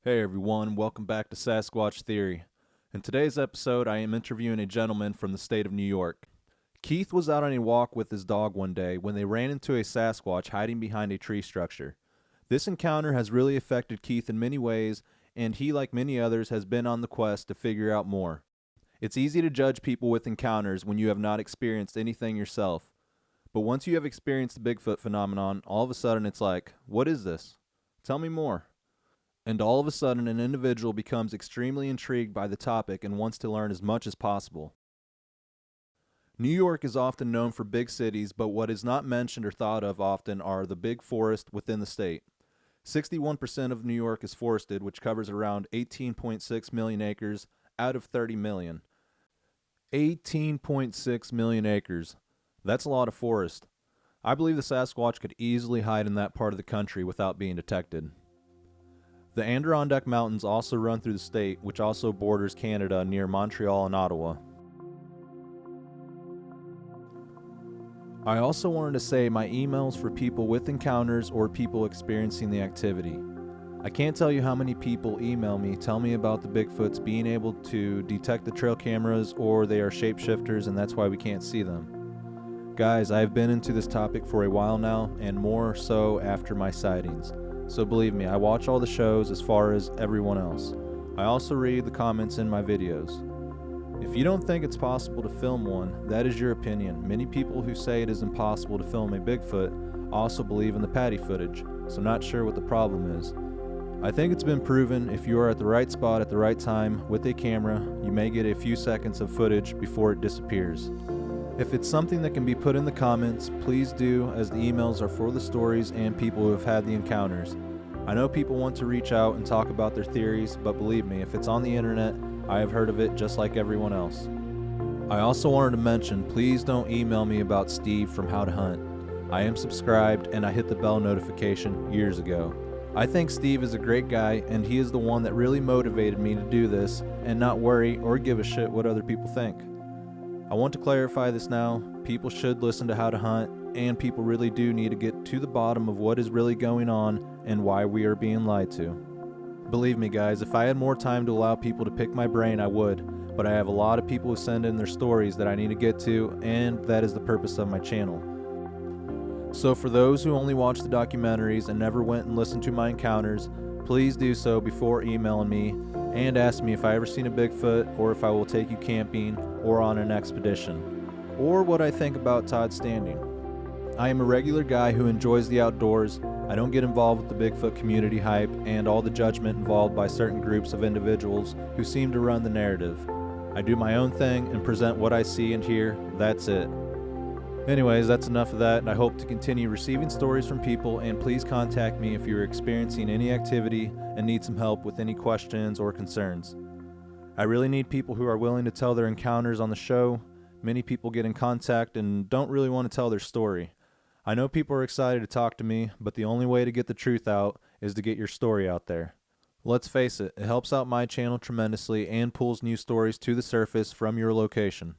Hey everyone, welcome back to Sasquatch Theory. In today's episode, I am interviewing a gentleman from the state of New York. Keith was out on a walk with his dog one day when they ran into a Sasquatch hiding behind a tree structure. This encounter has really affected Keith in many ways, and he, like many others, has been on the quest to figure out more. It's easy to judge people with encounters when you have not experienced anything yourself. But once you have experienced the Bigfoot phenomenon, all of a sudden it's like, what is this? Tell me more. And all of a sudden, an individual becomes extremely intrigued by the topic and wants to learn as much as possible. New York is often known for big cities, but what is not mentioned or thought of often are the big forests within the state. 61% of New York is forested, which covers around 18.6 million acres out of 30 million. 18.6 million acres. That's a lot of forest. I believe the Sasquatch could easily hide in that part of the country without being detected. The Adirondack Mountains also run through the state, which also borders Canada near Montreal and Ottawa. I also wanted to say my emails for people with encounters or people experiencing the activity. I can't tell you how many people email me, tell me about the Bigfoots being able to detect the trail cameras or they are shapeshifters and that's why we can't see them. Guys, I've been into this topic for a while now and more so after my sightings. So believe me, I watch all the shows as far as everyone else. I also read the comments in my videos. If you don't think it's possible to film one, that is your opinion. Many people who say it is impossible to film a Bigfoot also believe in the patty footage, so not sure what the problem is. I think it's been proven if you are at the right spot at the right time with a camera, you may get a few seconds of footage before it disappears. If it's something that can be put in the comments, please do, as the emails are for the stories and people who have had the encounters. I know people want to reach out and talk about their theories, but believe me, if it's on the internet, I have heard of it just like everyone else. I also wanted to mention, please don't email me about Steve from How to Hunt. I am subscribed and I hit the bell notification years ago. I think Steve is a great guy and he is the one that really motivated me to do this and not worry or give a shit what other people think. I want to clarify this now. People should listen to How to Hunt, and people really do need to get to the bottom of what is really going on and why we are being lied to. Believe me guys, if I had more time to allow people to pick my brain, I would, but I have a lot of people who send in their stories that I need to get to, and that is the purpose of my channel. So for those who only watch the documentaries and never went and listened to my encounters, please do so before emailing me and ask me if I ever seen a Bigfoot or if I will take you camping or on an expedition, or what I think about Todd Standing. I am a regular guy who enjoys the outdoors. I don't get involved with the Bigfoot community hype and all the judgment involved by certain groups of individuals who seem to run the narrative. I do my own thing and present what I see and hear. That's it. Anyways, that's enough of that, and I hope to continue receiving stories from people, and please contact me if you're experiencing any activity and need some help with any questions or concerns. I really need people who are willing to tell their encounters on the show. Many people get in contact and don't really want to tell their story. I know people are excited to talk to me, but the only way to get the truth out is to get your story out there. Let's face it, it helps out my channel tremendously and pulls new stories to the surface from your location.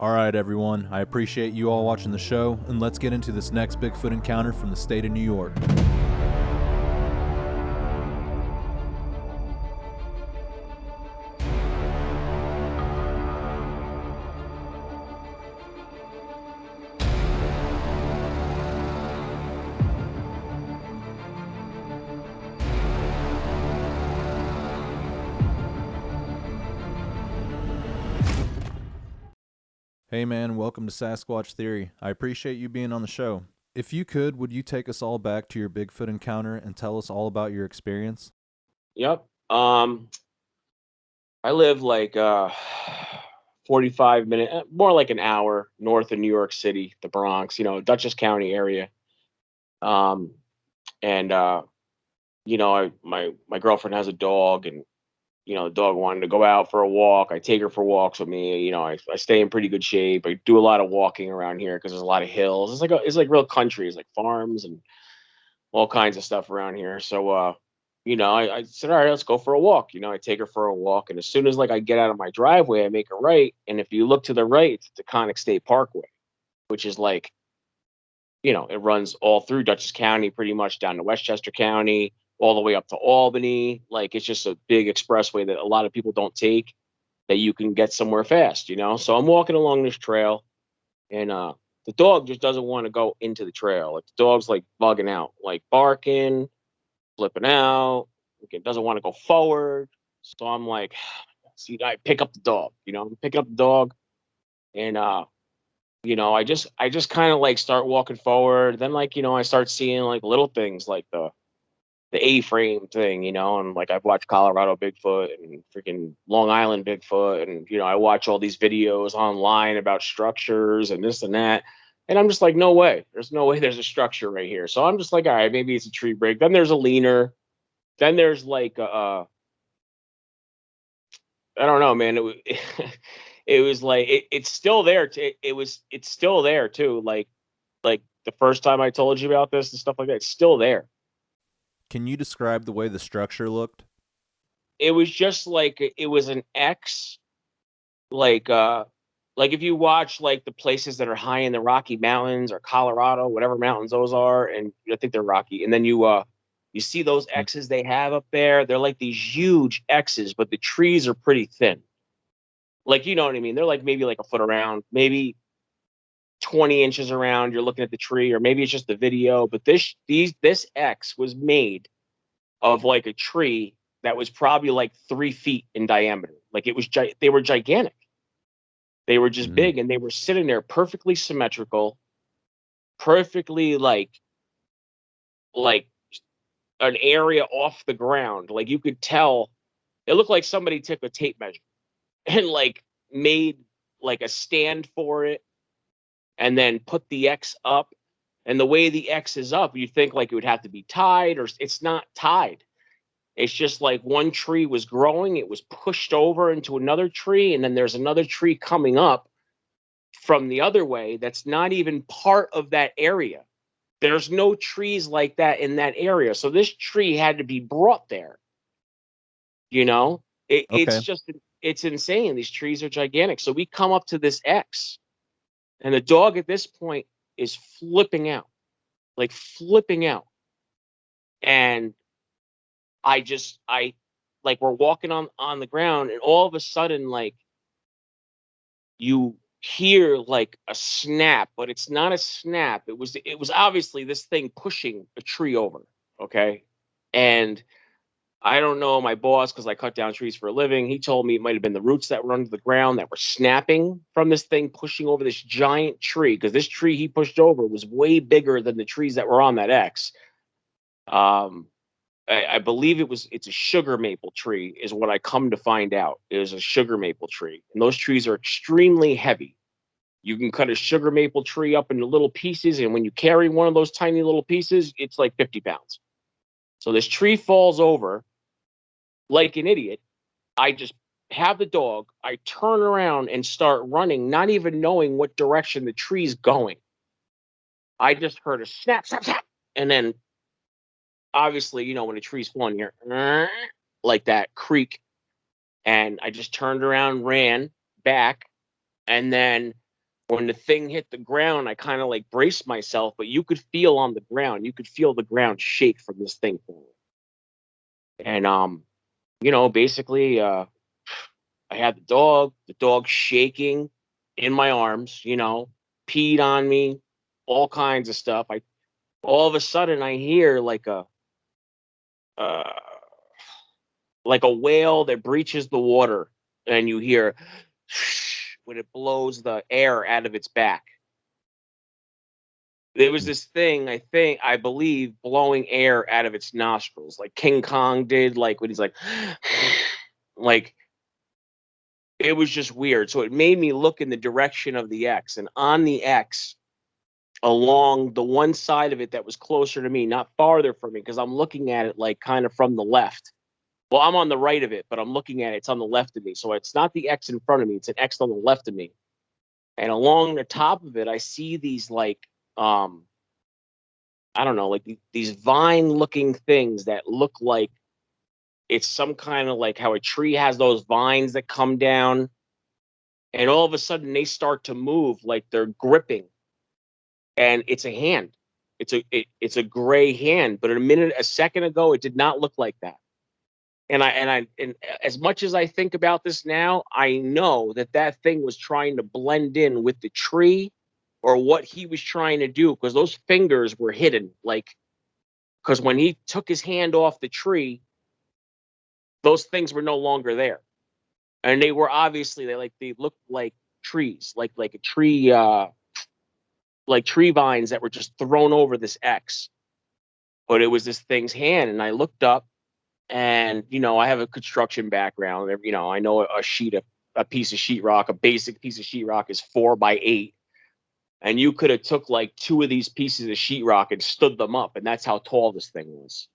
Alright everyone, I appreciate you all watching the show, and let's get into this next Bigfoot encounter from the state of New York. Hey man, welcome to Sasquatch Theory. I appreciate you being on the show. If you could, would you take us all back to your Bigfoot encounter and tell us all about your experience? Yep. I live like 45 minute, more like an hour north of New York City, the Bronx, Dutchess County area. Um, and my girlfriend has a dog, and the dog wanted to go out for a walk. I take her for walks with me. I stay in pretty good shape. I do a lot of walking around here because there's a lot of hills. It's like real country. It's like farms and all kinds of stuff around here. So, I said, all right, let's go for a walk. I take her for a walk. And as soon as I get out of my driveway, I make a right. And if you look to the right, it's the Conic State Parkway, which is it runs all through Dutchess County, pretty much down to Westchester County, all the way up to Albany. Like, it's just a big expressway that a lot of people don't take, that you can get somewhere fast, you know? So I'm walking along this trail, and the dog just doesn't want to go into the trail. Like, the dog's like bugging out, like barking, flipping out. Like, it doesn't want to go forward. So I'm like, see, I pick up the dog, you know, pick up the dog, and you know, I just kind of like start walking forward. Then, like, you know, I start seeing like little things like the A-frame thing, you know, and like I've watched Colorado Bigfoot and freaking Long Island Bigfoot, and you know, I watch all these videos online about structures and this and that. And I'm just like, no way. There's no way there's a structure right here. So I'm just like, all right, maybe it's a tree break. Then there's a leaner. Then there's like I don't know, man. It was like it's still there. It's still there too. Like the first time I told you about this and stuff like that, it's still there. Can you describe the way the structure looked? It was just like it was an X, like like if you watch like the places that are high in the Rocky Mountains or Colorado, whatever mountains those are, and I think they're Rocky, and then you see those Mm. X's they have up there. They're like these huge X's, but the trees are pretty thin. Like, you know what I mean? They're like maybe like a foot around, maybe 20 inches around. You're looking at the tree, or maybe it's just the video. But this X was made of like a tree that was probably like 3 feet in diameter. Like, it was they were gigantic. They were just Mm. big, and they were sitting there perfectly symmetrical, perfectly like an area off the ground. Like, you could tell it looked like somebody took a tape measure and like made like a stand for it, and then put the X up. And the way the X is up, you think like it would have to be tied, or it's not tied. It's just like one tree was growing, it was pushed over into another tree, and then there's another tree coming up from the other way that's not even part of that area. There's no trees like that in that area. So this tree had to be brought there, you know? It's Okay. just it's insane. These trees are gigantic. So we come up to this X, and the dog at this point is flipping out, like flipping out. And I like, we're walking on the ground, and all of a sudden, like, you hear like a snap, but it's not a snap. It was obviously this thing pushing a tree over. Okay. And I don't know my boss, because I cut down trees for a living. He told me it might have been the roots that were under the ground that were snapping from this thing pushing over this giant tree. Because this tree he pushed over was way bigger than the trees that were on that X. Um, I believe it's a sugar maple tree, is what I come to find out. It is a sugar maple tree, and those trees are extremely heavy. You can cut a sugar maple tree up into little pieces, and when you carry one of those tiny little pieces, it's like 50 pounds. So this tree falls over like an idiot. I just have the dog. I turn around and start running, not even knowing what direction the tree's going. I just heard a snap, snap, snap, and then obviously, you know, when a tree's falling here, like that creak, and I just turned around, ran back, and then when the thing hit the ground, I kind of like braced myself, but you could feel on the ground, you could feel the ground shake from this thing falling. And you know, basically, I had the dog shaking in my arms, you know, peed on me, all kinds of stuff. I All of a sudden I hear uh, like a whale that breaches the water, and you hear when it blows the air out of its back. There was Mm. this thing, I believe, blowing air out of its nostrils, like King Kong did, like when he's like, like, it was just weird. So it made me look in the direction of the X, and on the X, along the one side of it that was closer to me, not farther from me, because I'm looking at it like kind of from the left. Well, I'm on the right of it, but I'm looking at it, it's on the left of me. So it's not the X in front of me, it's an X on the left of me. And along the top of it, I see these like I don't know, like these vine looking things that look like it's some kind of like how a tree has those vines that come down, and all of a sudden they start to move like they're gripping, and it's a hand. it's a gray hand, but a second ago, it did not look like that. And as much as I think about this now, I know that that thing was trying to blend in with the tree or what he was trying to do, because those fingers were hidden. Like, because when he took his hand off the tree, those things were no longer there. And they were obviously, they looked like trees, like a tree, like tree vines that were just thrown over this X. But it was this thing's hand. And I looked up, and I have a construction background. I know a piece of sheetrock, a basic piece of sheetrock is 4 by 8, and you could have took like 2 of these pieces of sheetrock and stood them up, and that's how tall this thing was.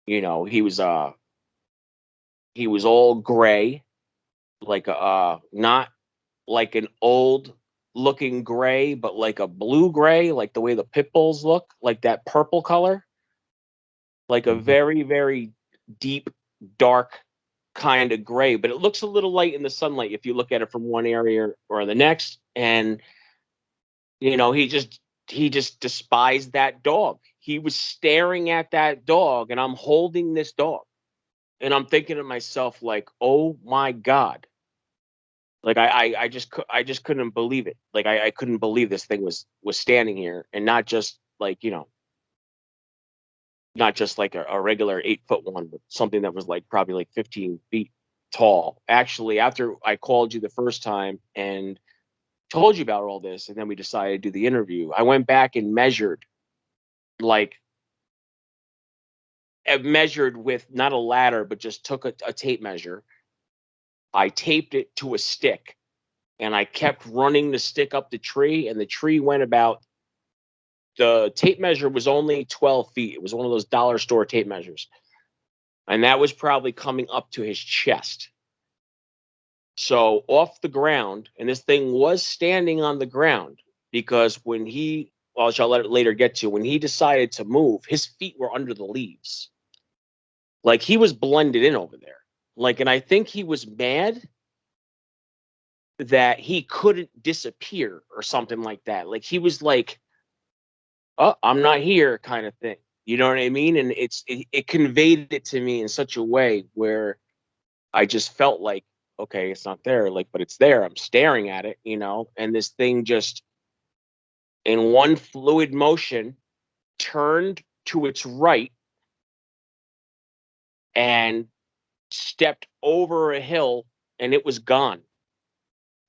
He was all gray, like not like an old looking gray, but like a blue gray, like the way the pit bulls look, like that purple color, like a very, very deep, dark kind of gray. But it looks a little light in the sunlight if you look at it from one area or the next. And he just despised that dog. He was staring at that dog, and I'm holding this dog, and I'm thinking to myself, like, oh my God. Like I just couldn't believe it. Like I couldn't believe this thing was standing here, and not just like, not just like a regular 8-foot one, but something that was like probably like 15 feet tall. Actually, after I called you the first time and told you about all this, and then we decided to do the interview, I went back and measured, like, measured with not a ladder, but just took a tape measure. I taped it to a stick, and I kept running the stick up the tree, and the tree went about, the tape measure was only 12 feet. It was one of those dollar store tape measures. And that was probably coming up to his chest. So off the ground, and this thing was standing on the ground, because which I'll let it later get to, when he decided to move, his feet were under the leaves. Like, he was blended in over there. Like, and I think he was mad that he couldn't disappear or something like that. Like, he was like, oh, I'm not here, kind of thing. You know what I mean? And it conveyed it to me in such a way where I just felt like, okay, it's not there, like, but it's there. I'm staring at it, and this thing just, in one fluid motion, turned to its right and stepped over a hill, and it was gone.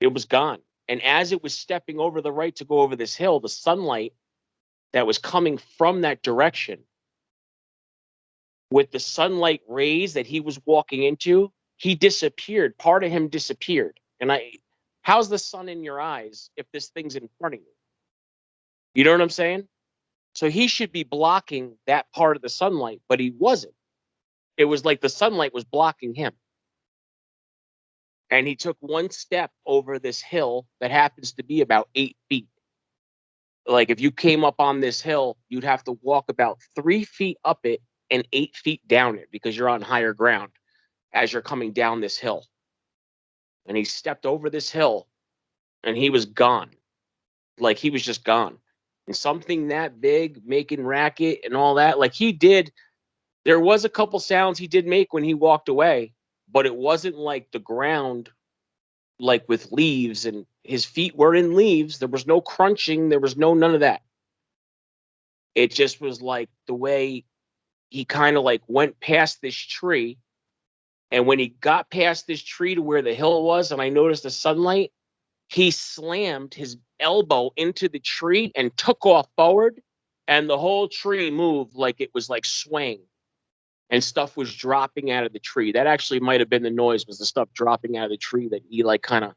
It was gone. And as it was stepping over the right to go over this hill, the sunlight that was coming from that direction, with the sunlight rays that he was walking into, he disappeared. Part of him disappeared. And how's the sun in your eyes if this thing's in front of you? You know what I'm saying? So he should be blocking that part of the sunlight, but he wasn't. It was like the sunlight was blocking him. And he took one step over this hill that happens to be about 8 feet. Like, if you came up on this hill, you'd have to walk about 3 feet up it and 8 feet down it, because you're on higher ground as you're coming down this hill. And he stepped over this hill, and he was gone. Like, he was just gone. And something that big, making racket and all that, like, there was a couple sounds he did make when he walked away, but it wasn't like the ground, like with leaves, and his feet were in leaves. There was no crunching. There was none of that. It just was like the way he kind of like went past this tree. And when he got past this tree to where the hill was, and I noticed the sunlight, he slammed his elbow into the tree and took off forward. And the whole tree moved like it was like swaying. And stuff was dropping out of the tree. That actually might have been the noise, was the stuff dropping out of the tree, that he like kind of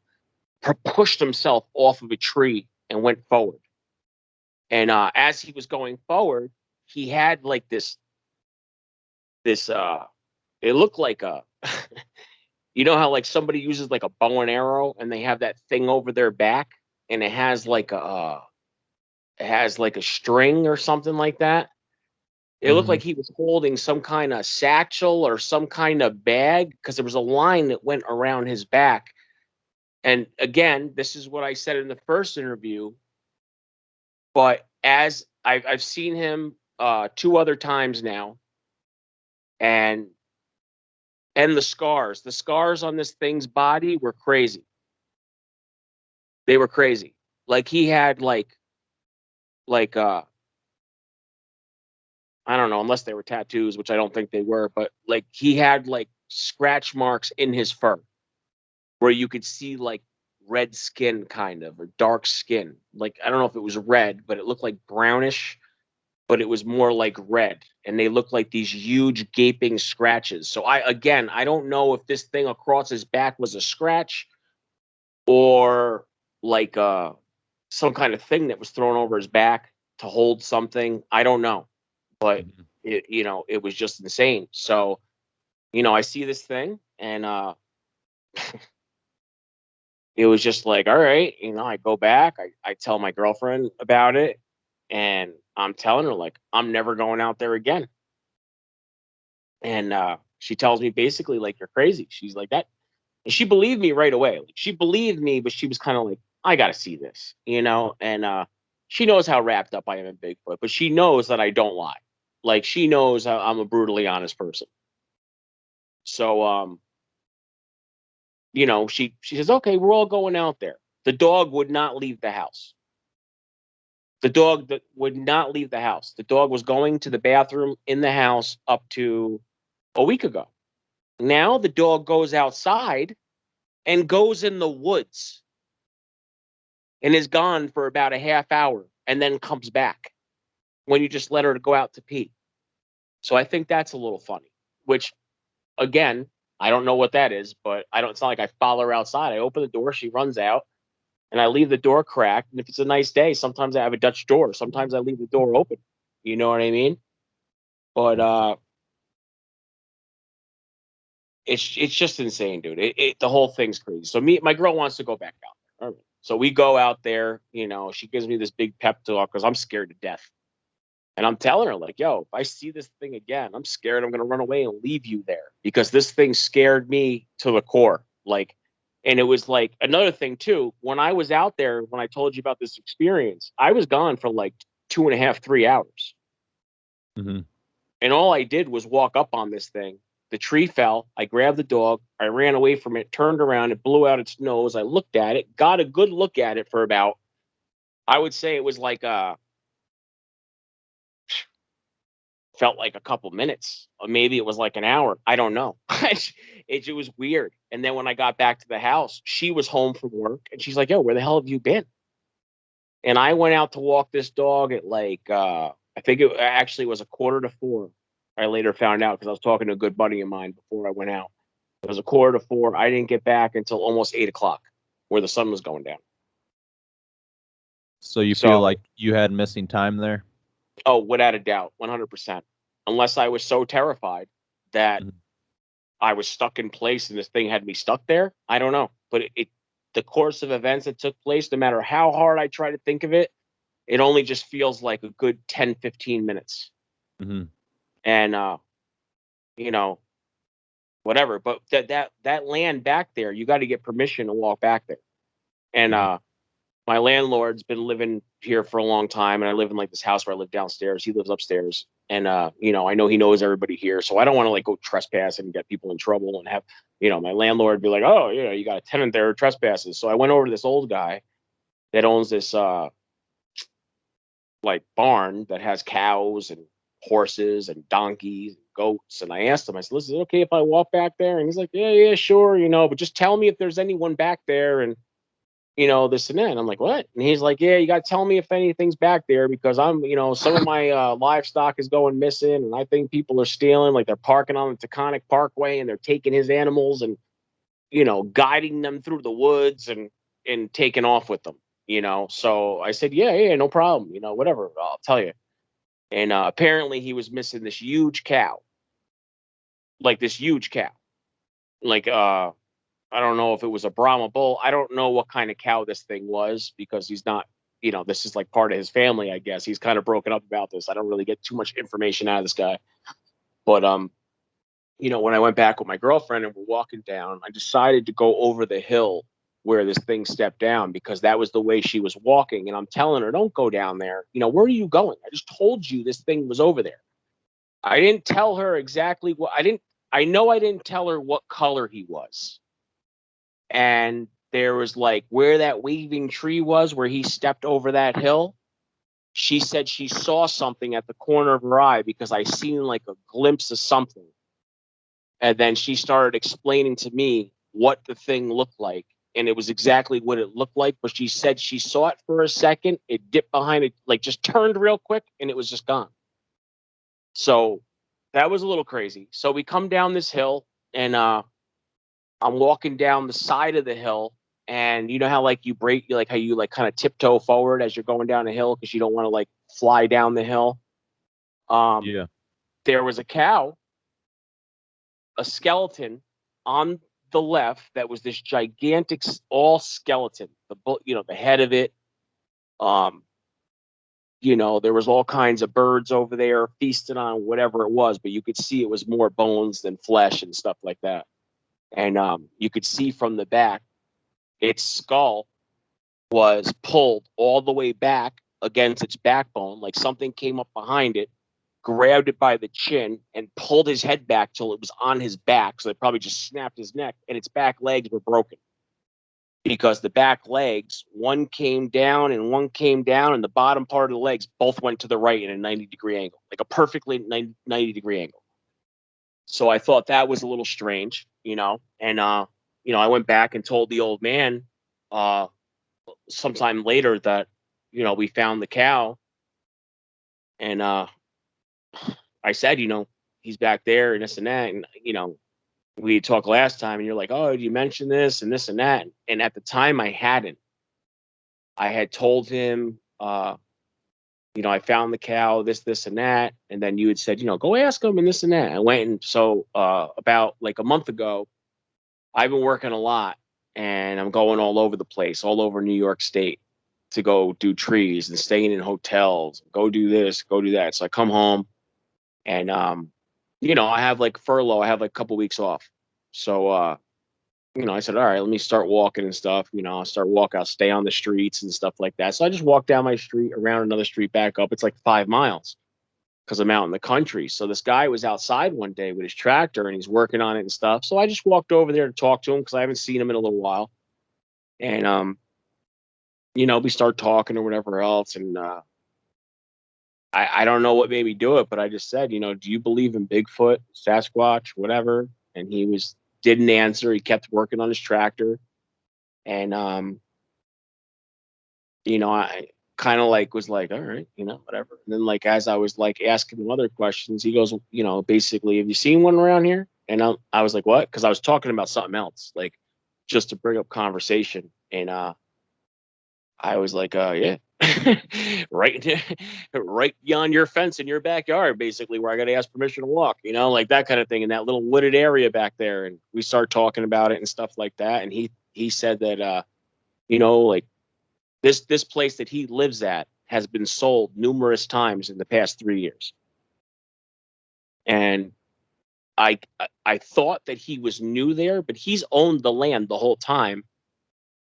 pushed himself off of a tree and went forward. And as he was going forward, he had like this it looked like a you know how like somebody uses like a bow and arrow, and they have that thing over their back, and it has like a string or something like that. It looked like he was holding some kind of satchel or some kind of bag, because there was a line that went around his back. And again, this is what I said in the first interview, but as I've seen him 2 other times now, and the scars on this thing's body were crazy. They were crazy. Like he had like I don't know, unless they were tattoos, which I don't think they were, but like he had like scratch marks in his fur where you could see like red skin kind of, or dark skin. Like I don't know if it was red, but it looked like brownish, but it was more like red, and they looked like these huge gaping scratches. So I don't know if this thing across his back was a scratch or like some kind of thing that was thrown over his back to hold something. I don't know, but Mhm. it was just insane. So I see this thing, and it was just like, all right, I go back, I tell my girlfriend about it, and I'm telling her like I'm never going out there again. And she tells me basically like, you're crazy. She's like that, and she believed me right away. Like she believed me, but she was kind of like, I got to see this, And she knows how wrapped up I am in Bigfoot, but she knows that I don't lie. Like she knows I'm a brutally honest person. So she says, okay, we're all going out there. The dog would not leave the house. The dog that would not leave the house. The dog was going to the bathroom in the house up to a week ago. Now the dog goes outside and goes in the woods and is gone for about a half hour and then comes back when you just let her go out to pee. So I think that's a little funny, which again, I don't know what that is, but it's not like I follow her outside. I open the door, she runs out, and I leave the door cracked. And if it's a nice day, sometimes I have a Dutch door. Sometimes I leave the door open. You know what I mean? But it's just insane, dude. The whole thing's crazy. So my girl wants to go back out there. All right. So we go out there. She gives me this big pep talk because I'm scared to death. And I'm telling her, like, yo, if I see this thing again, I'm scared I'm going to run away and leave you there because this thing scared me to the core. Like, and it was like another thing, too. When I was out there, when I told you about this experience, I was gone for like 2.5, 3 hours. Mhm. And all I did was walk up on this thing. The tree fell. I grabbed the dog. I ran away from it, turned around, it blew out its nose. I looked at it, got a good look at it for about, I would say it was like felt like a couple minutes, or maybe it was like an hour. I don't know. It was weird. And then when I got back to the house, she was home from work, and she's like, "Yo, where the hell have you been?" And I went out to walk this dog at like I think it actually was 3:45. I later found out because I was talking to a good buddy of mine before I went out. It was 3:45. I didn't get back until almost 8 o'clock, where the sun was going down. So you feel So, like you had missing time there? oh, without a doubt, 100%. Unless I was so terrified that Mhm. I was stuck in place and this thing had me stuck there. I don't know, but the course of events that took place, no matter how hard I try to think of it, it only just feels like a good 10, 15 minutes. Mhm. And you know, whatever. But that land back there, you got to get permission to walk back there. And Mhm. my landlord's been living here for a long time, and I live in like this house where I live downstairs. He lives upstairs, and I know he knows everybody here, so I don't want to like go trespass and get people in trouble and have my landlord be like, oh, you got a tenant there who trespasses. So I went over to this old guy that owns this like barn that has cows and horses and donkeys and goats. And I asked him, I said, listen, is it okay if I walk back there? And he's like, yeah, yeah, sure, but just tell me if there's anyone back there and this and that. And I'm like, what? And he's like, yeah, you got to tell me if anything's back there because some of my livestock is going missing. And I think people are stealing, like they're parking on the Taconic Parkway and they're taking his animals and, guiding them through the woods and taking off with them. So I said, yeah, yeah, no problem. Whatever, I'll tell you. And apparently he was missing this huge cow, like this huge cow. Like, I don't know if it was a Brahma bull. I don't know what kind of cow this thing was because he's not, this is like part of his family, I guess. He's kind of broken up about this. I don't really get too much information out of this guy. But, when I went back with my girlfriend and we're walking down, I decided to go over the hill where this thing stepped down, because that was the way she was walking. And I'm telling her, don't go down there. You know, where are you going? I just told you this thing was over there. I didn't tell her exactly what I know I didn't tell her what color he was. And there was like where that waving tree was, where he stepped over that hill. She said she saw something at the corner of her eye, because I seen like a glimpse of something. And then she started explaining to me what the thing looked like. And it was exactly what it looked like. But she said she saw it for a second. It dipped behind it, like just turned real quick, and it was just gone. So that was a little crazy. So we come down this hill, and I'm walking down the side of the hill. And you know how like you break, you like how you like kind of tiptoe forward as you're going down a hill because you don't want to like fly down the hill. Um, Yeah. there was a cow, a skeleton on the left that was this gigantic, all skeleton. The head of it. Um, there was all kinds of birds over there feasting on whatever it was, but you could see it was more bones than flesh and stuff like that. And you could see from the back, its skull was pulled all the way back against its backbone, like something came up behind it, grabbed it by the chin, and pulled his head back till it was on his back. So it probably just snapped his neck, and its back legs were broken because the back legs, one came down and one came down, and the bottom part of the legs both went to the right in a 90-degree angle, like a perfectly 90-degree angle. So I thought that was a little strange, and I went back and told the old man sometime later that, we found the cow, and I said, he's back there and this and that, and we talked last time, and you're like, oh, did you mention this and this and that? And at the time, I hadn't. I had told him, I found the cow, this, and that. And then you had said, go ask him and this and that. I went, and so about like a month ago, I've been working a lot, and I'm going all over the place, all over New York State, to go do trees and staying in hotels, go do this, go do that. So I come home, and I have like furlough, I have like a couple weeks off. So I said, all right, let me start walking and stuff. I'll start walking, I'll stay on the streets and stuff like that. So I just walked down my street, around another street, back up. It's like 5 miles because I'm out in the country. So this guy was outside one day with his tractor, and he's working on it and stuff. So I just walked over there to talk to him because I haven't seen him in a little while. And, we start talking or whatever else. And I don't know what made me do it, but I just said, do you believe in Bigfoot, Sasquatch, whatever? And didn't answer. He kept working on his tractor. And, I kind of like was like, all right, whatever. And then like, as I was like asking him other questions, he goes, basically, have you seen one around here? And I was like, what? Cause I was talking about something else, like just to bring up conversation. And, I was like, yeah, right, right beyond your fence in your backyard, basically, where I got to ask permission to walk, like that kind of thing, in that little wooded area back there. And we started talking about it and stuff like that. And he said that, like this place that he lives at has been sold numerous times in the past 3 years. And I thought that he was new there, but he's owned the land the whole time,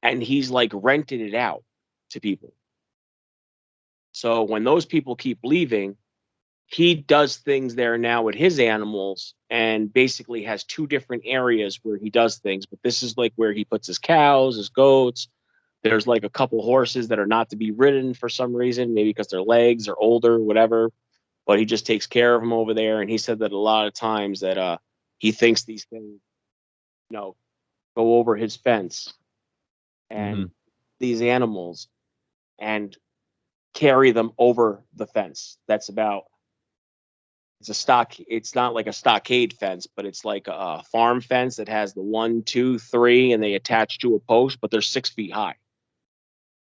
and he's like rented it out to people. So when those people keep leaving, he does things there now with his animals, and basically has two different areas where he does things. But this is like where he puts his cows, his goats. There's like a couple horses that are not to be ridden for some reason, maybe because their legs are older, whatever. But he just takes care of them over there. And he said that a lot of times that he thinks these things, go over his fence Mm-hmm. and these animals and carry them over the fence. It's not like a stockade fence, but it's like a farm fence that has the 1, 2, 3, and they attach to a post, but they're 6 feet high.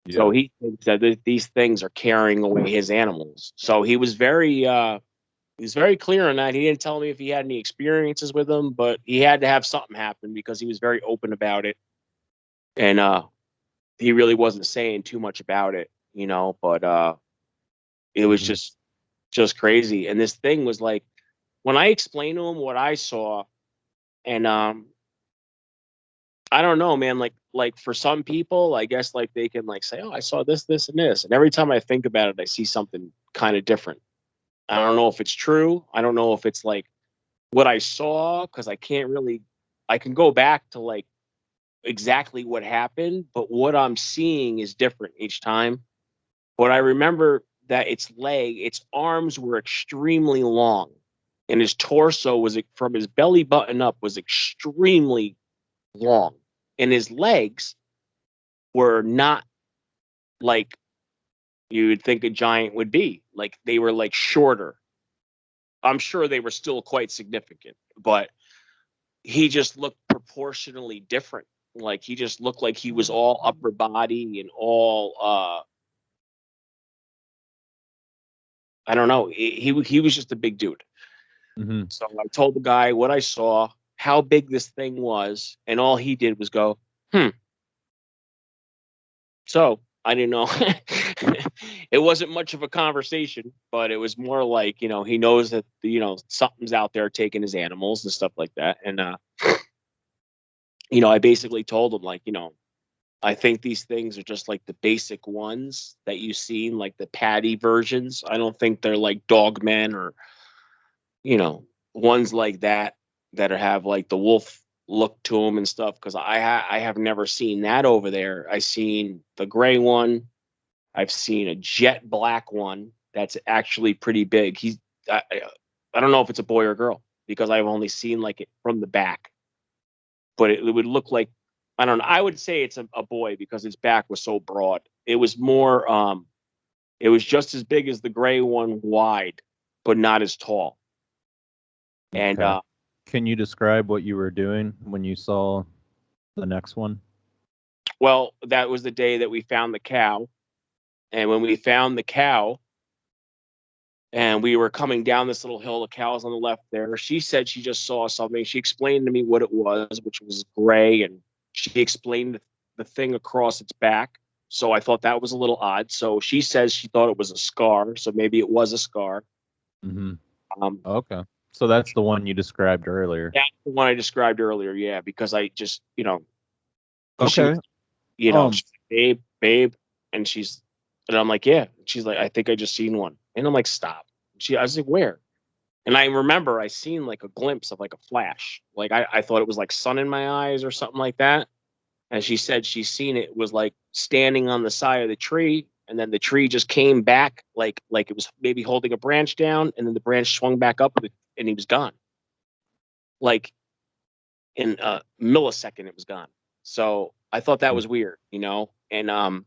Yeah. So he thinks that these things are carrying away his animals. So he was very clear on that. He didn't tell me if he had any experiences with them, but he had to have something happen because he was very open about it. And he really wasn't saying too much about it, but it was Mm-hmm. just crazy. And this thing was like, when I explained to him what I saw, and I don't know, man. Like for some people, I guess like they can like say, "Oh, I saw this, this, and this," and every time I think about it, I see something kind of different. I don't know if it's true. I don't know if it's like what I saw because I can't really. I can go back to like exactly what happened, but what I'm seeing is different each time. But I remember that its arms were extremely long, and his torso was from his belly button up was extremely long, and his legs were not like you would think a giant would be. Like they were like shorter. I'm sure they were still quite significant, but he just looked proportionally different. Like he just looked like he was all upper body and all I don't know. He was just a big dude. Mm-hmm. So I told the guy what I saw, how big this thing was, and all he did was go, "Hmm." So I didn't know. It wasn't much of a conversation, but it was more like, he knows that, something's out there taking his animals and stuff like that. And, I basically told him, like, I think these things are just like the basic ones that you've seen, like the patty versions. I don't think they're like dogmen or, you know, ones like that have like the wolf look to them and stuff. Because I have never seen that over there. I seen the gray one. I've seen a jet black one that's actually pretty big. I don't know if it's a boy or girl because I've only seen like it from the back, but it would look like I don't know. I would say it's a boy because his back was so broad. It was more it was just as big as the gray one wide, but not as tall. And Okay. Can you describe what you were doing when you saw the next one? well, that was the day that we found the cow. And when we found the cow, and we were coming down this little hill. The cow's on the left there. She said she just saw something. She explained to me what it was, which was gray, and she explained the thing across its back. So I thought that was a little odd. So she says she thought it was a scar. So maybe it was a scar. Mm-hmm. Um, Okay. So that's the one you described earlier. that's the one I described earlier. Yeah, because I just, because she was, Okay. she's Um. like, babe, babe, and and I'm like, yeah. She's like, I think I just seen one, and I'm like, stop. I was like, where? And I remember I seen like a glimpse of like a flash. Like I thought it was like sun in my eyes or something like that. And she said she seen it was like standing on the side of the tree, and then the tree just came back like it was maybe holding a branch down, and then the branch swung back up, and he was gone. Like in a millisecond, it was gone. So I thought that was weird, And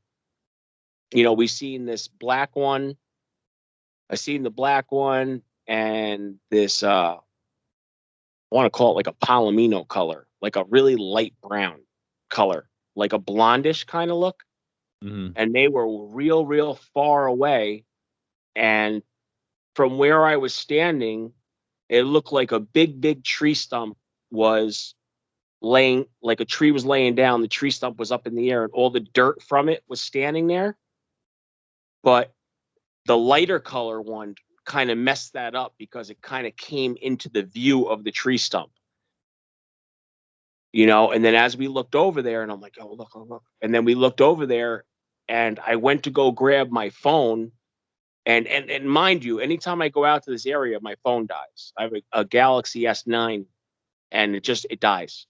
we seen this black one. I seen the black one and this I want to call it like a palomino color, like a really light brown color, like a blondish kind of look. Mm-hmm. And they were real, real far away. And from where I was standing, it looked like a big, big tree stump was laying, like a tree was laying down. The tree stump was up in the air, and all the dirt from it was standing there. But the lighter color one kind of messed that up because it kind of came into the view of the tree stump. And then as we looked over there, and I'm like, oh, look, oh, look. And then we looked over there, and I went to go grab my phone. And mind you, anytime I go out to this area, my phone dies. I have a Galaxy S9, and it dies.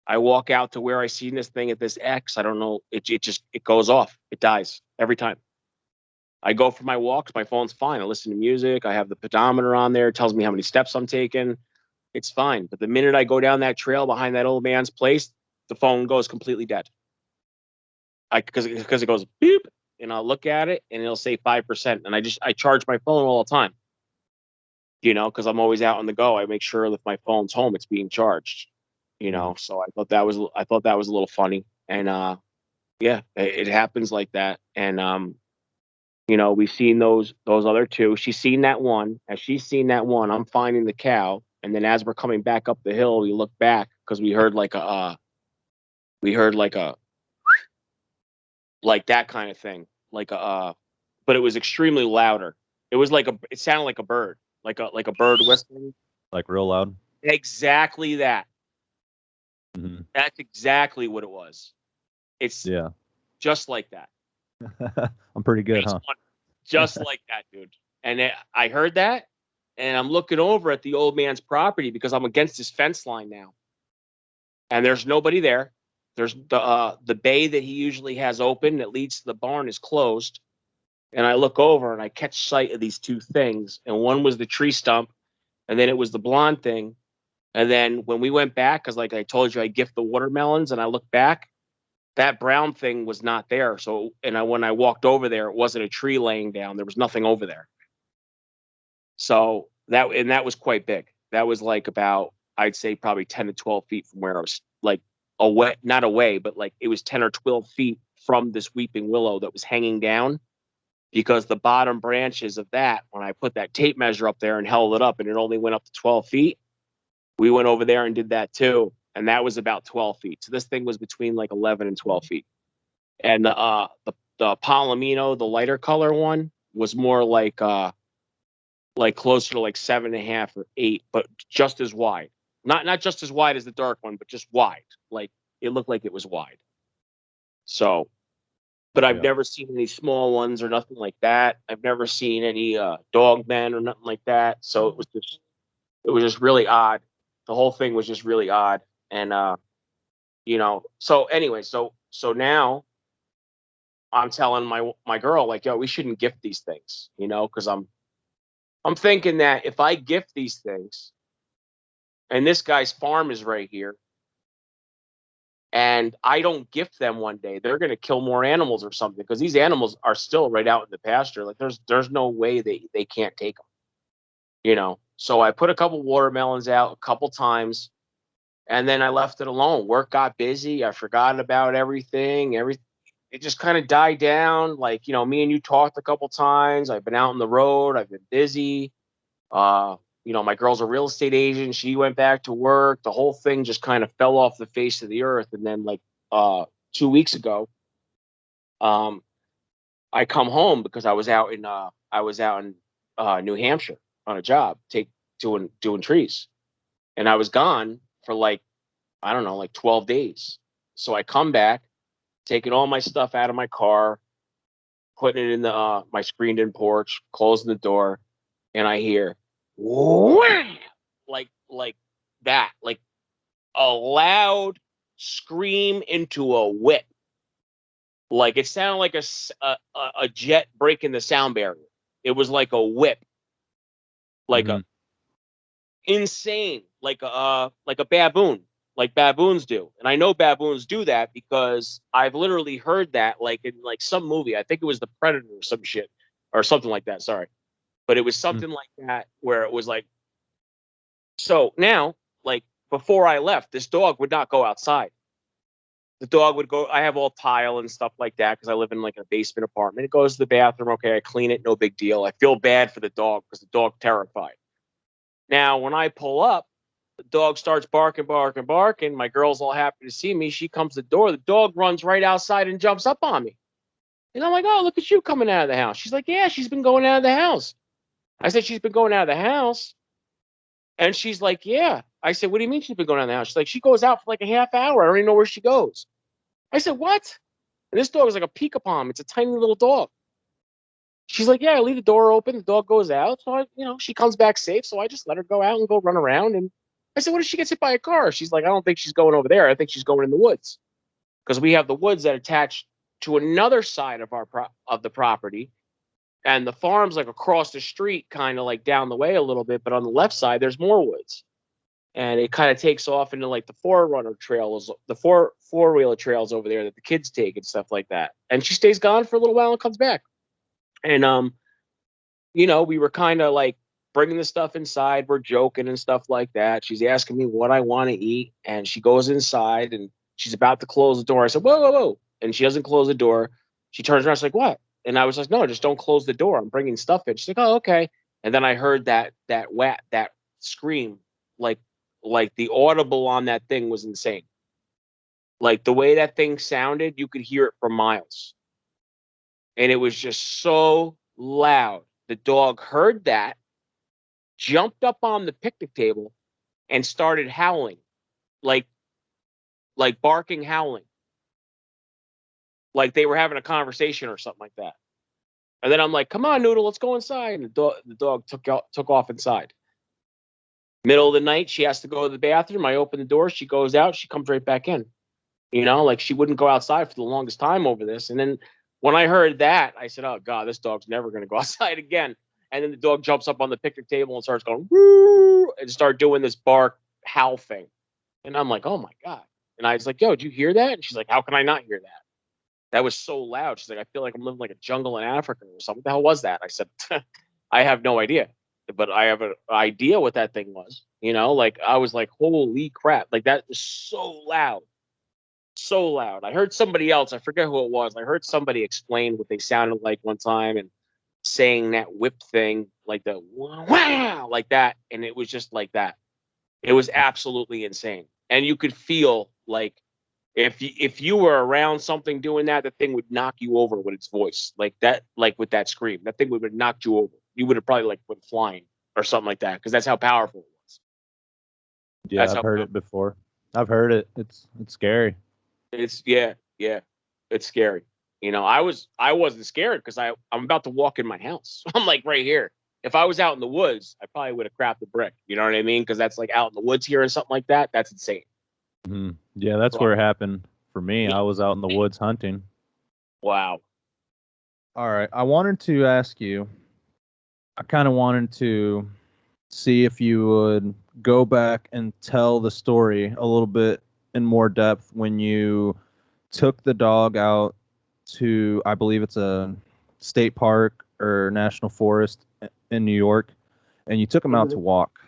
I walk out to where I seen this thing at this X. I don't know. It goes off. It dies every time. I go for my walks. My phone's fine. I listen to music. I have the pedometer on there. It tells me how many steps I'm taking. It's fine. But the minute I go down that trail behind that old man's place, the phone goes completely dead. Because it goes beep, and I'll look at it and it'll say 5%. And I charge my phone all the time, because I'm always out on the go. I make sure that if my phone's home, it's being charged. Mm-hmm. So I thought that was a little funny. And yeah, it happens like that. And we've seen those other two. She's seen that one. As she's seen that one, I'm finding the cow. And then as we're coming back up the hill, we look back because we heard like that kind of thing, like but it was extremely louder. It sounded like a bird, like a bird whistling. Like real loud. Exactly that. Mhm. That's exactly what it was. It's Yeah. just like that. I'm pretty good, Just huh? one, just like that, dude. And I heard that, and I'm looking over at the old man's property because I'm against his fence line now, and there's nobody there. There's the bay that he usually has open that leads to the barn is closed. And I look over and I catch sight of these two things, and one was the tree stump, and then it was the blonde thing. And then when we went back, because like I told you, I gift the watermelons, and I looked back, that brown thing was not there. So, when I walked over there, it wasn't a tree laying down. There was nothing over there. So that was quite big. That was like about, I'd say probably 10 to 12 feet from where I was, like away, not away, but like it was 10 or 12 feet from this weeping willow that was hanging down, because the bottom branches of that, when I put that tape measure up there and held it up and it only went up to 12 feet, we went over there and did that too. And that was about 12 feet. So this thing was between like 11 and 12 feet. And the Palomino, the lighter color one, was more like closer to like 7.5 or 8, but just as wide. Not just as wide as the dark one, but just wide. Like it looked like it was wide. So, but I've Yeah. never seen any small ones or nothing like that. I've never seen any dog men or nothing like that. So it was just really odd. The whole thing was just really odd. And so anyway, so now I'm telling my girl, like, yo, we shouldn't gift these things, because I'm thinking that if I gift these things, and this guy's farm is right here, and I don't gift them one day, they're going to kill more animals or something, because these animals are still right out in the pasture. Like there's no way they can't take them. So I put a couple watermelons out a couple times, and then I left it alone. Work got busy. I forgot about everything. It just kind of died down. Like, me and you talked a couple times. I've been out on the road. I've been busy. Uh, my girl's a real estate agent. She went back to work. The whole thing just kind of fell off the face of the earth. And then, like, 2 weeks ago, um, I come home because I was out in New Hampshire on a job, doing trees, and I was gone for like, I don't know, like 12 days. So I come back, taking all my stuff out of my car, putting it in the my screened in porch, closing the door, and I hear wham! like that, like a loud scream into a whip. Like it sounded like a jet breaking the sound barrier. It was like a whip, like a Mhm. insane, like a baboon, like baboons do. And I know baboons do that because I've literally heard that, like in like some movie. I think it was The Predator or some shit or something like that. Sorry, but it was Mm. something like that where it was like, so now, like before I left, this dog would not go outside. The dog would go. I have all tile and stuff like that because I live in like a basement apartment. It goes to the bathroom. Okay, I clean it. No big deal. I feel bad for the dog because the dog terrified. Now, when I pull up, the dog starts barking, barking, barking. My girl's all happy to see me. She comes to the door. The dog runs right outside and jumps up on me. And I'm like, oh, look at you coming out of the house. She's like, yeah, she's been going out of the house. I said, she's been going out of the house. And she's like, yeah. I said, what do you mean she's been going out of the house? She's like, she goes out for like a half hour. I don't even know where she goes. I said, what? And this dog is like a peekapom. It's a tiny little dog. She's like, yeah, I leave the door open. The dog goes out. So she comes back safe. So I just let her go out and go run around. And I said, what if she gets hit by a car? She's like, I don't think she's going over there. I think she's going in the woods, because we have the woods that attach to another side of of the property. And the farm's like across the street, kind of like down the way a little bit. But on the left side, there's more woods. And it kind of takes off into like the forerunner trails, the four-wheeler trails over there that the kids take and stuff like that. And she stays gone for a little while and comes back. And we were kind of like bringing the stuff inside. We're joking and stuff like that. She's asking me what I want to eat, and she goes inside and she's about to close the door. I said, whoa, whoa, whoa. And she doesn't close the door. She turns around. She's like, what? And I was like, no, just don't close the door. I'm bringing stuff in. She's like, oh, okay. And then I heard that scream, like the audible on that thing was insane. Like the way that thing sounded, you could hear it for miles. And it was just so loud. The dog heard that, jumped up on the picnic table, and started howling. Like like barking, howling, like they were having a conversation or something like that. And then I'm like, "Come on, Noodle, let's go inside." And the dog took off inside. Middle of the night, she has to go to the bathroom. I open the door, she goes out, she comes right back in. Like she wouldn't go outside for the longest time over this. And then when I heard that, I said, "Oh God, this dog's never going to go outside again." And then the dog jumps up on the picnic table and starts going woo and start doing this bark howl thing. And I'm like, "Oh my God." And I was like, "Yo, did you hear that?" And she's like, "How can I not hear that? That was so loud." She's like, "I feel like I'm living like a jungle in Africa or something." What the hell was that? I said, "I have no idea, but I have an idea what that thing was." Like I was like, "Holy crap!" Like that was so loud. I heard somebody else, I forget who it was. I heard somebody explain what they sounded like one time and saying that whip thing, like the wow, like that. And it was just like that. It was absolutely insane. And you could feel like if you were around something doing that, the thing would knock you over with its voice. Like that, like with that scream. That thing would have knocked you over. You would have probably like went flying or something like that, because that's how powerful it was. Yeah, That's I've how heard it before. I've heard it. It's scary. It's yeah, it's scary. I wasn't scared because I'm about to walk in my house. I'm like right here. If I was out in the woods, I probably would have crapped the brick. You know what I mean? Because that's like out in the woods here and something like that. That's insane. Yeah, that's So, where it happened for me. I was out in the woods hunting. wow. All right, I wanted to ask you. I kind of wanted to see if you would go back and tell the story a little bit in more depth when you took the dog out to, I believe it's a state park or national forest in New York, and you took him out to Mhm. walk.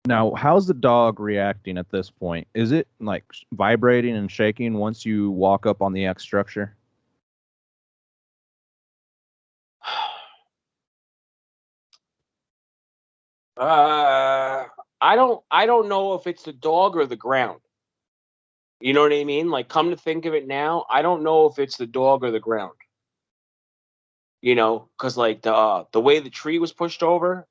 Now, how's the dog reacting at this point? Is it like vibrating and shaking once you walk up on the X structure? Uh, I don't know if it's the dog or the ground. You know what I mean? Like, come to think of it now, I don't know if it's the dog or the ground. Because like the way the tree was pushed over,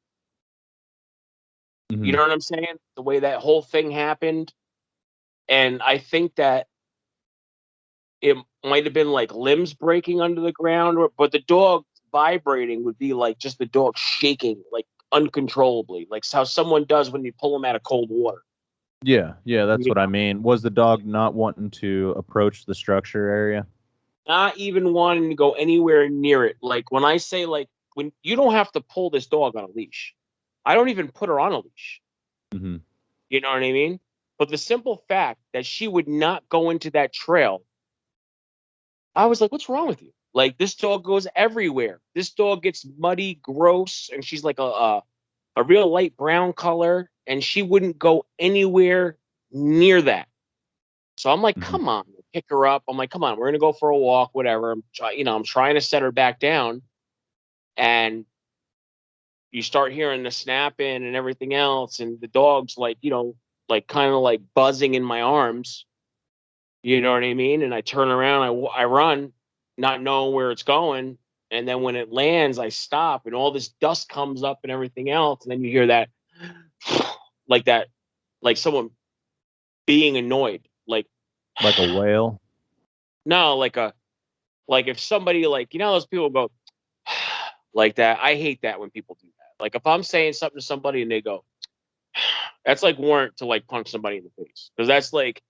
you Hmm. know what I'm saying? The way that whole thing happened, and I think that it might have been like limbs breaking under the ground, but the dog vibrating would be like just the dog shaking like uncontrollably, like how someone does when you pull them out of cold water. Yeah, that's You what I mean. Was the dog not wanting to approach the structure area? Not even wanting to go anywhere near it. Like when I say like when you don't have to pull this dog on a leash. I don't even put her on a leash. Hmm. You know what I mean? But the simple fact that she would not go into that trail, I was like, what's wrong with you? Like this dog goes everywhere. This dog gets muddy, gross, and she's like a real light brown color, and she wouldn't go anywhere near that. So I'm like, Hmm. come on, pick her up. I'm like, come on, we're gonna go for a walk, whatever. I'm trying to set her back down, and you start hearing the snapping and everything else, and the dog's like, like kind of like buzzing in my arms. You know what I mean? And I turn around, I run, not knowing where it's going, and then when it lands, I stop, and all this dust comes up and everything else, and then you hear that, like that, like someone being annoyed, like Like a whale? no, like if somebody like those people go like that. I hate that when people do that. Like if I'm saying something to somebody and they go, that's like warrant to like punch somebody in the face, because that's like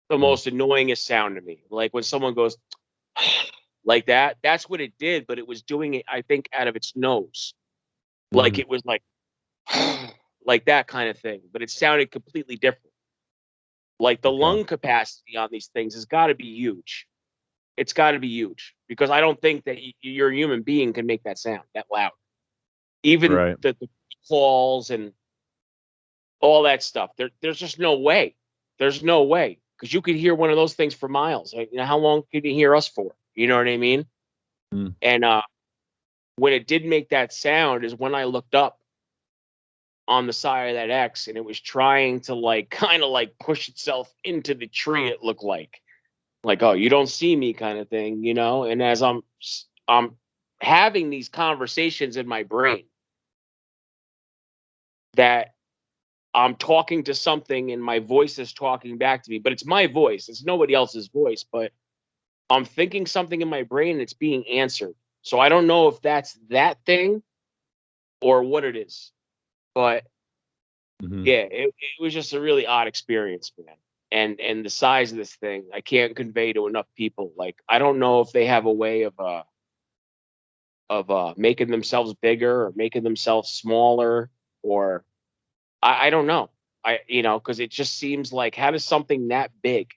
the Mm. most annoyingest sound to me. Like when someone goes like that, that's what it did, but it was doing it, I think, out of its nose. Like Mhm. it was like that kind of thing, but it sounded completely different. Like the Okay. lung capacity on these things has got to be huge. It's got to be huge, because I don't think that you're a human being can make that sound that loud. Even Right. the calls and all that stuff. There's just no way. There's no way, because you could hear one of those things for miles. Like, how long could you hear us for? You know what I mean? Mm. And when it did make that sound is when I looked up on the side of that X, and it was trying to like kind of like push itself into the tree. It looked like, oh, you don't see me kind of thing. And as I'm having these conversations in my brain, that I'm talking to something and my voice is talking back to me, but it's my voice. It's nobody else's voice, but I'm thinking something in my brain and it's being answered. So I don't know if that's that thing or what it is. But Hmm. yeah, it was just a really odd experience, man. And the size of this thing, I can't convey to enough people. Like, I don't know if they have a way of making themselves bigger or making themselves smaller, or I don't know. Because it just seems like, how does something that big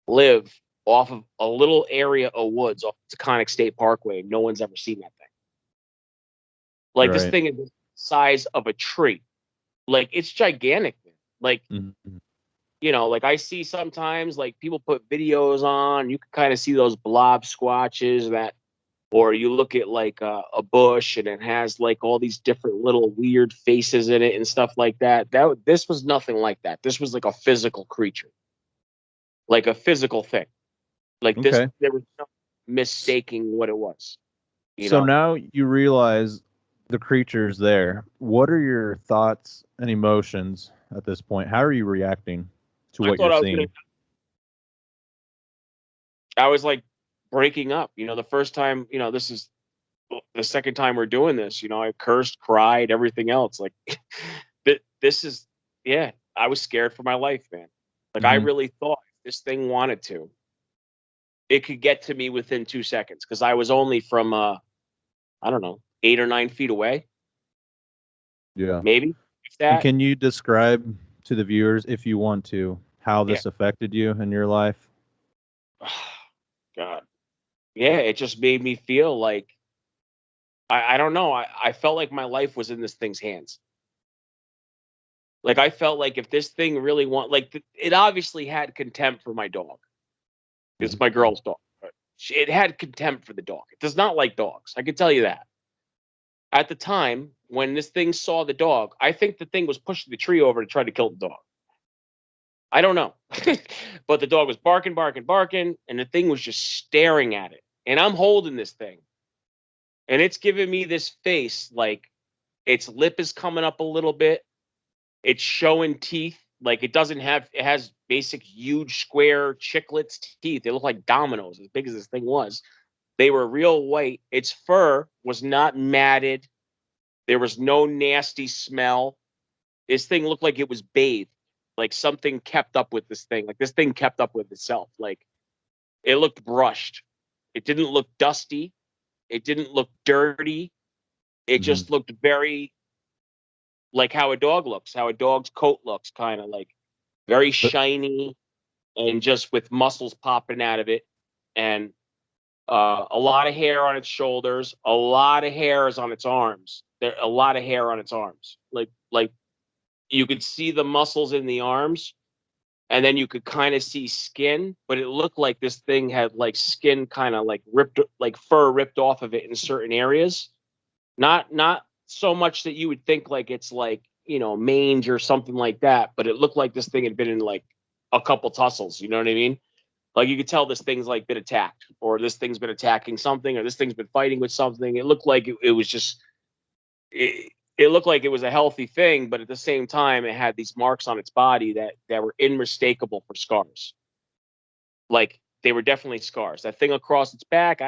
live off of a little area of woods off Taconic State Parkway? No one's ever seen that thing. Like, this Right. thing is the size of a tree. Like, it's gigantic, man. Like, Hmm. like I see sometimes, like, people put videos on, you can kind of see those blob squatches that, or you look at like a bush and it has like all these different little weird faces in it and stuff like that. This was nothing like that. This was like a physical creature, like a physical thing. Like this, Okay. there was no mistaking what it was. You So know, now you realize the creature's there. What are your thoughts and emotions at this point? How are you reacting to I what thought you're I was gonna. seeing? I was like breaking up. The first time. This is the second time we're doing this. I cursed, cried, everything else. Like, this is, yeah. I was scared for my life, man. Like, I Hmm. really thought if this thing wanted to, it could get to me within 2 seconds because I was only from I don't know, 8 or 9 feet away, Yeah. maybe, if And that. can you describe to the viewers, if you want to, how Yeah. this affected you in your life? God. Yeah, it just made me feel like, I don't know. I felt like my life was in this thing's hands. Like, I felt like if this thing really it obviously had contempt for my dog. It's Mhm. my girl's dog. But it had contempt for the dog. It does not like dogs. I can tell you that. At the time when this thing saw the dog, I think the thing was pushing the tree over to try to kill the dog. I don't know. But the dog was barking, barking, barking, and the thing was just staring at it. And I'm holding this thing, and it's giving me this face, like its lip is coming up a little bit. It's showing teeth. Like, it has basic huge square chiclets teeth. They look like dominoes, as big as this thing was. They were real white. Its fur was not matted. There was no nasty smell. This thing looked like it was bathed. Like, something kept up with this thing. Like, this thing kept up with itself. Like, it looked brushed. It didn't look dusty. It didn't look dirty. It Mhm. just looked very like how a dog looks, how a dog's coat looks, kind of like very But shiny and just with muscles popping out of it. And a lot of hair on its shoulders, a lot of hairs on its arms. There a lot of hair on its arms. Like you could see the muscles in the arms, and then you could kind of see skin, but it looked like this thing had like skin kind of like ripped, like fur ripped off of it in certain areas. Not so much that you would think like it's like, mange or something like that, but it looked like this thing had been in like a couple tussles, you know what I mean? Like, you could tell this thing's like been attacked, or this thing's been attacking something, or this thing's been fighting with something. It looked like it was just it looked like it was a healthy thing, but at the same time, it had these marks on its body that were unmistakable for scars. Like, they were definitely scars. That thing across its back,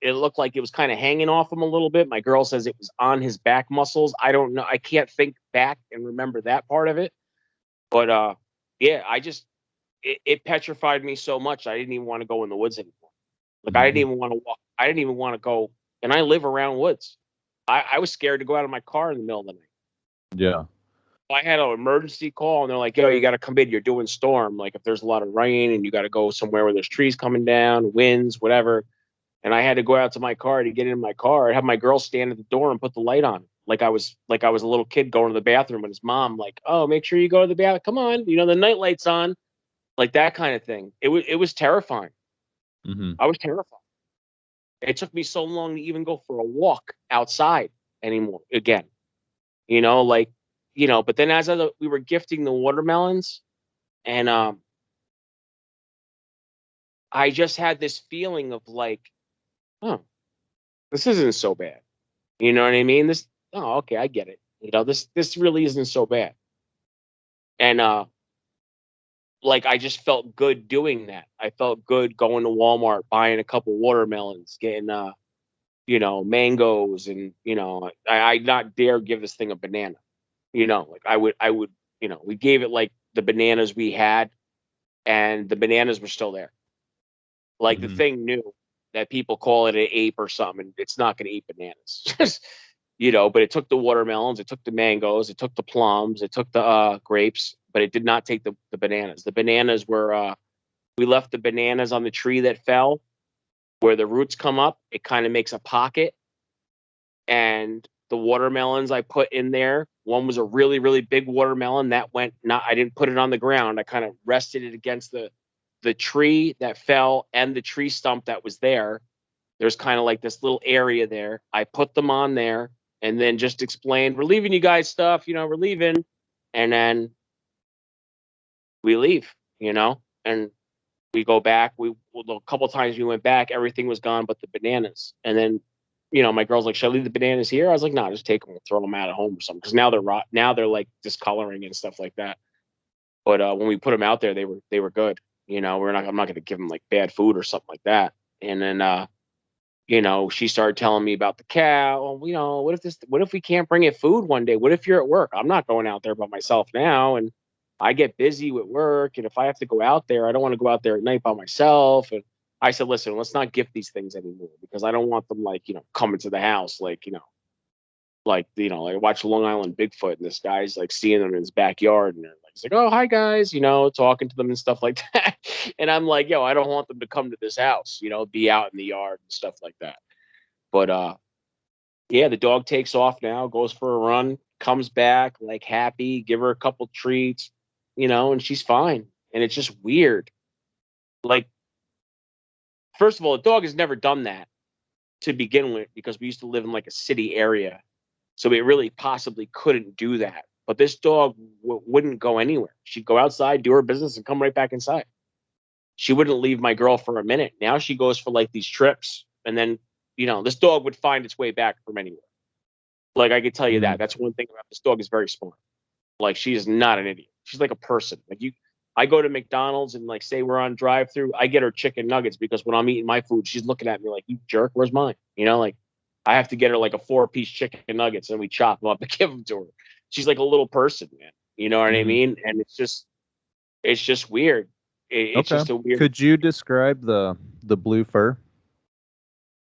it looked like it was kind of hanging off him a little bit. My girl says it was on his back muscles. I don't know. I can't think back and remember that part of it. But yeah, it petrified me so much. I didn't even want to go in the woods anymore. Like, I didn't mhm. even want to walk. I didn't even want to go. And I live around woods. I was scared to go out of my car in the middle of the night. Yeah. I had an emergency call, and they're like, "Yo, you got to come in. You're doing storm. Like, if there's a lot of rain, and you got to go somewhere where there's trees coming down, winds, whatever." And I had to go out to my car to get in my car. I have my girl stand at the door and put the light on, like I was a little kid going to the bathroom, and his mom like, "Oh, make sure you go to the bath. Come on, the night light's on." Like, that kind of thing. It was terrifying. Mhm. I was terrified. It took me so long to even go for a walk outside anymore again. Like, but then we were gifting the watermelons, and I just had this feeling of like, oh, this isn't so bad. You know what I mean? Oh, okay, I get it. This really isn't so bad. And like I just felt good doing that. I felt good going to Walmart, buying a couple watermelons, getting mangoes, and I not dare give this thing a banana. Like I would, we gave it like the bananas we had, and the bananas were still there. Like the Hmm. thing knew that people call it an ape or something. It's not going to eat bananas. But it took the watermelons, it took the mangoes, it took the plums, it took the grapes, but it did not take the bananas. The bananas were, we left the bananas on the tree that fell where the roots come up. It kind of makes a pocket. And the watermelons I put in there, one was a really, really big watermelon that went, not, I didn't put it on the ground. I kind of rested it against the tree that fell and the tree stump that was there. There's kind of like this little area there. I put them on there and then just explained, we're leaving you guys stuff, we're leaving. And then we leave, and we go back. A couple times we went back, everything was gone but the bananas. And then, my girl's like, should I leave the bananas here? I was like, no, just take them and throw them out at home or something. Cause now they're rot. Now they're like discoloring and stuff like that. But when we put them out there, they were good. I'm not going to give them like bad food or something like that. And then, she started telling me about the cow. Well, what if we can't bring it food one day? What if you're at work? I'm not going out there by myself now. And I get busy with work. And if I have to go out there, I don't want to go out there at night by myself. And I said, listen, let's not gift these things anymore because I don't want them like, coming to the house, like watch Long Island Bigfoot and this guy's like seeing them in his backyard and they're like, he's like, oh, hi guys, talking to them and stuff like that. And I'm like, yo, I don't want them to come to this house, be out in the yard and stuff like that. But yeah, the dog takes off now, goes for a run, comes back like happy, give her a couple treats, and she's fine. And it's just weird. Like, first of all, the dog has never done that to begin with because we used to live in like a city area. So it really possibly couldn't do that. But this dog wouldn't go anywhere. She'd go outside, do her business, and come right back inside. She wouldn't leave my girl for a minute. Now she goes for like these trips. And then, this dog would find its way back from anywhere. Like I could tell you that. Hmm. That's one thing about this dog is very smart. Like she is not an idiot. She's like a person. I go to McDonald's and like say we're on drive through. I get her chicken nuggets because when I'm eating my food, she's looking at me like, you jerk, where's mine? Like I have to get her like a 4-piece chicken nuggets and we chop them up and give them to her. She's like a little person, man. You know what I Hmm. mean? And it's just weird. It's Okay. just a weird. Could you describe the blue fur?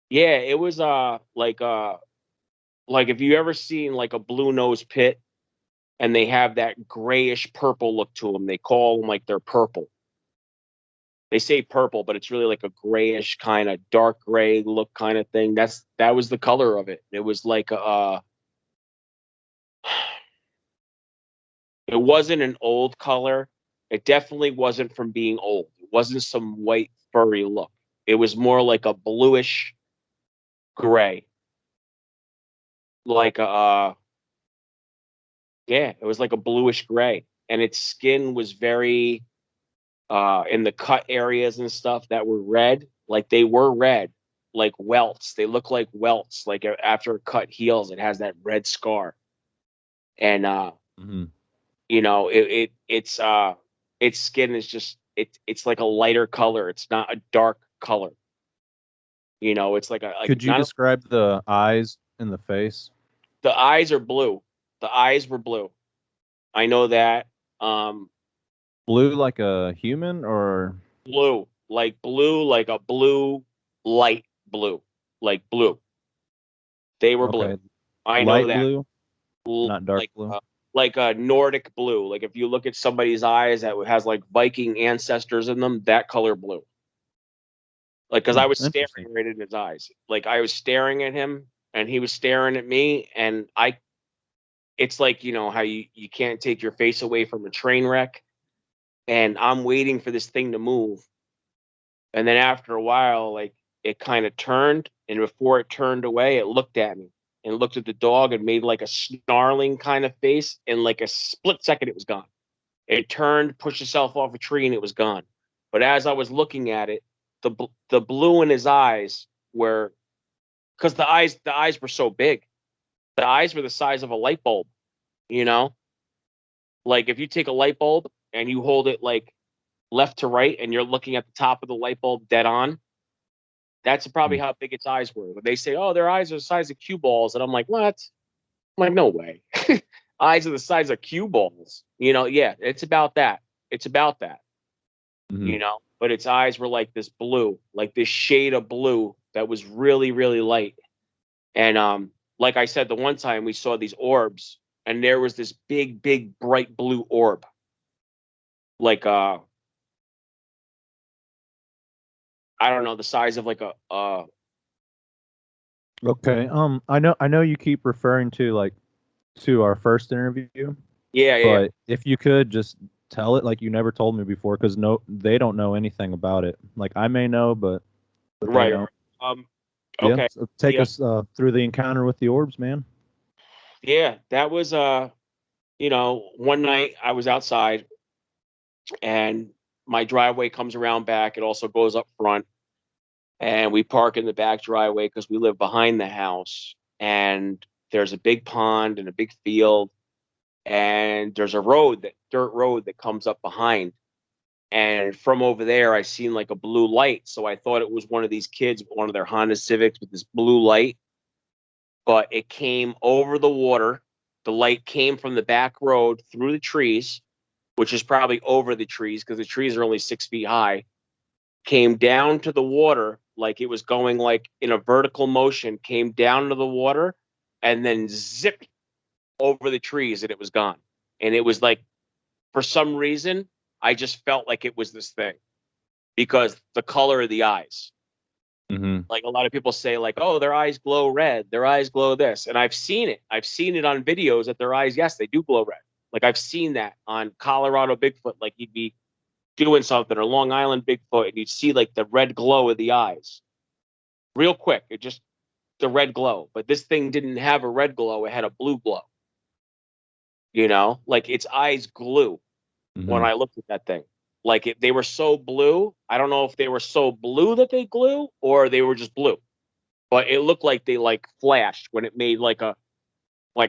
Yeah, it was like if you ever seen like a blue nose pit and they have that grayish purple look to them, they call them like they're purple. They say purple, but it's really like a grayish kind of dark gray look kind of thing. That was the color of it. It was like it wasn't an old color. It definitely wasn't from being old. It wasn't some white furry look. It was more like a bluish gray. Like yeah, it was like a bluish gray. And its skin was very in the cut areas and stuff that were red, like they were red, like welts. They look like welts, like after a cut heals, it has that red scar. And Hmm. its skin is just it's like a lighter color. It's not a dark color. It's like Could you not describe the eyes and the face? the eyes are blue. The eyes were blue. I know that. Um, Blue like a human or blue, like a blue, light blue, like blue. They were blue. okay, I know light that. blue, not dark Like blue? like a Nordic blue. Like if you look at somebody's eyes that has like Viking ancestors in them, that color blue. Like because Hmm, I was interesting. staring right in his eyes. Like I was staring at him and he was staring at me, and it's like how you can't take your face away from a train wreck, and I'm waiting for this thing to move, and then after a while, like it kind of turned, and before it turned away, it looked at me and looked at the dog and made like a snarling kind of face. In like a split second, it was gone. It turned, pushed itself off a tree, and it was gone. But as I was looking at it, the blue in his eyes were, because the eyes were so big. The eyes were the size of a light bulb, you know. Like if you take a light bulb and you hold it like left to right and you're looking at the top of the light bulb dead on, that's probably Mm. how big its eyes were. When they say, "Oh, their eyes are the size of cue balls," and I'm like, "What?" I'm like, "No way." Eyes are the size of cue balls. Yeah, it's about that. It's about that. Hmm. But its eyes were like this blue, like this shade of blue that was really, really light. And like I said, the one time we saw these orbs, and there was this big, big, bright blue orb, like I don't know, the size of like a Okay. I know you keep referring to like to our first interview, yeah, yeah, but if you could just tell it like you never told me before, because no, they don't know anything about it. Like I may know, but they right. don't. Um, Yeah. okay, So take yeah, us through the encounter with the orbs, man. yeah. That was one night I was outside, and my driveway comes around back. It also goes up front, and we park in the back driveway because we live behind the house. And there's a big pond and a big field, and there's a dirt road that comes up behind. And from over there, I seen like a blue light. So I thought it was one of these kids with one of their Honda Civics with this blue light, but it came over the water. The light came from the back road through the trees, which is probably over the trees because the trees are only 6 feet high, came down to the water like it was going like in a vertical motion, came down to the water, and then zipped over the trees and it was gone. And it was like, for some reason, I just felt like it was this thing because the color of the eyes. Mm-hmm. Like a lot of people say, like, oh, their eyes glow red, their eyes glow this. And I've seen it. I've seen it on videos that their eyes, yes, they do glow red. Like I've seen that on Colorado Bigfoot. Like you'd be doing something or Long Island Bigfoot and you'd see like the red glow of the eyes real quick. It just the red glow. But this thing didn't have a red glow, it had a blue glow. Like its eyes glue when Mm-hmm. I looked at that thing. Like they were so blue. I don't know if they were so blue that they glue or they were just blue. But it looked like they like flashed when it made like a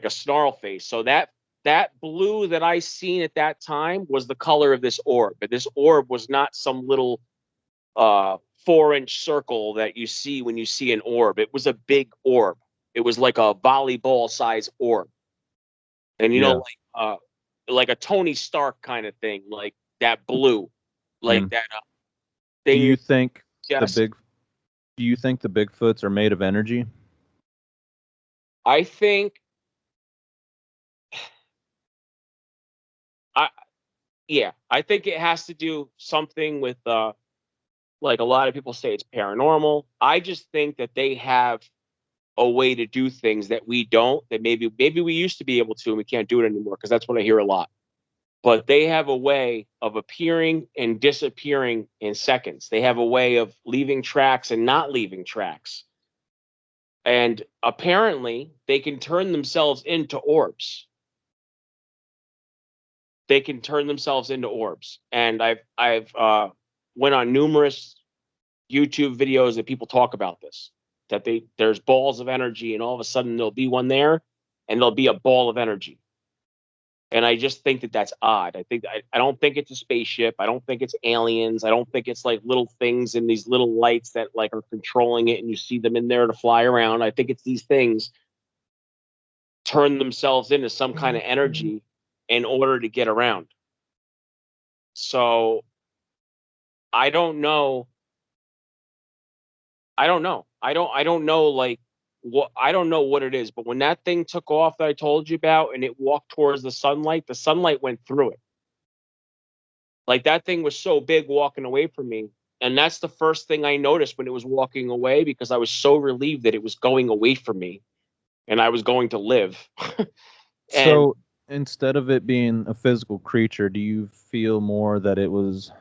snarl face. So that blue that I seen at that time was the color of this orb. But this orb was not some little 4-inch circle that you see when you see an orb. It was a big orb. It was like a volleyball size orb. And Yeah. like a Tony Stark kind of thing, like that blue, like Mm. that Do you thing. think the Yes, big? Do you think the Bigfoots are made of energy? I think I yeah, I think it has to do something with like a lot of people say it's paranormal. I just think that they have a way to do things that we don't, that maybe we used to be able to and we can't do it anymore because that's what I hear a lot. But they have a way of appearing and disappearing in seconds. They have a way of leaving tracks and not leaving tracks. And apparently they can turn themselves into orbs. They can turn themselves into orbs. And I've went on numerous YouTube videos that people talk about this. That there's balls of energy, and all of a sudden there'll be one there, and there'll be a ball of energy. And I just think that that's odd. I don't think it's a spaceship. I don't think it's aliens. I don't think it's like little things in these little lights that like are controlling it, and you see them in there to fly around. I think it's these things turn themselves into some kind of energy in order to get around. So I don't know. I don't know. I don't know like what I don't know what it is, but when that thing took off that I told you about and it walked towards the sunlight went through it. Like that thing was so big walking away from me. And that's the first thing I noticed when it was walking away because I was so relieved that it was going away from me and I was going to live. And So instead of it being a physical creature, do you feel more that it was?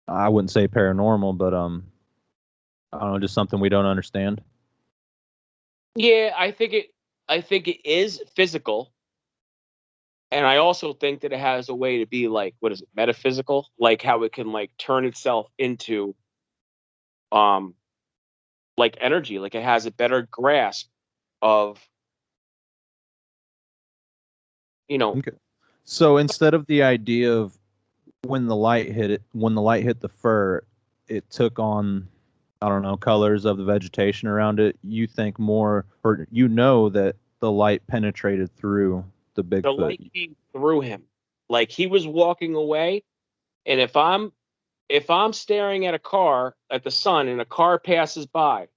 I wouldn't say paranormal, but I don't know, just something we don't understand. yeah, I think it is physical. And I also think that it has a way to be like, what is it, metaphysical? Like how it can like turn itself into um like energy, like it has a better grasp of, you know, Okay. So instead of the idea of when the light hit it, when the light hit the fur, it took on, I don't know, colors of the vegetation around it. You think more, or that the light penetrated through the The light Bigfoot. came through him. Like he was walking away, and if I'm staring at a car at the sun and a car passes by,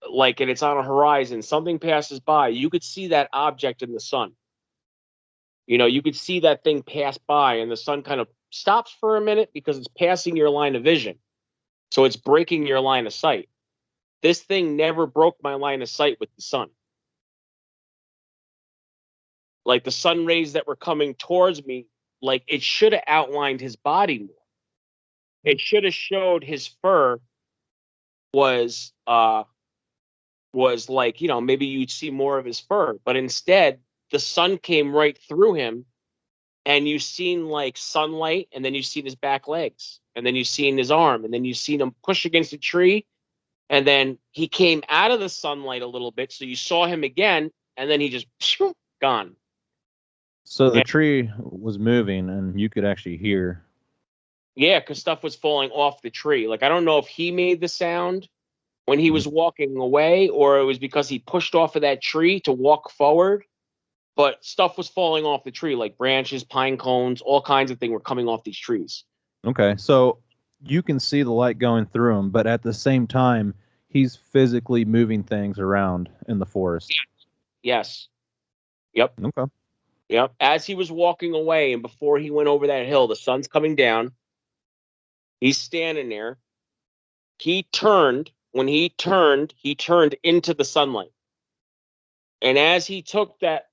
like and it's on a horizon, something passes by, you could see that object in the sun. You could see that thing pass by, and the sun kind of stops for a minute because it's passing your line of vision. So it's breaking your line of sight. This thing never broke my line of sight with the sun. Like the sun rays that were coming towards me, like it should have outlined his body more. It should have showed his fur was was like, maybe you'd see more of his fur, but instead the sun came right through him, and you seen like sunlight, and then you seen his back legs, and then you seen his arm, and then you seen him push against a tree, and then he came out of the sunlight a little bit, so you saw him again, and then he just gone. So the And tree was moving, and you could actually hear. yeah, because stuff was falling off the tree. Like I don't know if he made the sound when he Mhm. was walking away, or it was because he pushed off of that tree to walk forward. But stuff was falling off the tree, like branches, pine cones, all kinds of things were coming off these trees. Okay, so you can see the light going through him, but at the same time, he's physically moving things around in the forest. Yes. Yep. Okay. Yep. As he was walking away and before he went over that hill, the sun's coming down. He's standing there. He turned. When he turned into the sunlight. And as he took that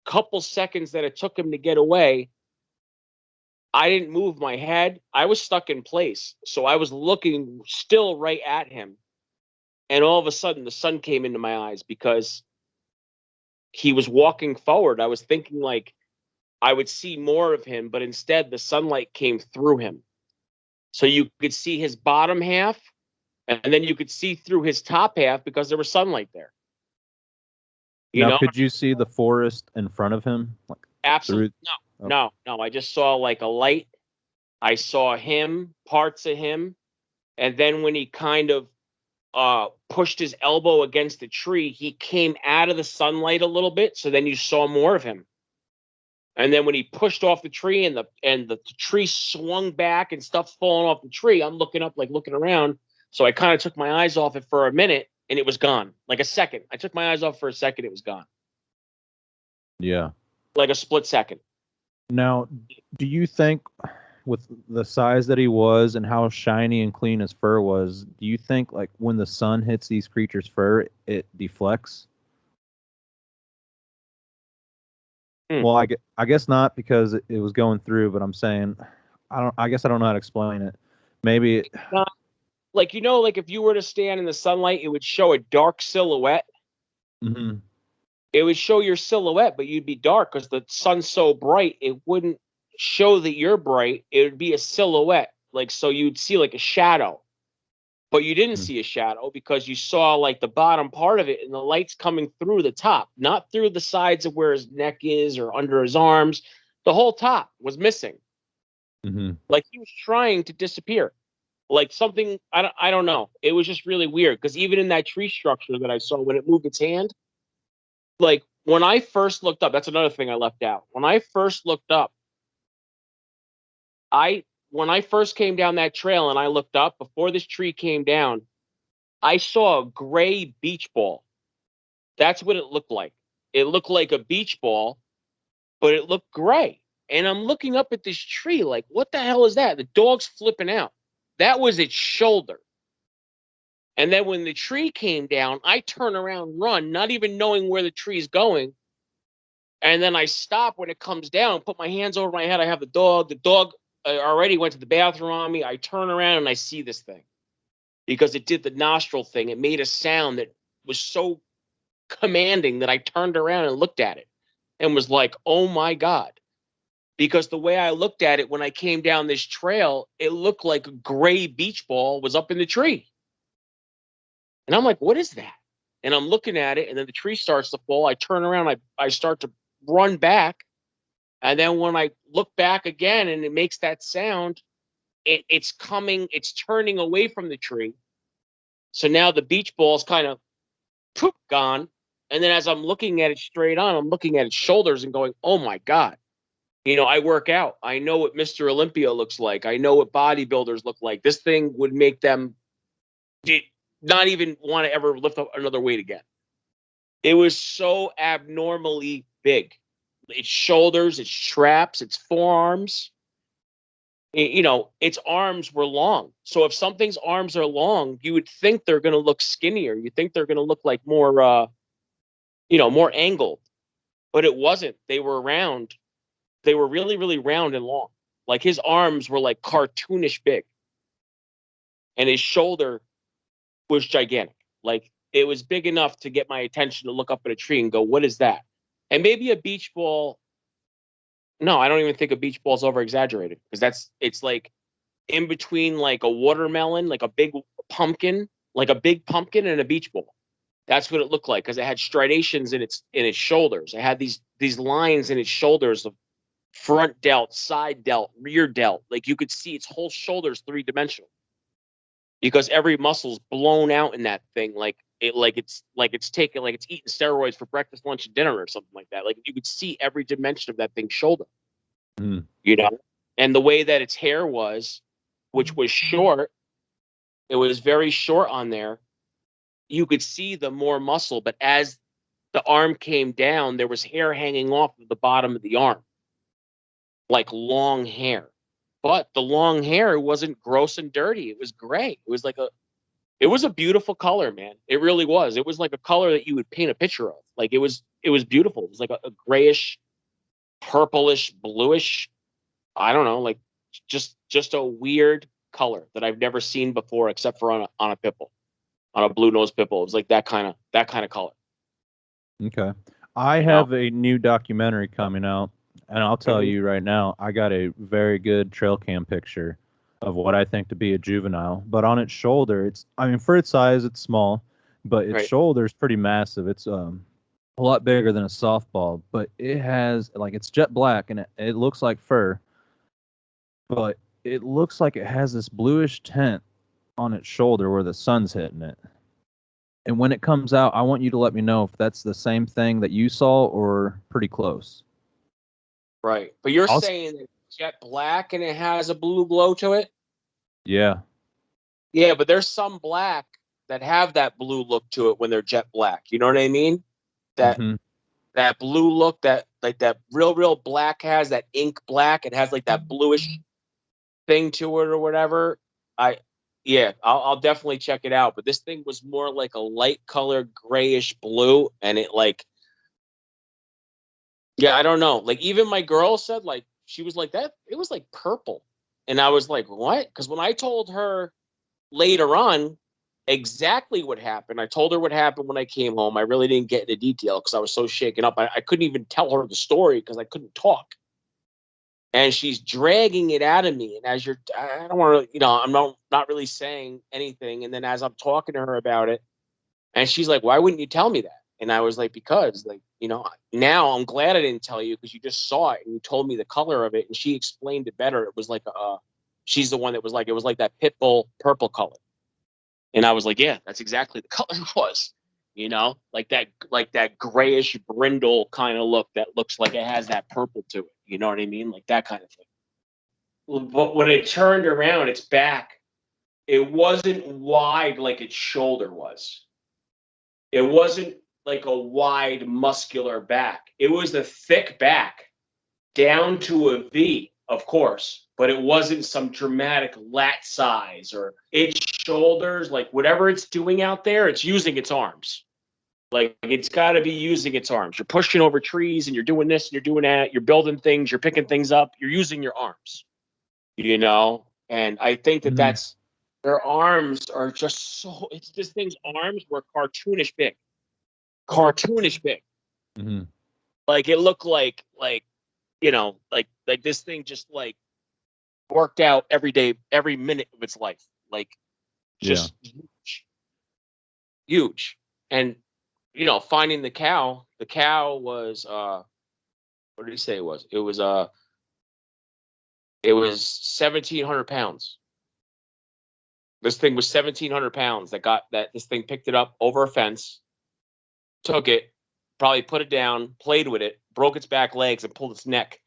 couple seconds that it took him to get away, I didn't move my head. I was stuck in place. So I was looking still right at him. And all of a sudden, the sun came into my eyes because he was walking forward. I was thinking like I would see more of him, but instead the sunlight came through him. So you could see his bottom half, and then you could see through his top half because there was sunlight there. You Now, know, could you see the forest in front of him, like through? absolutely no, Oh, no. I just saw like a light. I saw him, parts of him, and then when he kind of pushed his elbow against the tree, he came out of the sunlight a little bit. So then you saw more of him. And then when he pushed off the tree and the tree swung back and stuff falling off the tree, I'm looking up, like looking around. So I kind of took my eyes off it for a minute, and it was gone. Like a second. I took my eyes off for a second, it was gone. yeah. Like a split second. Now, do you think, with the size that he was and how shiny and clean his fur was, do you think like when the sun hits these creatures' fur, it deflects? Hmm. Well, I guess not because it was going through, but I'm saying I guess I don't know how to explain it. Maybe Not, like like if you were to stand in the sunlight, it would show a dark silhouette. mhm. It would show your silhouette, but you'd be dark because the sun's so bright, it wouldn't show that you're bright. It would be a silhouette. Like so you'd see like a shadow. But you didn't Mm. see a shadow because you saw like the bottom part of it and the light's coming through the top, not through the sides of where his neck is or under his arms. The whole top was missing. Mhm. Like he was trying to disappear. Like something I don't know. It was just really weird because even in that tree structure that I saw when it moved its hand, like when I first looked up, that's another thing I left out. When I first looked up, I when I first came down that trail and I looked up before this tree came down, I saw a gray beach ball. That's what it looked like. It looked like a beach ball, but it looked gray. And I'm looking up at this tree like, what the hell is that? The dog's flipping out. That was its shoulder. And then when the tree came down, I turn around, run, not even knowing where the tree's going. And then I stop when it comes down, put my hands over my head. I have the dog. The dog already went to the bathroom on me. I turn around and I see this thing because it did the nostril thing. It made a sound that was so commanding that I turned around and looked at it and was like, oh my God. Because the way I looked at it when I came down this trail, it looked like a gray beach ball was up in the tree. And I'm like, what is that? And I'm looking at it, and then the tree starts to fall. I turn around, I start to run back, And then when I look back again and it makes that sound, it's turning away from the tree. So now the beach ball's kind of poop gone. And then as I'm looking at it straight on, I'm looking at its shoulders and going, oh my God. I work out. I know what Mr. Olympia looks like. I know what bodybuilders look like. This thing would make them not even want to ever lift up another weight again. It was so abnormally big. Its shoulders, its traps, its forearms. Its arms were long. So if something's arms are long, you would think they're going to look skinnier. You think they're going to look like more, more angled. But it wasn't. They were round. They were really, really round and long. Like his arms were like cartoonish big. And his shoulder was gigantic. Like it was big enough to get my attention to look up at a tree and go, what is that? And maybe a beach ball. No, I don't even think a beach ball is over exaggerated because it's like in between like a watermelon, like a big pumpkin and a beach ball. That's what it looked like because it had striations in its shoulders. It had these lines in its shoulders of front delt, side delt, rear delt. Like you could see its whole shoulders 3-dimensional because every muscle's blown out in that thing. It's eating steroids for breakfast, lunch, and dinner or something like that. Like you could see every dimension of that thing's shoulder. Mm. And the way that its hair was, which was short, it was very short on there. You could see the more muscle, but as the arm came down, there was hair hanging off of the bottom of the arm, like long hair. But the long hair wasn't gross and dirty. It was gray. It was a beautiful color, man. It really was. It was like a color that you would paint a picture of. Like it was beautiful. It was like a grayish, purplish, bluish. I don't know, like just a weird color that I've never seen before, except for on a pipple, on a blue nose pipple. It was like that kind of color. Okay. I have a new documentary coming out, and I'll tell you right now, I got a very good trail cam picture of what I think to be a juvenile. But on its shoulder, for its size, it's small, but its shoulder is pretty massive. It's a lot bigger than a softball, but it has, like, it's jet black, and it looks like fur, but it looks like it has this bluish tint on its shoulder where the sun's hitting it. And when it comes out, I want you to let me know if that's the same thing that you saw or pretty close. Right. But you're saying it's jet black and it has a blue glow to it? Yeah. Yeah, but there's some black that have that blue look to it when they're jet black. You know what I mean? That blue look that like that real black has, that ink black. It has like that bluish thing to it or whatever. I'll definitely check it out. But this thing was more like a light colored grayish blue, and it like, I don't know. Like even my girl said, like she was like that. It was like purple, and I was like, what? Because when I told her later on exactly what happened, I told her what happened when I came home. I really didn't get into detail because I was so shaken up. I couldn't even tell her the story because I couldn't talk. And she's dragging it out of me. And I don't want to, I'm not really saying anything. And then as I'm talking to her about it, and she's like, why wouldn't you tell me that? And I was like, because now I'm glad I didn't tell you because you just saw it and you told me the color of it. And she explained it better. It was like, she's the one that was like, it was like that pit bull purple color. And I was like, yeah, that's exactly the color it was, like that grayish brindle kind of look that looks like it has that purple to it. You know what I mean? Like that kind of thing. But when it turned around, its back, it wasn't wide like its shoulder was. It wasn't like a wide, muscular back. It was a thick back down to a V, of course, but it wasn't some dramatic lat size or its shoulders, like whatever it's doing out there, it's using its arms. Like it's got to be using its arms. You're pushing over trees and you're doing this and you're doing that. You're building things. You're picking things up. You're using your arms, And I think that's their arms are just so. It's this thing's arms were cartoonish big. Mm-hmm. Like it looked like like this thing just like worked out every day, every minute of its life. Like just huge. And finding the cow was What did he say it was? It was 1,700 pounds. This thing was 1,700 pounds. This thing picked it up over a fence, took it, probably put it down, played with it, broke its back legs, and pulled its neck,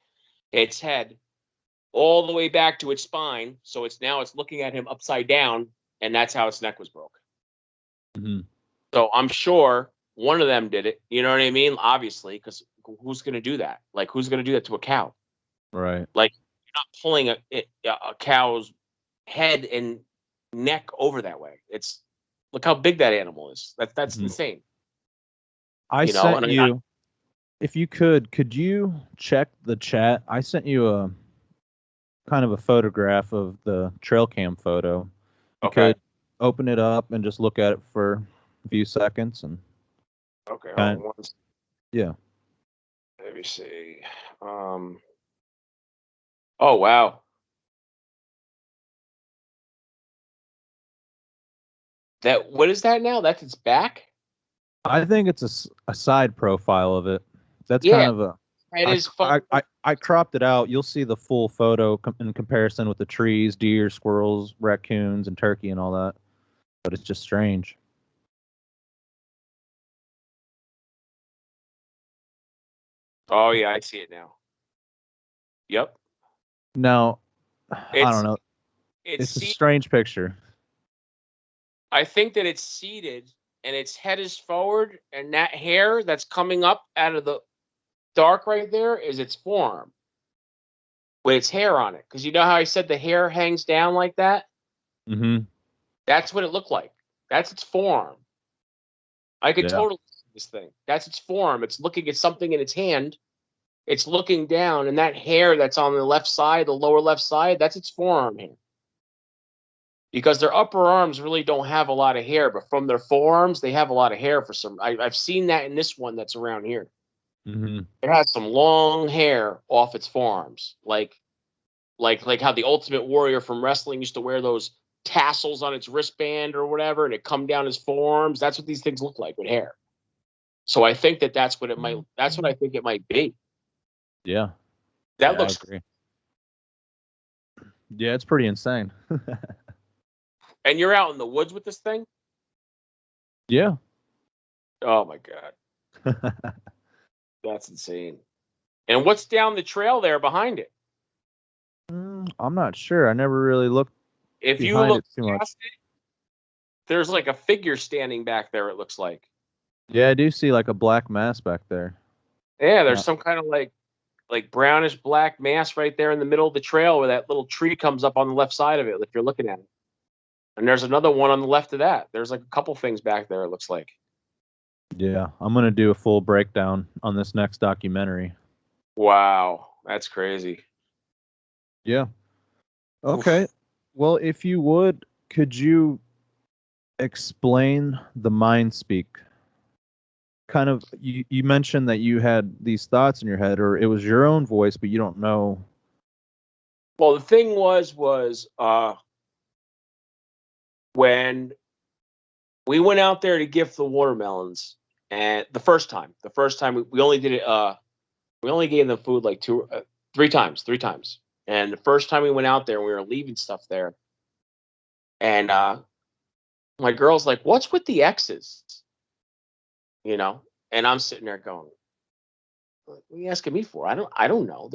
its head, all the way back to its spine. So it's looking at him upside down, and that's how its neck was broke. Mm-hmm. So I'm sure one of them did it. You know what I mean? Obviously, because who's going to do that? Like, who's going to do that to a cow? Right. Like, you're not pulling a cow's head and neck over that way. Look how big that animal is. That's Mm-hmm. insane. I You know, sent and you, if you could you check the chat? I sent you a kind of a photograph of the trail cam photo. You okay, could open it up and just look at it for a few seconds and okay, hold kind on of, one. yeah. Let me see. Oh wow, what is that now? That's its back. I think it's a side profile of it. That's kind Yeah, of a it I, is I, forward. I, I cropped it out. You'll see the full photo in comparison with the trees, deer, squirrels, raccoons, and turkey and all that. But it's just strange. Oh yeah, I see it now. Yep, Now, I don't it's know. it's It's a seated. strange picture. I think that it's seated and its head is forward, and that hair that's coming up out of the dark right there is its forearm with its hair on it. Because you know how I said the hair hangs down like that? Mm-hmm. That's what it looked like. That's its forearm. I could Yeah. totally see this thing. That's its forearm. It's looking at something in its hand. It's looking down, and that hair that's on the left side, the lower left side, that's its forearm hair. Because their upper arms really don't have a lot of hair, but from their forearms, they have a lot of hair for some. I've seen that in this one that's around here. Mm-hmm. It has some long hair off its forearms, like how the Ultimate Warrior from wrestling used to wear those tassels on its wristband or whatever, and it come down his forearms. That's what these things look like with hair. So I think that's what it might. That's what I think it might be. Yeah. That Yeah, I looks. agree. Yeah, it's pretty insane. And you're out in the woods with this thing. Yeah. Oh my god, that's insane. And what's down the trail there behind it? I'm not sure. I never really looked If you behind look it too much. past it, there's like a figure standing back there. It looks like. Yeah, I do see like a black mass back there. Yeah, there's Uh, some kind of like brownish black mass right there in the middle of the trail where that little tree comes up on the left side of it if you're looking at it. And there's another one on the left of that. There's like a couple things back there, it looks like. yeah, I'm gonna do a full breakdown on this next documentary. Wow, that's crazy. Yeah. Okay. Oof. Well, if you would, could you explain the mind speak? Kind of, you mentioned that you had these thoughts in your head, or it was your own voice, but you don't know. Well, the thing was when we went out there to gift the watermelons, and the first time we only did it, we only gave them food like three times. And the first time we went out there, we were leaving stuff there, and my girl's like, "What's with the X's?" You know, and I'm sitting there going, "What are you asking me for? I don't know.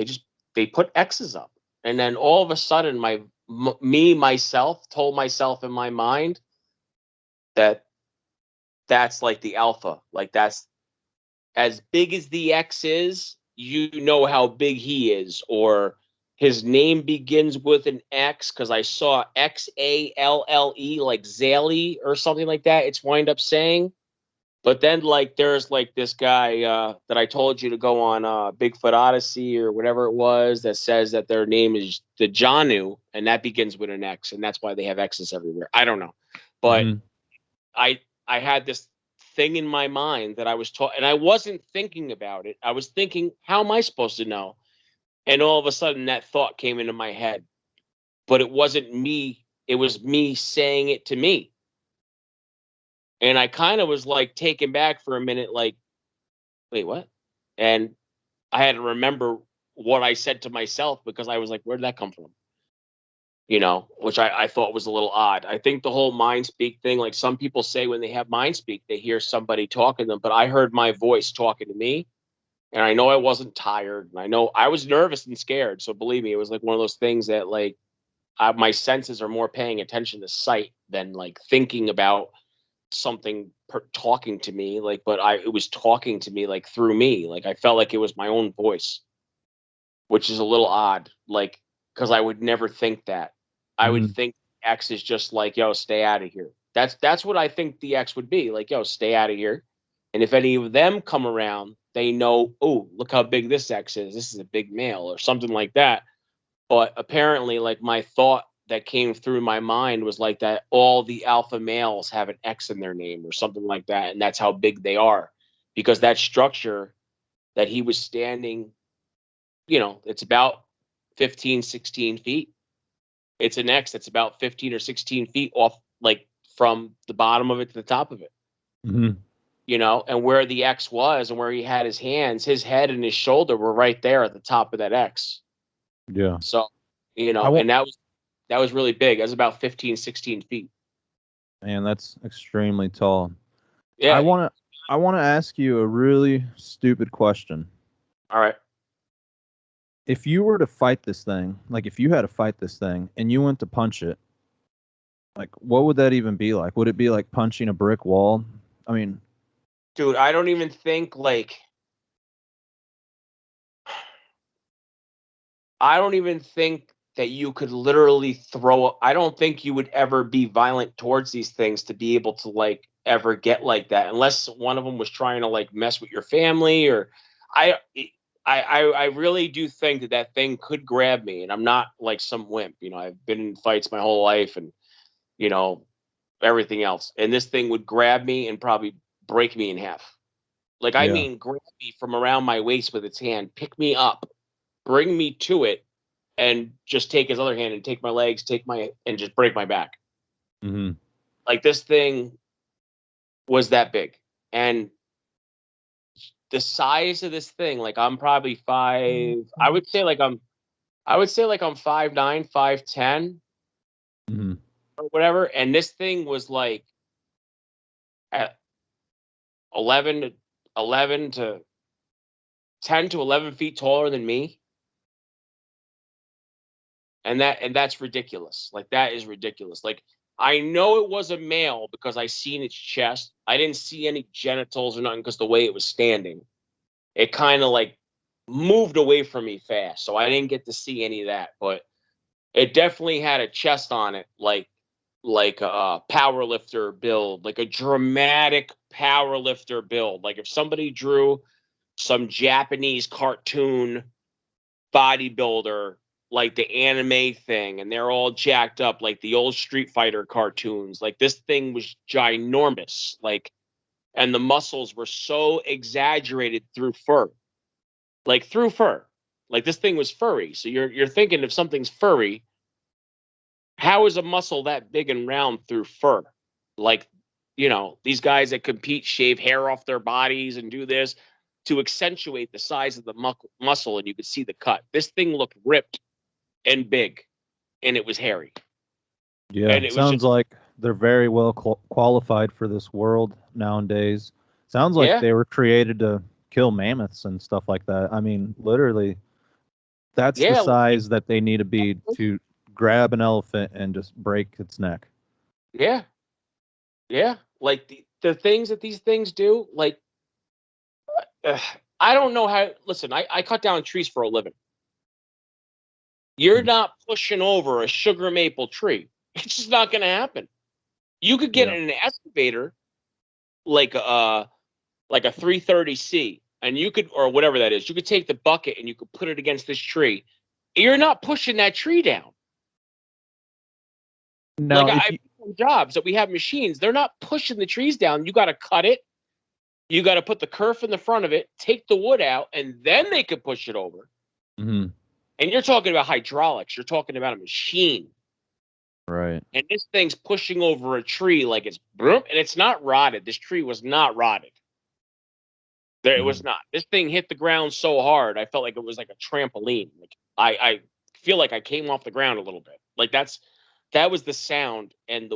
They put X's up." And then all of a sudden, myself told myself in my mind that that's like the alpha, like that's as big as the X is, you know how big he is, or his name begins with an X because I saw XALLE, like Zale or something like that. It's wind up saying. But then, like, there's like this guy that I told you to go on Bigfoot Odyssey or whatever it was that says that their name is the Janu, and that begins with an X, and that's why they have X's everywhere. I don't know, but Hmm. I I had this thing in my mind that I was taught, and I wasn't thinking about it. I was thinking, how am I supposed to know? And all of a sudden, that thought came into my head, but it wasn't me. It was me saying it to me, and I kind of was like taken back for a minute, like, wait, what? And I had to remember what I said to myself because I was like, where did that come from? Which I thought was a little odd. I think the whole mind speak thing, like some people say when they have mind speak, they hear somebody talking to them, but I heard my voice talking to me. And I know I wasn't tired, and I know I was nervous and scared. So believe me, it was like one of those things that like my senses are more paying attention to sight than like thinking about something talking to me. Like, but it was talking to me like through me. Like I felt like it was my own voice, which is a little odd. Like because I would never think that. I would Hmm. think X is just like, yo, stay out of here. That's what I think the X would be like, yo, stay out of here. And if any of them come around, they know, oh, look how big this X is. This is a big male or something like that. But apparently, like my thought that came through my mind was like that all the alpha males have an X in their name or something like that. And that's how big they are. Because that structure that he was standing, it's about 15, 16 feet. It's an X that's about 15 or 16 feet off, like from the bottom of it to the top of it, Hmm. and where the X was and where he had his hands, his head and his shoulder were right there at the top of that X. Yeah. So, I want, and that was really big. That was about 15, 16 feet. man, that's extremely tall. I Yeah. want to, I want to ask you a really stupid question. All right. If you were to fight this thing, like if you had to fight this thing and you went to punch it, like what would that even be like? Would it be like punching a brick wall? I mean, Dude, I don't even think like, I don't even think that you could literally I don't think you would ever be violent towards these things to be able to like ever get like that unless one of them was trying to like mess with your family or I I really do think that that thing could grab me and I'm not like some wimp, I've been in fights my whole life and you know everything else and this thing would grab me and probably break me in half. Like I yeah. mean grab me from around my waist with its hand, pick me up, bring me to it and just take his other hand and take my legs, and just break my back. Hmm. Like this thing was that big. And the size of this thing, like I'm probably I would say like I'm 5'9", 5'10", Hmm. or whatever. And this thing was like at 11 to 11 to 10 to 11 feet taller than me. And that's ridiculous. Like that is ridiculous. Like I know it was a male because I seen its chest. I didn't see any genitals or nothing because the way it was standing, it kind of like moved away from me fast, so I didn't get to see any of that. But it definitely had a chest on it, like a power lifter build, like a dramatic power lifter build. Like if somebody drew some Japanese cartoon bodybuilder like the anime thing and they're all jacked up like the old Street Fighter cartoons. Like this thing was ginormous. Like and the muscles were so exaggerated through fur. Like through fur. Like this thing was furry. So you're thinking if something's furry, how is a muscle that big and round through fur? Like, these guys that compete shave hair off their bodies and do this to accentuate the size of the muscle and you could see the cut. This thing looked ripped and big, and it was hairy, Yeah. and it was Sounds just like they're very well qualified for this world nowadays. Sounds like yeah, they were created to kill mammoths and stuff like that. I mean, literally, that's the yeah, size that they need to be to grab an elephant and just break its neck. yeah, yeah. Like the things that these things do, like uh, I don't know how. Listen, I cut down trees for a living. You're Mhm. not pushing over a sugar maple tree. It's just not going to happen. You could get Yeah. in an excavator like a 330C, and you could or whatever that is. You could take the bucket and you could put it against this tree. You're not pushing that tree down. Like Now, if I you jobs that we have machines, they're not pushing the trees down. You got to cut it. You got to put the kerf in the front of it, take the wood out, and then they could push it over. Mhm. And you're talking about hydraulics. You're talking about a machine. Right. And this thing's pushing over a tree like it's broom, and it's not rotted. This tree was not rotted. There, it was not. This thing hit the ground so hard, I felt like it was like a trampoline. Like I feel like I came off the ground a little bit. Like that was the sound, and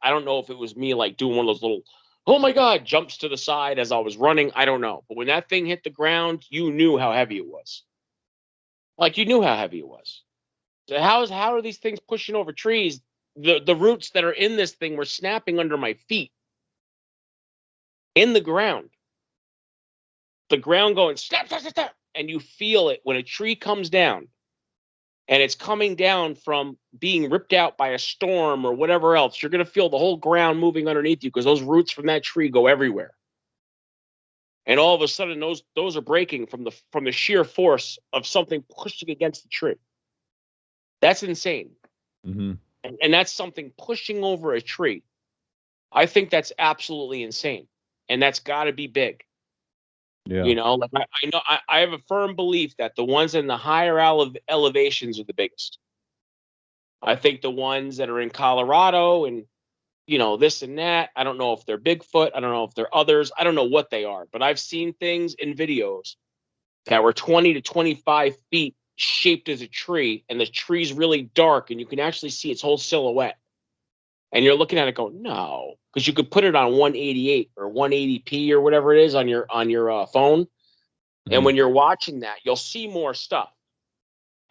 I don't know if it was me like doing one of those little, oh my god, jumps to the side as I was running. I don't know, but when that thing hit the ground, you knew how heavy it was. Like you knew how heavy it was. So how are these things pushing over trees? The roots that are in this thing were snapping under my feet in the ground. The ground going snap, snap, snap, snap, and you feel it when a tree comes down, and it's coming down from being ripped out by a storm or whatever else. You're going to feel the whole ground moving underneath you because those roots from that tree go everywhere. And all of a sudden, those are breaking from the sheer force of something pushing against the tree. That's insane. Mm-hmm. And that's something pushing over a tree. I think that's absolutely insane, and that's got to be big. Yeah. You know, like I know I have a firm belief that the ones in the higher elevations are the biggest. I think the ones that are in Colorado and this and that. I don't know if they're Bigfoot. I don't know if they're others. I don't know what they are, but I've seen things in videos that were 20 to 25 feet shaped as a tree, and the tree's really dark, and you can actually see its whole silhouette. And you're looking at it going, no, because you could put it on 188 or 180p or whatever it is on your phone. Mm-hmm. And when you're watching that, you'll see more stuff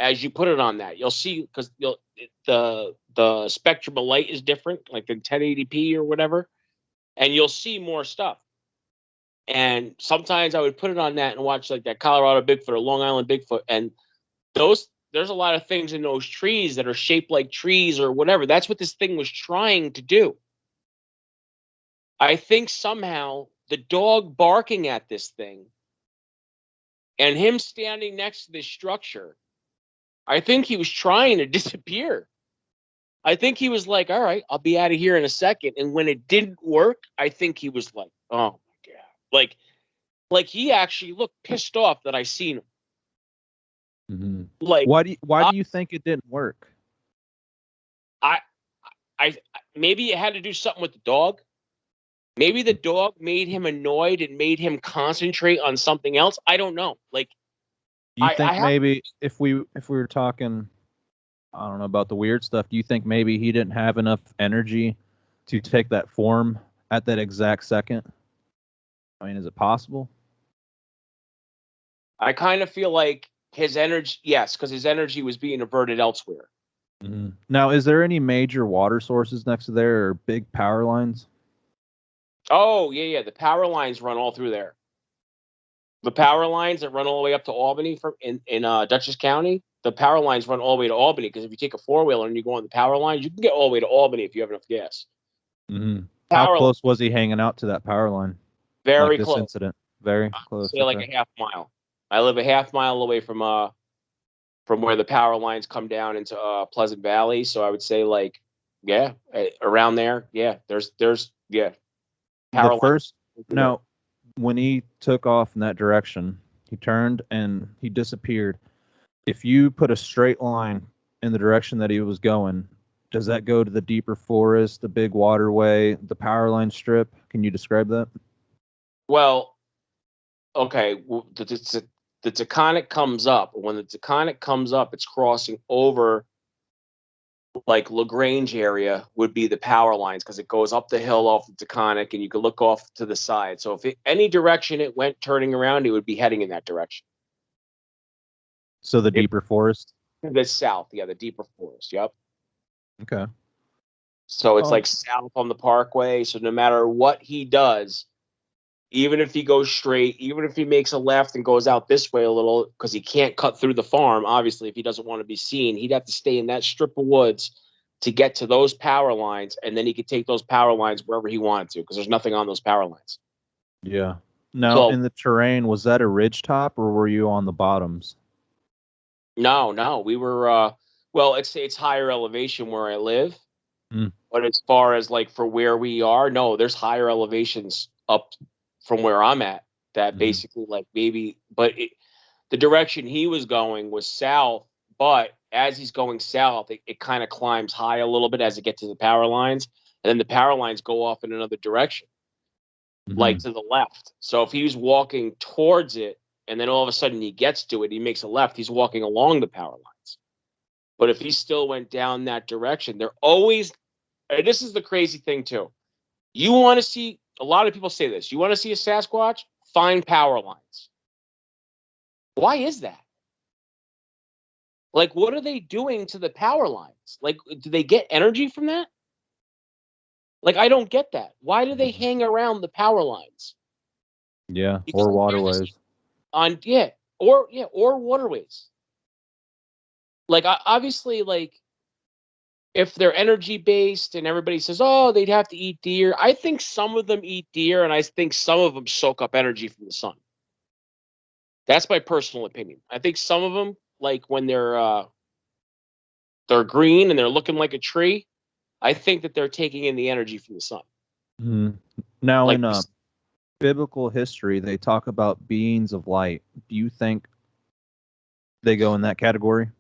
as you put it on that. You'll see because the spectrum of light is different, like the 1080p or whatever, and you'll see more stuff. And sometimes I would put it on that and watch like that Colorado Bigfoot or Long Island Bigfoot, and there's a lot of things in those trees that are shaped like trees or whatever. That's what this thing was trying to do. I think somehow the dog barking at this thing and him standing next to this structure, I think he was trying to disappear. I think he was like, all right, I'll be out of here in a second. And when it didn't work, I think he was like, oh my God. Like he actually looked pissed off that I seen him. Mm-hmm. Like Why do you think it didn't work? I maybe it had to do something with the dog. Maybe the dog made him annoyed and made him concentrate on something else. I don't know. Like Do you think I have, maybe if we were talking, I don't know, about the weird stuff, do you think maybe he didn't have enough energy to take that form at that exact second? I mean, is it possible? I kind of feel like his energy, yes, because his energy was being averted elsewhere. Mm-hmm. Now, is there any major water sources next to there or big power lines? Oh yeah, the power lines run all through there. The power lines that run all the way up to Albany from in Dutchess County, the power lines run all the way to Albany because if you take a four-wheeler and you go on the power lines, you can get all the way to Albany if you have enough gas. Mm-hmm. How Power line, close was he hanging out to that power line? Like very this close. incident? Very I'd close. say like Okay. a half mile. I live a half mile away from where the power lines come down into Pleasant Valley, so I would say like yeah, around there. Yeah, there's yeah, The power lines first, through there. now, when he took off in that direction, he turned and he disappeared. If you put a straight line in the direction that he was going, does that go to the deeper forest, the big waterway, the power line strip? Can you describe that? Well, okay, the Taconic comes up. When the Taconic comes up, it's crossing over like LaGrange area would be the power lines because it goes up the hill off the Taconic and you could look off to the side. So if any direction it went turning around, it would be heading in that direction. So the If deeper forest? the south, yeah, the deeper forest. Yep. Okay. So it's Oh, like south on the parkway. So no matter what he does, even if he goes straight, even if he makes a left and goes out this way a little, because he can't cut through the farm, obviously, if he doesn't want to be seen, he'd have to stay in that strip of woods to get to those power lines, and then he could take those power lines wherever he wanted to, because there's nothing on those power lines. yeah. Now, So in the terrain, was that a ridge top or were you on the bottoms? no, we were well, it's higher elevation where I live, Mm, but as far as like for where we are, no, there's higher elevations up from where I'm at that mhm. basically like maybe, but the direction he was going was south, but as he's going south, it kind of climbs high a little bit as it gets to the power lines, and then the power lines go off in another direction. like Mhm. to the left. So if he's walking towards it and then all of a sudden he gets to it, he makes a left, he's walking along the power lines. But if he still went down that direction, they're always, and this is the crazy thing too. You want to see, a lot of people say this, you want to see a Sasquatch? Find power lines. Why is that? Like, what are they doing to the power lines? Like, do they get energy from that? Like, I don't get that. Why do they Mhm. hang around the power lines? Yeah, Because or I hear this waterways. on, or waterways. Like, obviously, like, if they're energy based and everybody says, oh, they'd have to eat deer. I think some of them eat deer, and I think some of them soak up energy from the sun. That's my personal opinion. I think some of them, like when they're green and they're looking like a tree, I think that they're taking in the energy from the sun. Mhm. Now, Like in biblical history, they talk about beings of light. Do you think they go in that category?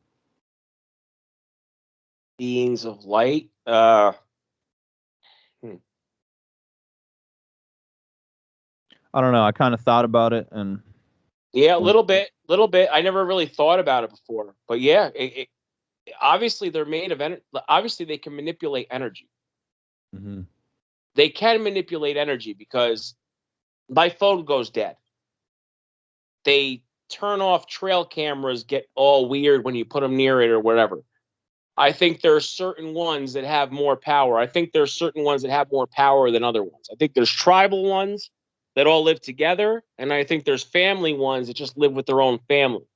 beings of light. Hmm. I don't know. I kind of thought about it and Yeah, a was. little bit, little bit. I never really thought about it before, but yeah, obviously they're made of energy. Obviously, they can manipulate energy. Mhm. They can manipulate energy because my phone goes dead. They turn off trail cameras, get all weird when you put them near it or whatever. I think there are certain ones that have more power. I think there's certain ones that have more power than other ones. I think there's tribal ones that all live together, and I think there's family ones that just live with their own family.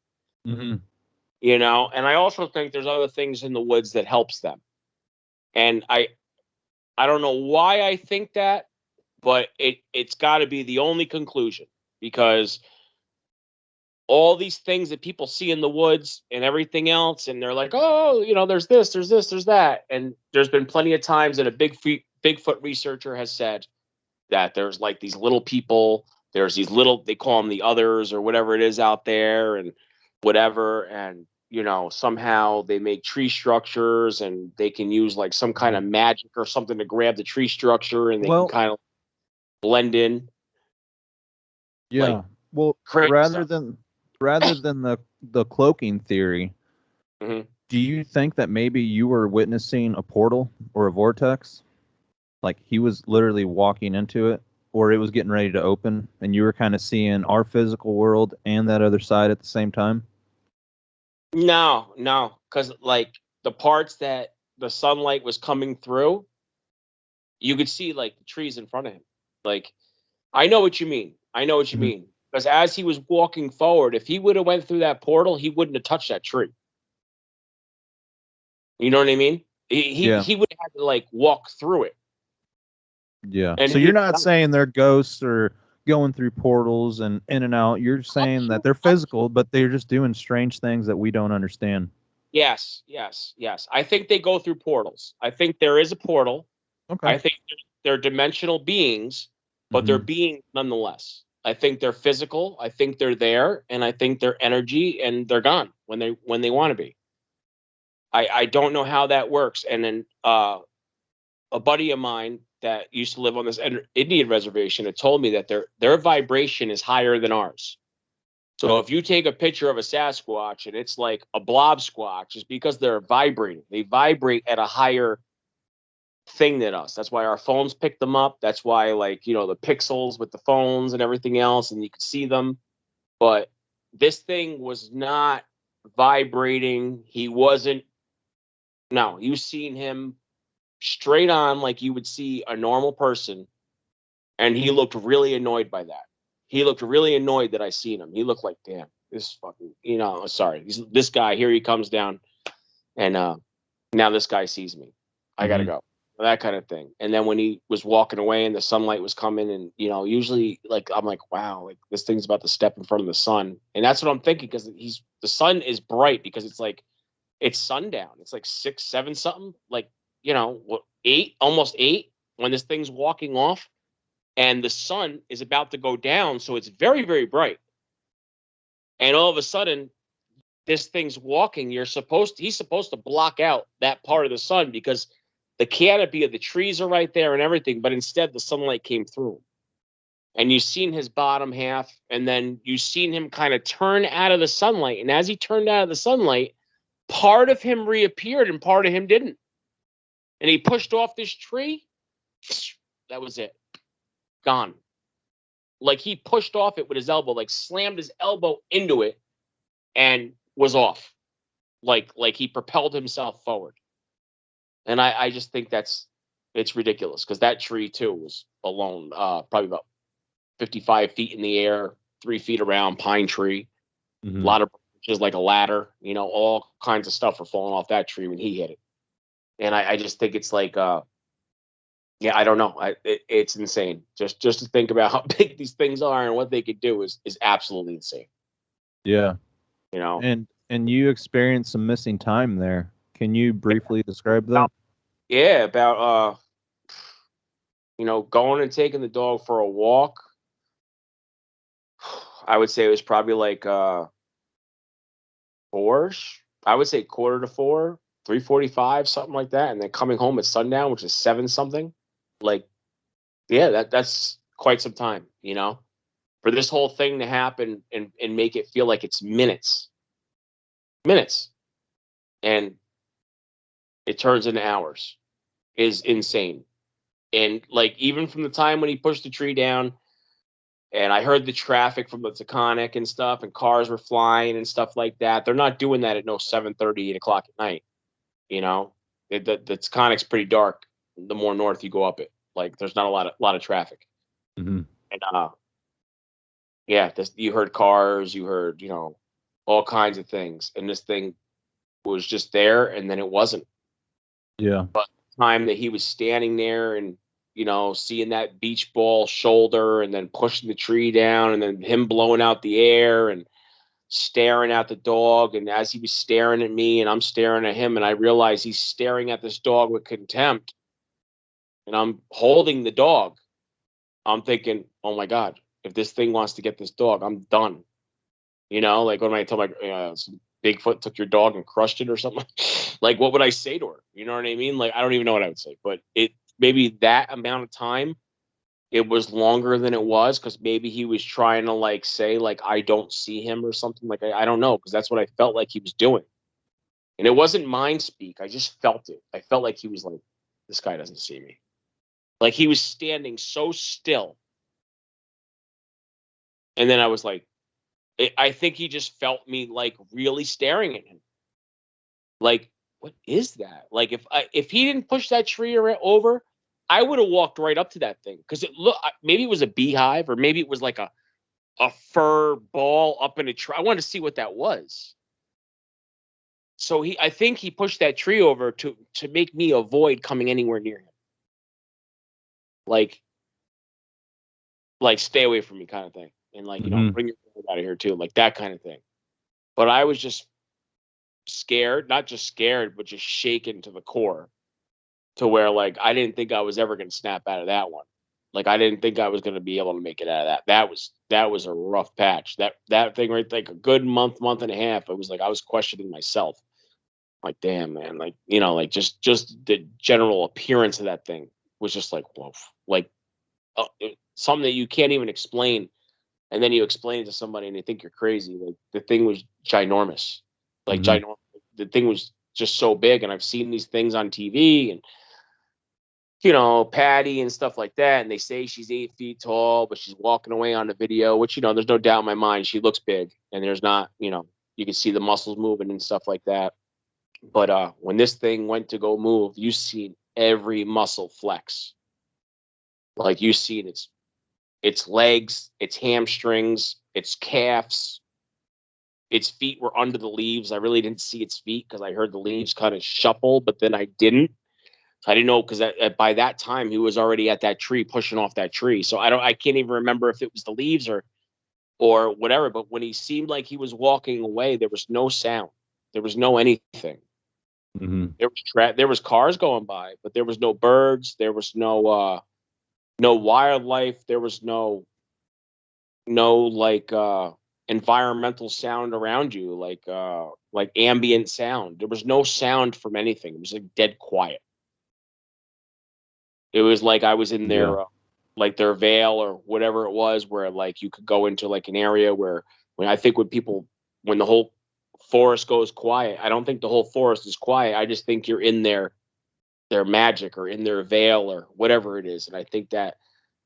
Mhm. And I also think there's other things in the woods that helps them. And I don't know why I think that, but it's got to be the only conclusion because all these things that people see in the woods and everything else, and they're like, oh, there's this, there's this, there's that, and there's been plenty of times that a Bigfoot researcher has said that there's like these little people, there's these little, they call them the others or whatever it is out there, and whatever, and somehow they make tree structures and they can use like some kind of Mhm. magic or something to grab the tree structure and they can Well, kind of blend in like yeah. Well, crazy rather stuff. than rather than the cloaking theory, Hmm. do you think that maybe you were witnessing a portal or a vortex? Like he was literally walking into it, or it was getting ready to open, and you were kind of seeing our physical world and that other side at the same time? No, no, because like the parts that the sunlight was coming through, you could see like the trees in front of him. Like I know what you mean. I know what you Mhm. mean. Because as he was walking forward, if he would have went through that portal, he wouldn't have touched that tree. You know what I mean? Yeah. He would have had to like walk through it, Yeah. and So he you're not saying they're ghosts or going through portals and in and out. You're saying that they're physical, but they're just doing strange things that we don't understand. yes, yes, yes. I think they go through portals. I think there is a portal. Okay. I think they're dimensional beings, but they're Hmm. beings nonetheless. I think they're physical. I think they're there, and I think they're energy, and they're gone when they want to be. I don't know how that works. And then a buddy of mine that used to live on this Indian reservation had told me that their vibration is higher than ours. So if you take a picture of a Sasquatch and it's like a blob squatch, it's because they're vibrating. They vibrate at a higher thing than us. That's why our phones pick them up. That's why, like, the pixels with the phones and everything else, and you can see them. But this thing was not vibrating. He wasn't, no, you seen him straight on like you would see a normal person. And he looked really annoyed by that. He looked really annoyed that I seen him. He looked like, damn, this fucking, sorry. This guy, here he comes down. And now this guy sees me. I gotta Hmm. go. That kind of thing. And then when he was walking away and the sunlight was coming, and usually like I'm like, wow, like this thing's about to step in front of the sun. And that's what I'm thinking, because the sun is bright because it's sundown. It's like 6, 7 something, like what, 8, almost 8 when this thing's walking off, and the sun is about to go down, so it's very, very bright. And all of a sudden, this thing's walking, he's supposed to block out that part of the sun because the canopy of the trees are right there and everything, but instead the sunlight came through. and you seen his bottom half, and then you seen him kind of turn out of the sunlight. And as he turned out of the sunlight, part of him reappeared and part of him didn't. And he pushed off this tree. That was it. Gone. Like he pushed off it with his elbow, like slammed his elbow into it and was off. Like he propelled himself forward. And I just think it's ridiculous because that tree too was alone, probably about 55 feet in the air, 3 feet around, pine tree, a lot of branches like a ladder, all kinds of stuff were falling off that tree when he hit it. And I just think it's like, yeah, I don't know. It's insane. Just to think about how big these things are and what they could do is absolutely insane. Yeah. You know? And you experienced some missing time there. Can you briefly describe that? Yeah, about going and taking the dog for a walk. I would say it was probably like 4-ish. I would say 3:45, 3:45, something like that. And then coming home at sundown, which is 7 something. Like, yeah, that's quite some time, for this whole thing to happen and make it feel like it's minutes. And it turns into hours is insane. And like, even from the time when he pushed the tree down and I heard the traffic from the Taconic and stuff and cars were flying and stuff like that, they're not doing that at 7:30, 8 o'clock at night. The Taconic's pretty dark. The more north you go up it, like there's not a lot of traffic. And yeah, you heard cars, you heard all kinds of things, and this thing was just there, and then it wasn't. Yeah. But the time that he was standing there and seeing that beach ball shoulder, and then pushing the tree down, and then him blowing out the air and staring at the dog, and as he was staring at me and I'm staring at him, and I realize he's staring at this dog with contempt, and I'm holding the dog, I'm thinking, oh my God, if this thing wants to get this dog, I'm done. Like when I tell my Bigfoot took your dog and crushed it or something, like what would I say to her? You know what I mean? Like, I don't even know what I would say, but maybe that amount of time, it was longer than it was because maybe he was trying to like say like I don't see him or something. Like I don't know, because that's what I felt like he was doing, and it wasn't mind speak. I just felt it. I felt like he was like, this guy doesn't see me. Like he was standing so still, and then I was like, I think he just felt me like really staring at him. Like, what is that? Like if he didn't push that tree over, I would have walked right up to that thing because maybe it was a beehive or maybe it was like a fur ball up in a tree. I wanted to see what that was. So I think he pushed that tree over to make me avoid coming anywhere near him. Like stay away from me kind of thing. And like, bring your dog out of here too. Like that kind of thing. But I was just scared, not just scared, but just shaken to the core to where like, I didn't think I was ever going to snap out of that one. Like I didn't think I was going to be able to make it out of that. That was a rough patch. That thing right, like a good month and a half. It was like I was questioning myself. Like, damn, man. Like, like just the general appearance of that thing was just like, whoa, like something that you can't even explain. And then you explain it to somebody and they think you're crazy. Like the thing was ginormous, like ginormous. The thing was just so big. And I've seen these things on TV and Patty and stuff like that. And they say she's 8 feet tall, but she's walking away on the video, which, there's no doubt in my mind. She looks big and there's not, you can see the muscles moving and stuff like that. But when this thing went to go move, you seen every muscle flex. Like you seen its legs, its hamstrings, its calves, its feet were under the leaves. I really didn't see its feet because I heard the leaves kind of shuffle, but then I didn't. I didn't know because by that time he was already at that tree, pushing off that tree. So I can't even remember if it was the leaves or whatever. But when he seemed like he was walking away, there was no sound. There was no anything. There was cars going by, but there was no birds. There was no wildlife. There was no like environmental sound around you, like ambient sound. There was no sound from anything. It was like dead quiet. It was like I was in there like their veil or whatever it was, where like you could go into like an area where when the whole forest goes quiet, I don't think the whole forest is quiet. I just think you're in their magic or in their veil or whatever it is. And I think that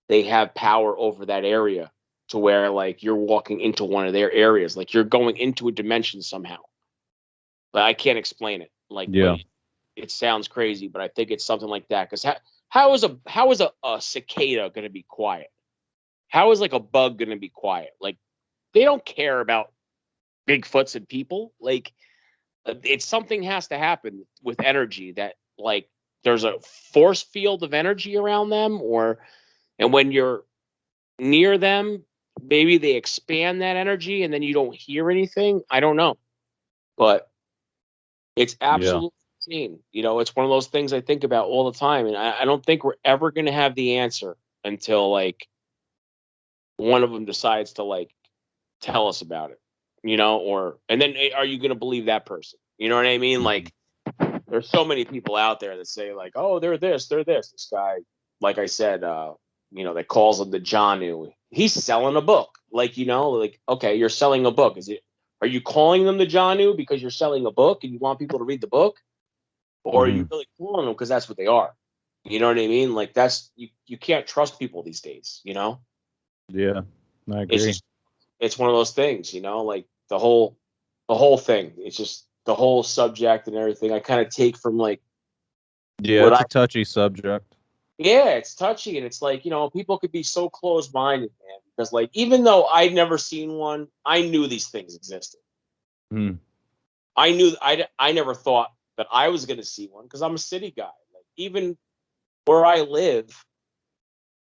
they have power over that area to where like you're walking into one of their areas, like you're going into a dimension somehow. But I can't explain it. Like, but Yeah. it sounds crazy, but I think it's something like that. Because how is a cicada going to be quiet? How is like a bug going to be quiet? Like they don't care about Bigfoots and people. Like it's something has to happen with energy that like there's a force field of energy around them, or and when you're near them, maybe they expand that energy and then you don't hear anything. I don't know, but it's Yeah. absolutely insane. It's one of those things I think about all the time, and I don't think we're ever going to have the answer until like one of them decides to like tell us about it, or and then are you going to believe that person? You know what I mean? Mhm. Like there's so many people out there that say like, oh, they're this, they're this. This guy, like I said, that calls him the Janu. He's selling a book. Like, like, okay, you're selling a book. Are you calling them the Janu because you're selling a book and you want people to read the book? Or are you Mhm. really calling them because that's what they are? You know what I mean? Like that's you can't trust people these days, Yeah. I It's agree. just it's one of those things, like the whole thing. It's just the whole subject and everything. I kind of take from like Yeah, what it's I a touchy subject. yeah, it's touchy and it's like, people could be so close minded, man, because like even though I'd never seen one, I knew these things existed. Mhm. I never thought that I was gonna see one because I'm a city guy. Like even where I live,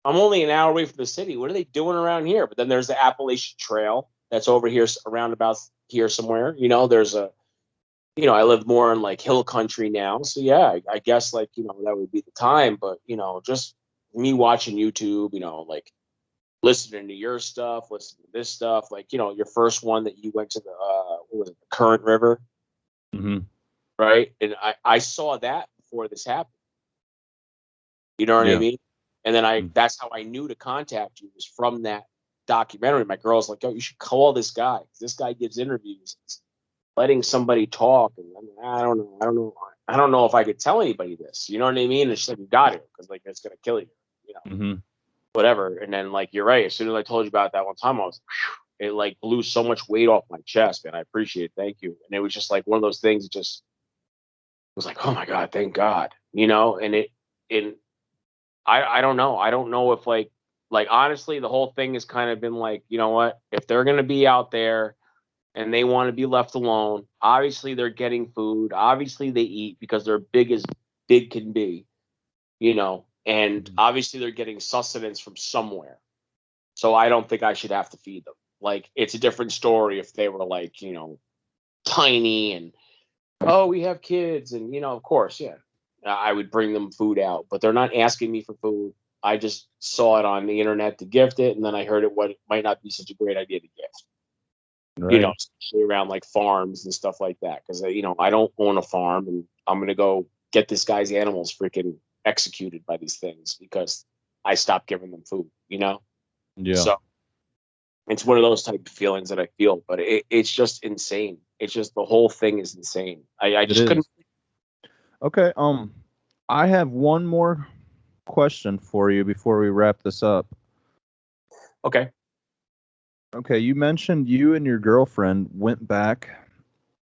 I'm only an hour away from the city. What are they doing around here? But then there's the Appalachian Trail that's over here around about here somewhere. There's I live more in like hill country now. So yeah, I guess like, that would be the time. But, just me watching YouTube, like listening to your stuff, listening to this stuff, like, your first one that you went to what was it, the Current River, Mhm. right? And I saw that before this happened. You know what I Yeah. mean? And then Mm. that's how I knew to contact you was from that documentary. My girl's like, "Oh, you should call this guy. This guy gives interviews. It's letting somebody talk." And I'm like, I don't know if I could tell anybody this. You know what I mean? And she's like, "You got it, because like it's gonna kill you." Mhm. Whatever. And then like you're right. As soon as I told you about that one time, I was it like blew so much weight off my chest, man. I appreciate it. Thank you. And it was just like one of those things. It just was like, oh my god, thank God. And it I don't know. I don't know if like honestly, the whole thing has kind of been like, you know what? If they're gonna be out there and they want to be left alone, obviously they're getting food. Obviously they eat because they're big as big can be, and Mhm. obviously they're getting sustenance from somewhere. So I don't think I should have to feed them. Like it's a different story if they were like, tiny and oh, we have kids, and of course, yeah, I would bring them food out, but they're not asking me for food. I just saw it on the internet to gift it, and then I heard it might not be such a great idea to gift. Right. Especially around like farms and stuff like that, because I don't own a farm, and I'm gonna go get this guy's animals freaking executed by these things because I stopped giving them food. Yeah. So it's one of those type of feelings that I feel, but it's just insane. It's just the whole thing is insane. I It just couldn't. is. Okay. I have one more question for you before we wrap this up. Okay. Okay, you mentioned you and your girlfriend went back.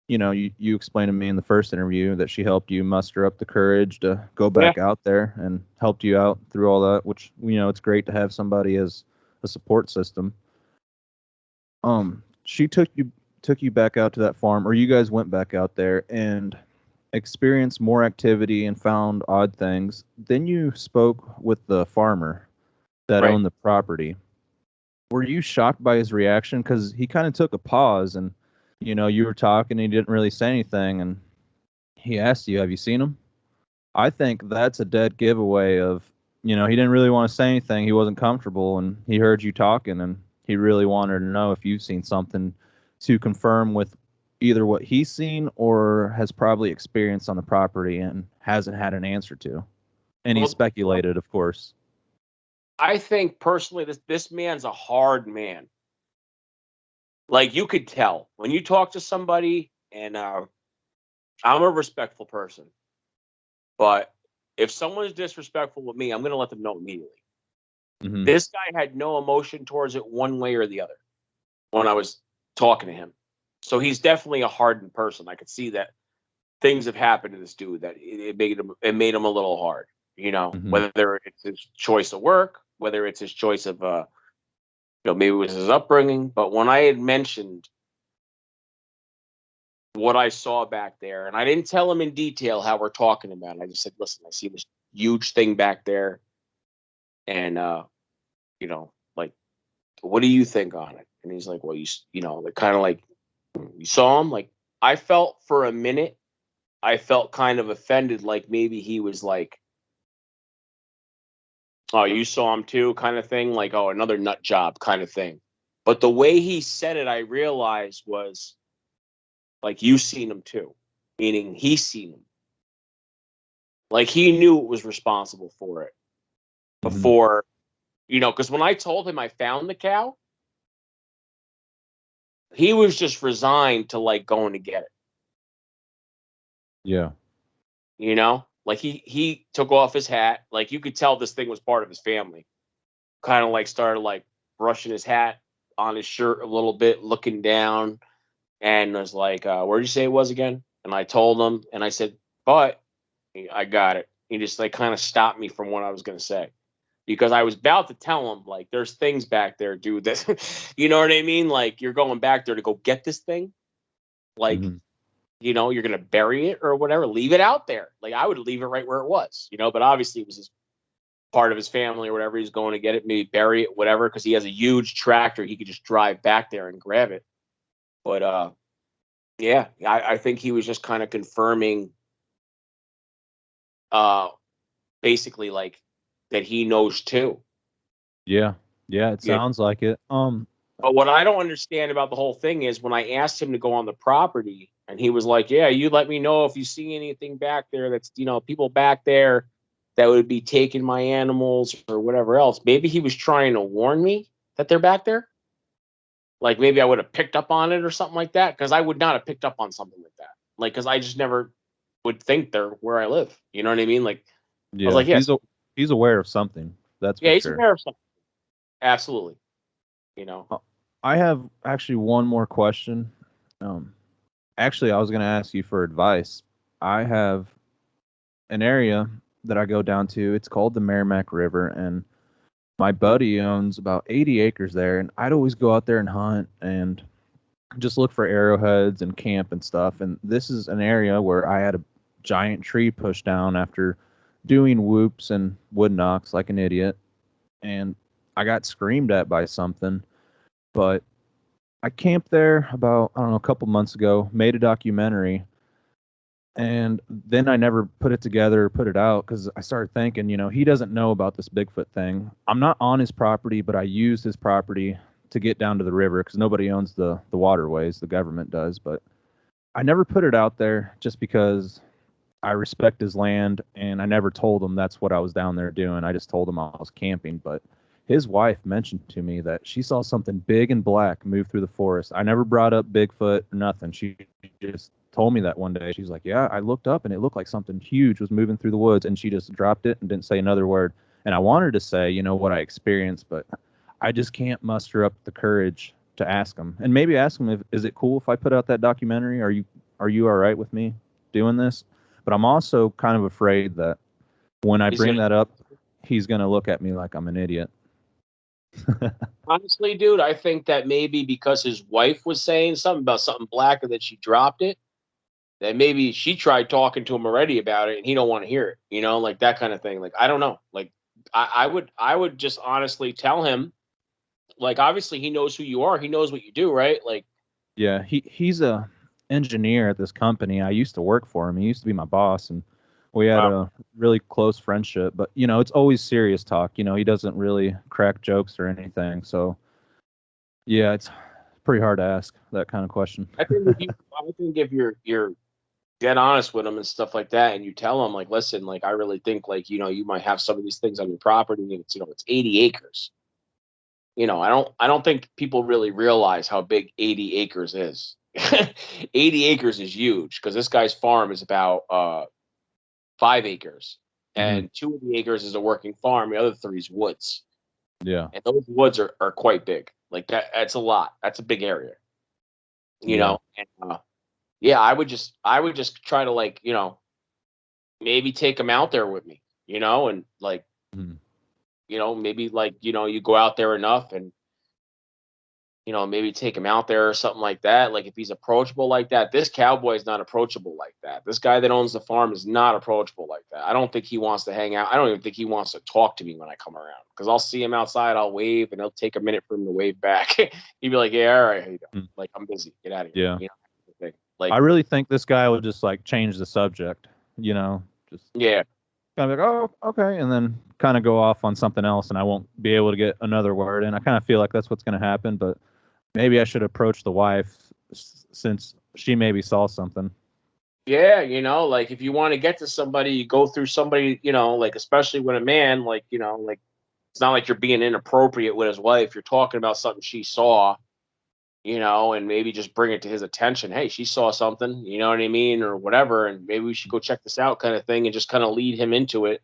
You explained to me in the first interview that she helped you muster up the courage to go Yeah. back out there and helped you out through all that, which it's great to have somebody as a support system. She took you back out to that farm, or you guys went back out there and experienced more activity and found odd things. Then you spoke with the farmer that Right. owned the property. Were you shocked by his reaction? Because he kind of took a pause and, you were talking and he didn't really say anything. And he asked you, have you seen him? I think that's a dead giveaway of, he didn't really want to say anything. He wasn't comfortable and he heard you talking and he really wanted to know if you've seen something to confirm with either what he's seen or has probably experienced on the property and hasn't had an answer to. And he Well, speculated, of course. I think personally, this man's a hard man. Like, you could tell when you talk to somebody, and I'm a respectful person, but if someone is disrespectful with me, I'm gonna let them know immediately. Mm-hmm. This guy had no emotion towards it one way or the other when I was talking to him. So he's definitely a hardened person. I could see that things have happened to this dude that it made him a little hard. Mm-hmm. Whether it's his choice of work, whether it's his choice of maybe it was his upbringing. But when I had mentioned what I saw back there, and I didn't tell him in detail how we're talking about it, I just said, "Listen, I see this huge thing back there, and like, what do you think on it?" And he's like, "Well, like, kind of like, you saw him." Like, I felt for a minute, I felt kind of offended, like maybe he was like, "Oh, you saw him too," kind of thing, like, "Oh, another nut job," kind of thing. But the way he said it, I realized was like, "You seen him too," meaning he's seen him. Like, he knew it was responsible for it Mm-hmm. before, because when I told him I found the cow, he was just resigned to like going to get it. Yeah. Like, he took off his hat, like you could tell this thing was part of his family. Kind of like started like brushing his hat on his shirt a little bit, looking down, and was like, "Where'd you say it was again?" And I told him, and I said, "But I got it." He just like kind of stopped me from what I was gonna say, because I was about to tell him, like, "There's things back there, dude. That you know what I mean? Like, you're going back there to go get this thing. Like, Mm-hmm. you're gonna bury it or whatever. Leave it out there. Like, I would leave it right where it was. But obviously it was his part of his family or whatever. He's going to get it, maybe bury it, whatever, because he has a huge tractor. He could just drive back there and grab it. But yeah, I think he was just kind of confirming, uh, basically, like, that he knows too. Yeah. Yeah. It Yeah. sounds like it. But what I don't understand about the whole thing is when I asked him to go on the property, and he was like, "Yeah, you let me know if you see anything back there that's, people back there that would be taking my animals or whatever else." Maybe he was trying to warn me that they're back there. Like, maybe I would have picked up on it or something like that, because I would not have picked up on something like that. Like, because I just never would think they're where I live. You know what I mean? Like, I was Yeah. like, "Yes, He's aware of something. That's for yeah, he's sure. aware of something." Absolutely. You know, Uh, I have actually one more question. Um, Actually, I was going to ask you for advice. I have an area that I go down to. It's called the Merrimack River, and my buddy owns about 80 acres there. And I'd always go out there and hunt and just look for arrowheads and camp and stuff. And this is an area where I had a giant tree pushed down after doing whoops and wood knocks like an idiot. And I got screamed at by something, but I camped there about, I don't know, a couple months ago, made a documentary, and then I never put it together or put it out because I started thinking, he doesn't know about this Bigfoot thing. I'm not on his property, but I use his property to get down to the river because nobody owns the waterways. The government does, but I never put it out there just because I respect his land, and I never told him that's what I was down there doing. I just told him I was camping, but his wife mentioned to me that she saw something big and black move through the forest. I never brought up Bigfoot or nothing. She just told me that one day. She's like, "Yeah, I looked up and it looked like something huge was moving through the woods," and she just dropped it and didn't say another word. And I wanted to say, what I experienced, but I just can't muster up the courage to ask him. And maybe ask him, if is it cool if I put out that documentary? Are you all right with me doing this? But I'm also kind of afraid that when I he's bring gonna. that up, he's going to look at me like I'm an idiot. Honestly, dude, I think that maybe because his wife was saying something about something black and that she dropped it, that maybe she tried talking to him already about it and he don't want to hear it, like that kind of thing. Like, I don't know. Like, I would just honestly tell him, like, obviously he knows who you are. He knows what you do, right? Like, Yeah, he's a engineer at this company. I used to work for him. He used to be my boss, and we had wow. a really close friendship. But it's always serious talk. He doesn't really crack jokes or anything. So yeah, it's pretty hard to ask that kind of question. I think if you, I think if you're get honest with them and stuff like that, and you tell them like, listen, like I really think like you might have some of these things on your property, and it's 80 acres. I don't think people really realize how big 80 acres is. 80 acres is huge because this guy's farm is about 5 acres, Hmm. and 2 of the acres is a working farm. The other three is woods, Yeah. and those woods are quite big. Like that's a lot. That's a big area. Yeah. And yeah, I would just try to like maybe take them out there with me, and like Mhm. maybe like you go out there enough and maybe take him out there or something like that. Like if he's approachable like that, this cowboy is not approachable like that. This guy that owns the farm is not approachable like that. I don't think he wants to hang out. I don't even think he wants to talk to me when I come around because I'll see him outside, I'll wave, and it'll take a minute for him to wave back. He'd be like, "Yeah, all right, how you doing? Mm. Like I'm busy. Get out of here." Yeah. I Like, really think this guy would just like change the subject, just yeah, kind of like, oh, okay, and then kind of go off on something else, and I won't be able to get another word in. I kind of feel like that's what's going to happen, but maybe I should approach the wife since she maybe saw something. yeah. Like if you want to get to somebody, you go through somebody. Like especially when a man, like like it's not like you're being inappropriate with his wife. You're talking about something she saw, and maybe just bring it to his attention. Hey, she saw something, you know what I mean, or whatever, and maybe we should go check this out, kind of thing, and just kind of lead him into it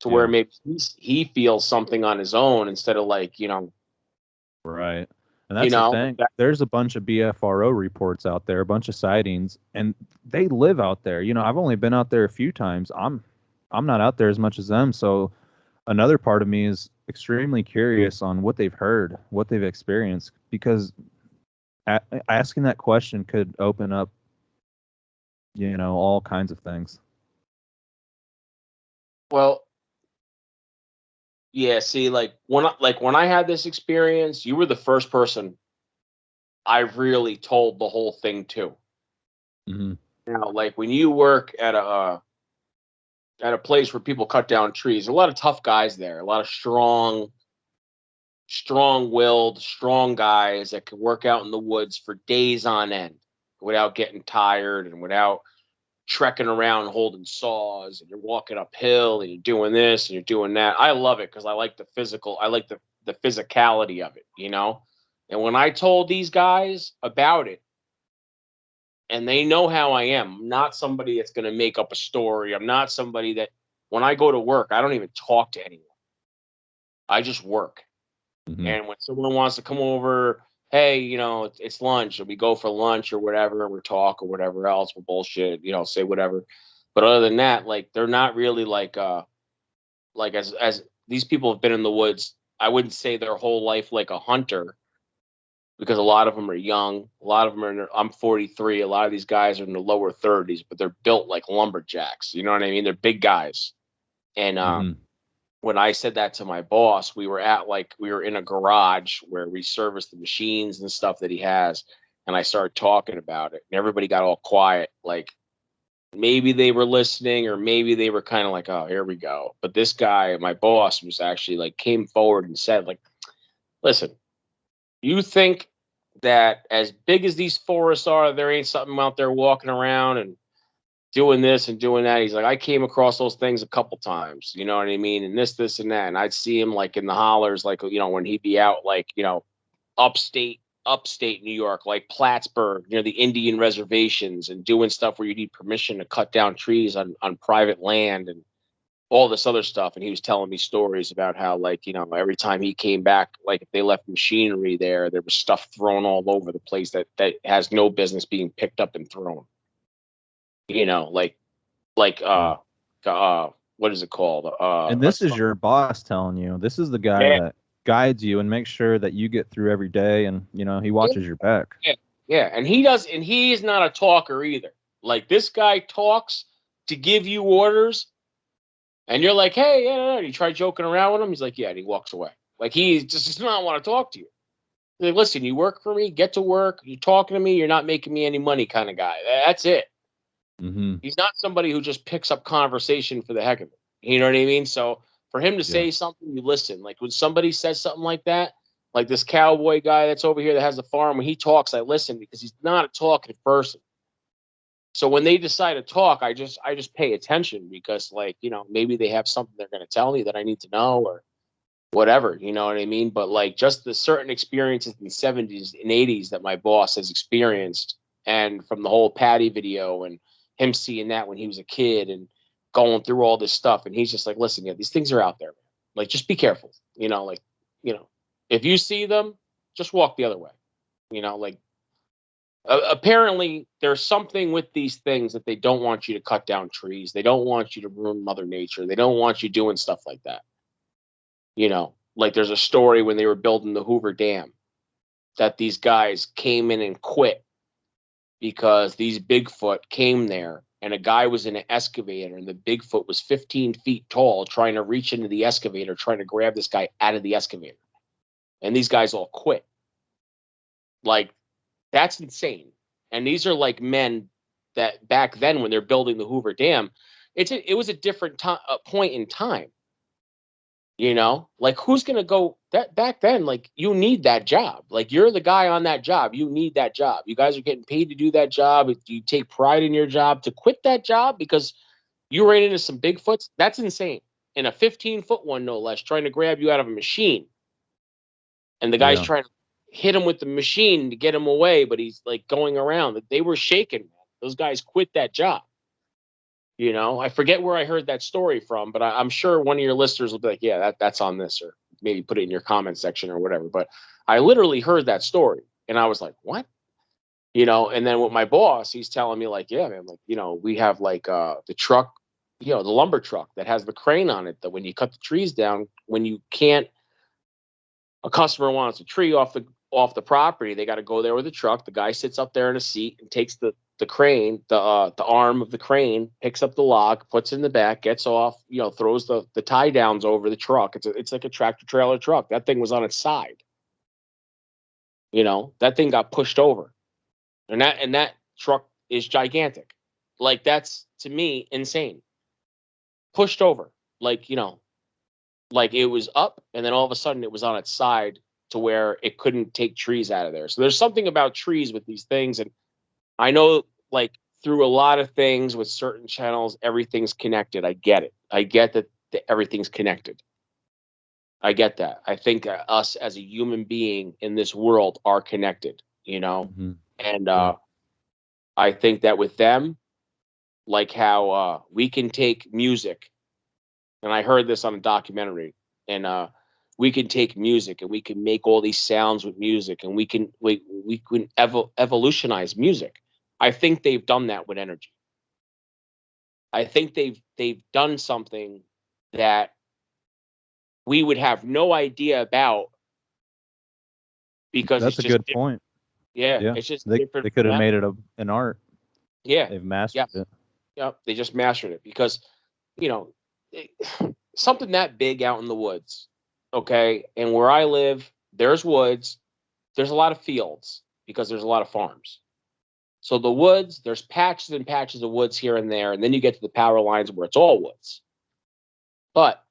to where Yeah. maybe he feels something on his own instead of like, Right. And that's the like thing. that. There's a bunch of BFRO reports out there, a bunch of sightings, and they live out there. I've only been out there a few times. I'm not out there as much as them, so another part of me is extremely curious on what they've heard, what they've experienced, because asking that question could open up, all kinds of things. Well, yeah. See, like when I had this experience, you were the first person I really told the whole thing to. Hmm. Like when you work at a place where people cut down trees, a lot of tough guys there, a lot of strong-willed, strong guys that could work out in the woods for days on end without getting tired and without trekking around holding saws. And you're walking uphill and you're doing this and you're doing that. I love it because I like the physicality of it. And when I told these guys about it, and they know how I am, I'm not somebody that's going to make up a story. I'm not somebody that when I go to work, I don't even talk to anyone. I just work. Hmm. And when someone wants to come over, hey, it's lunch, or we go for lunch or whatever, and we talk or whatever else, we bullshit, say whatever. But other than that, like they're not really like as these people have been in the woods. I wouldn't say their whole life like a hunter because a lot of them are young. A lot of them are. I'm 43. A lot of these guys are in the lower 30s, but they're built like lumberjacks. You know what I mean? They're big guys. And Hmm. when I said that to my boss, we were in a garage where we serviced the machines and stuff that he has, and I started talking about it, and everybody got all quiet, like maybe they were listening or maybe they were kind of like, oh, here we go. But this guy, my boss, was actually like came forward and said, like, listen, you think that as big as these forests are, there ain't something out there walking around and doing this and doing that. He's like, I came across those things a couple times, you know what I mean? And this and that. And I'd see him like in the hollers, like, when he'd be out, like, upstate New York, like Plattsburgh, near the Indian reservations and doing stuff where you need permission to cut down trees on private land and all this other stuff. And he was telling me stories about how, like, every time he came back, like if they left machinery there was stuff thrown all over the place that has no business being picked up and thrown, like Yeah. what is it called? And this is your boss telling you. This is the guy Yeah, that guides you and makes sure that you get through every day, and he watches your back. yeah, yeah. And he's not a talker either. Like this guy talks to give you orders, and you're like, hey, yeah, yeah. You try joking around with him, he's like, yeah, and he walks away. Like he just does not want to talk to you. He's like, listen, you work for me, get to work. You're talking to me, you're not making me any money, kind of guy. That's it. Hmm. He's not somebody who just picks up conversation for the heck of it. You know what I mean? So for him to Yeah. say something, you listen. Like when somebody says something like that, like this cowboy guy that's over here that has a farm, when he talks, I listen because he's not a talkative person. So when they decide to talk, I just pay attention because, like, maybe they have something they're going to tell me that I need to know or whatever, you know what I mean? But like just the certain experiences in the 70s and 80s that my boss has experienced, and from the whole Patty video and him seeing that when he was a kid and going through all this stuff, and he's just like, listen, yeah, these things are out there, man. Like, just be careful, like, you know, if you see them, just walk the other way, like, apparently there's something with these things that they don't want you to cut down trees. They don't want you to ruin Mother Nature. They don't want you doing stuff like that. Like there's a story when they were building the Hoover Dam that these guys came in and quit because these Bigfoot came there, and a guy was in an excavator, and the Bigfoot was 15 feet tall trying to reach into the excavator, trying to grab this guy out of the excavator. And these guys all quit. Like, that's insane. And these are like men that back then when they're building the Hoover Dam, it was a different point in time. Like, who's going to go that back then? Like, you need that job. Like, you're the guy on that job. You need that job. You guys are getting paid to do that job. You take pride in your job. To quit that job because you ran into some Bigfoots, that's insane. And a 15-foot one, no less, trying to grab you out of a machine. And the guy's Yeah. trying to hit him with the machine to get him away, but he's like going around. They were shaking, man. Those guys quit that job. I forget where I heard that story from, but I'm sure one of your listeners will be like, yeah, that's on this, or maybe put it in your comment section or whatever. But I literally heard that story and I was like, what? And then with my boss, he's telling me like, yeah, man, like, we have like the truck, the lumber truck that has the crane on it that when you cut the trees down, when you can't, a customer wants a tree off the property, they got to go there with a truck. The guy sits up there in a seat and takes the crane, the arm of the crane, picks up the log, puts it in the back, gets off, throws the tie downs over the truck. It's like a tractor trailer truck. That thing was on its side. That thing got pushed over, and that truck is gigantic. Like, that's to me insane. Pushed over, like, like it was up, and then all of a sudden it was on its side to where it couldn't take trees out of there. So there's something about trees with these things, and I know, like, through a lot of things with certain channels, everything's connected. I get it. I get that everything's connected. I get that. I think us as a human being in this world are connected, Mm-hmm. and Yeah. I think that with them, like how we can take music, and I heard this on a documentary, and we can take music and we can make all these sounds with music, and we can evolutionize music. I think they've done that with energy. I think they've done something that we would have no idea about because it's That's a just good different. point. Yeah, Yeah. it's just They different could for have them. made it an art. Yeah. They've mastered Yes. it. Yep. They just mastered it because, you know, it, something that big out in the woods. Okay. And where I live, there's woods. There's a lot of fields because there's a lot of farms. So the woods, there's patches and patches of woods here and there. And then you get to the power lines where it's all woods. But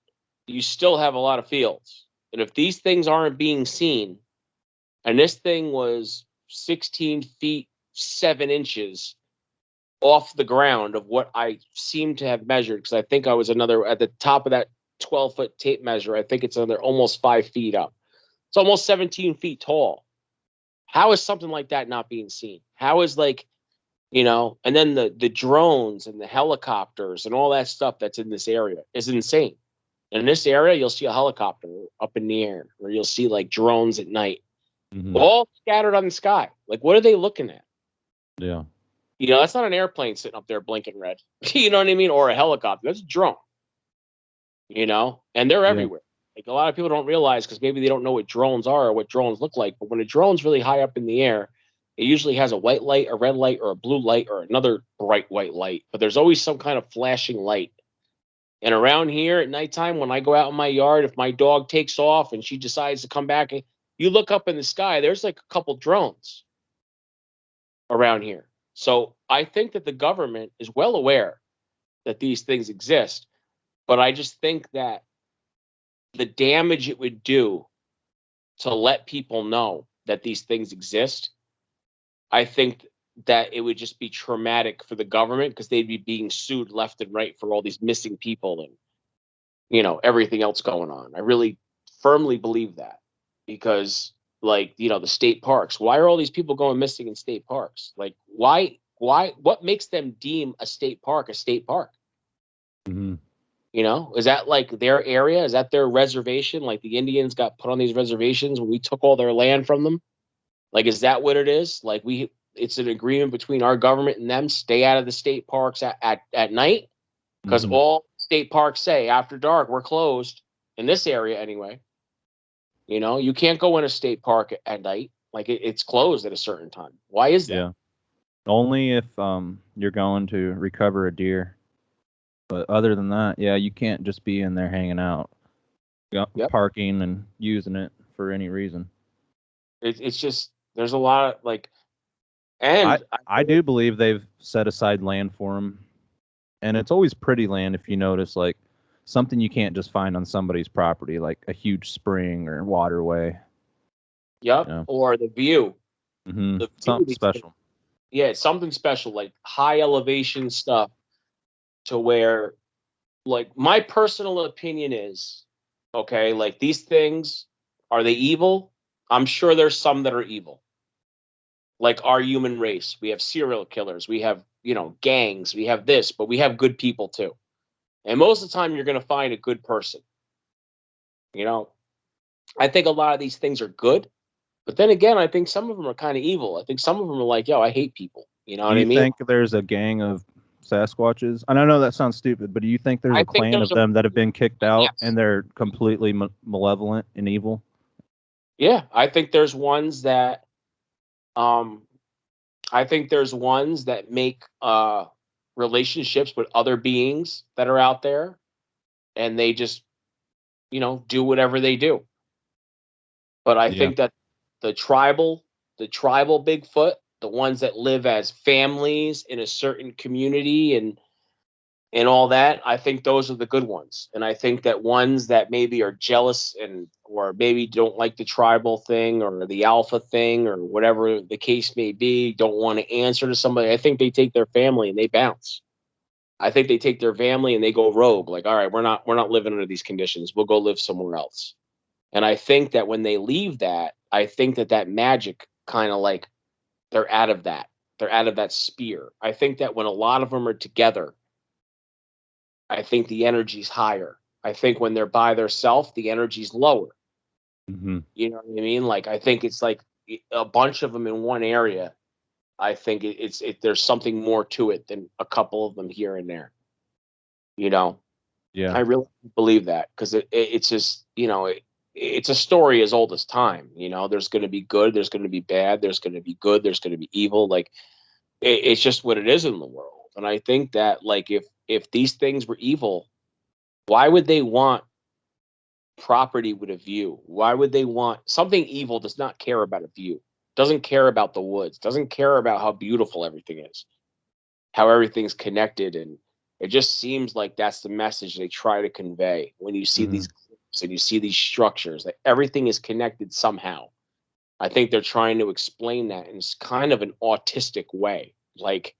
you still have a lot of fields. And if these things aren't being seen, and this thing was 16 feet 7 inches off the ground of what I seem to have measured, because I think I was another at the top of that 12-foot tape measure. I think it's another almost 5 feet up. It's almost 17 feet tall. How is something like that not being seen? How is, like, and then the drones and the helicopters and all that stuff that's in this area is insane. In this area, you'll see a helicopter up in the air, or you'll see like drones at night, Mm-hmm. all scattered on the sky. Like, what are they looking at? Yeah. That's not an airplane sitting up there blinking red. You know what I mean? Or a helicopter. That's a drone. And they're Yeah. everywhere. Like, a lot of people don't realize because maybe they don't know what drones are or what drones look like. But when a drone's really high up in the air, it usually has a white light, a red light, or a blue light, or another bright white light. But there's always some kind of flashing light. And around here at nighttime, when I go out in my yard, if my dog takes off and she decides to come back, you look up in the sky, there's like a couple drones around here. So I think that the government is well aware that these things exist, but I just think that the damage it would do to let people know that these things exist, I think that it would just be traumatic for the government because they'd be being sued left and right for all these missing people and everything else going on. I really firmly believe that because the state parks. Why are all these people going missing in state parks? Like why what makes them deem a state park a state park? Mm-hmm. Is that like their area? Is that their reservation? Like the Indians got put on these reservations when we took all their land from them? Like, is that what it is? Like it's an agreement between our government and them. Stay out of the state parks at night because Mm-hmm. all state parks say after dark we're closed in this area anyway. You can't go in a state park at night. Like it's closed at a certain time. Why is that? Yeah. Only if you're going to recover a deer. But other than that, yeah, you can't just be in there hanging out, Yep. parking and using it for any reason. It's just there's a lot of and I do believe they've set aside land for them, and it's always pretty land if you notice, like something you can't just find on somebody's property, like a huge spring or waterway. Yep. Or the view. Mm-hmm. The view Something special. Yeah, it's something special, like high elevation stuff to where, like, my personal opinion is, okay, like these things, are they evil? I'm sure there's some that are evil. Like our human race. We have serial killers, we have, gangs, we have this, but we have good people too. And most of the time you're going to find a good person. I think a lot of these things are good, but then again, I think some of them are kind of evil. I think some of them are like, yo, I hate people. You know Do what I you mean? think there's a gang of Sasquatches? And I know that sounds stupid, but do you think there's I a think clan there's of them that have been kicked out yes. and they're completely malevolent and evil? Yeah, I think there's ones that um make relationships with other beings that are out there and they just, do whatever they do. But I Yeah. think that the tribal the tribal Bigfoot, the ones that live as families in a certain community and all that, I think those are the good ones. And I think that ones that maybe are jealous and or maybe don't like the tribal thing or the alpha thing or whatever the case may be, don't want to answer to somebody, I think they take their family and they bounce. I think they take their family and they go rogue. Like, all right, we're not living under these conditions. We'll go live somewhere else. And I think that when they leave that, I think that that magic kind of like they're out of that. They're out of that sphere. I think that when a lot of them are together, I think the energy's higher. I think when they're by themselves, the energy's lower. Mm-hmm. You know what I mean? Like I think it's like a bunch of them in one area. I think there's something more to it than a couple of them here and there. You know, Yeah. I really believe that because it's just it's a story as old as time. There's going to be good, there's going to be bad, there's going to be good, there's going to be evil. Like it's just what it is in the world. And I think that like if these things were evil, why would they want property with a view? Why would they want something evil? Does not care about a view, doesn't care about the woods, doesn't care about how beautiful everything is, how everything's connected. And it just seems like that's the message they try to convey when you see Mm-hmm. these clips and you see these structures, that everything is connected somehow. I think they're trying to explain that in kind of an autistic way. Like,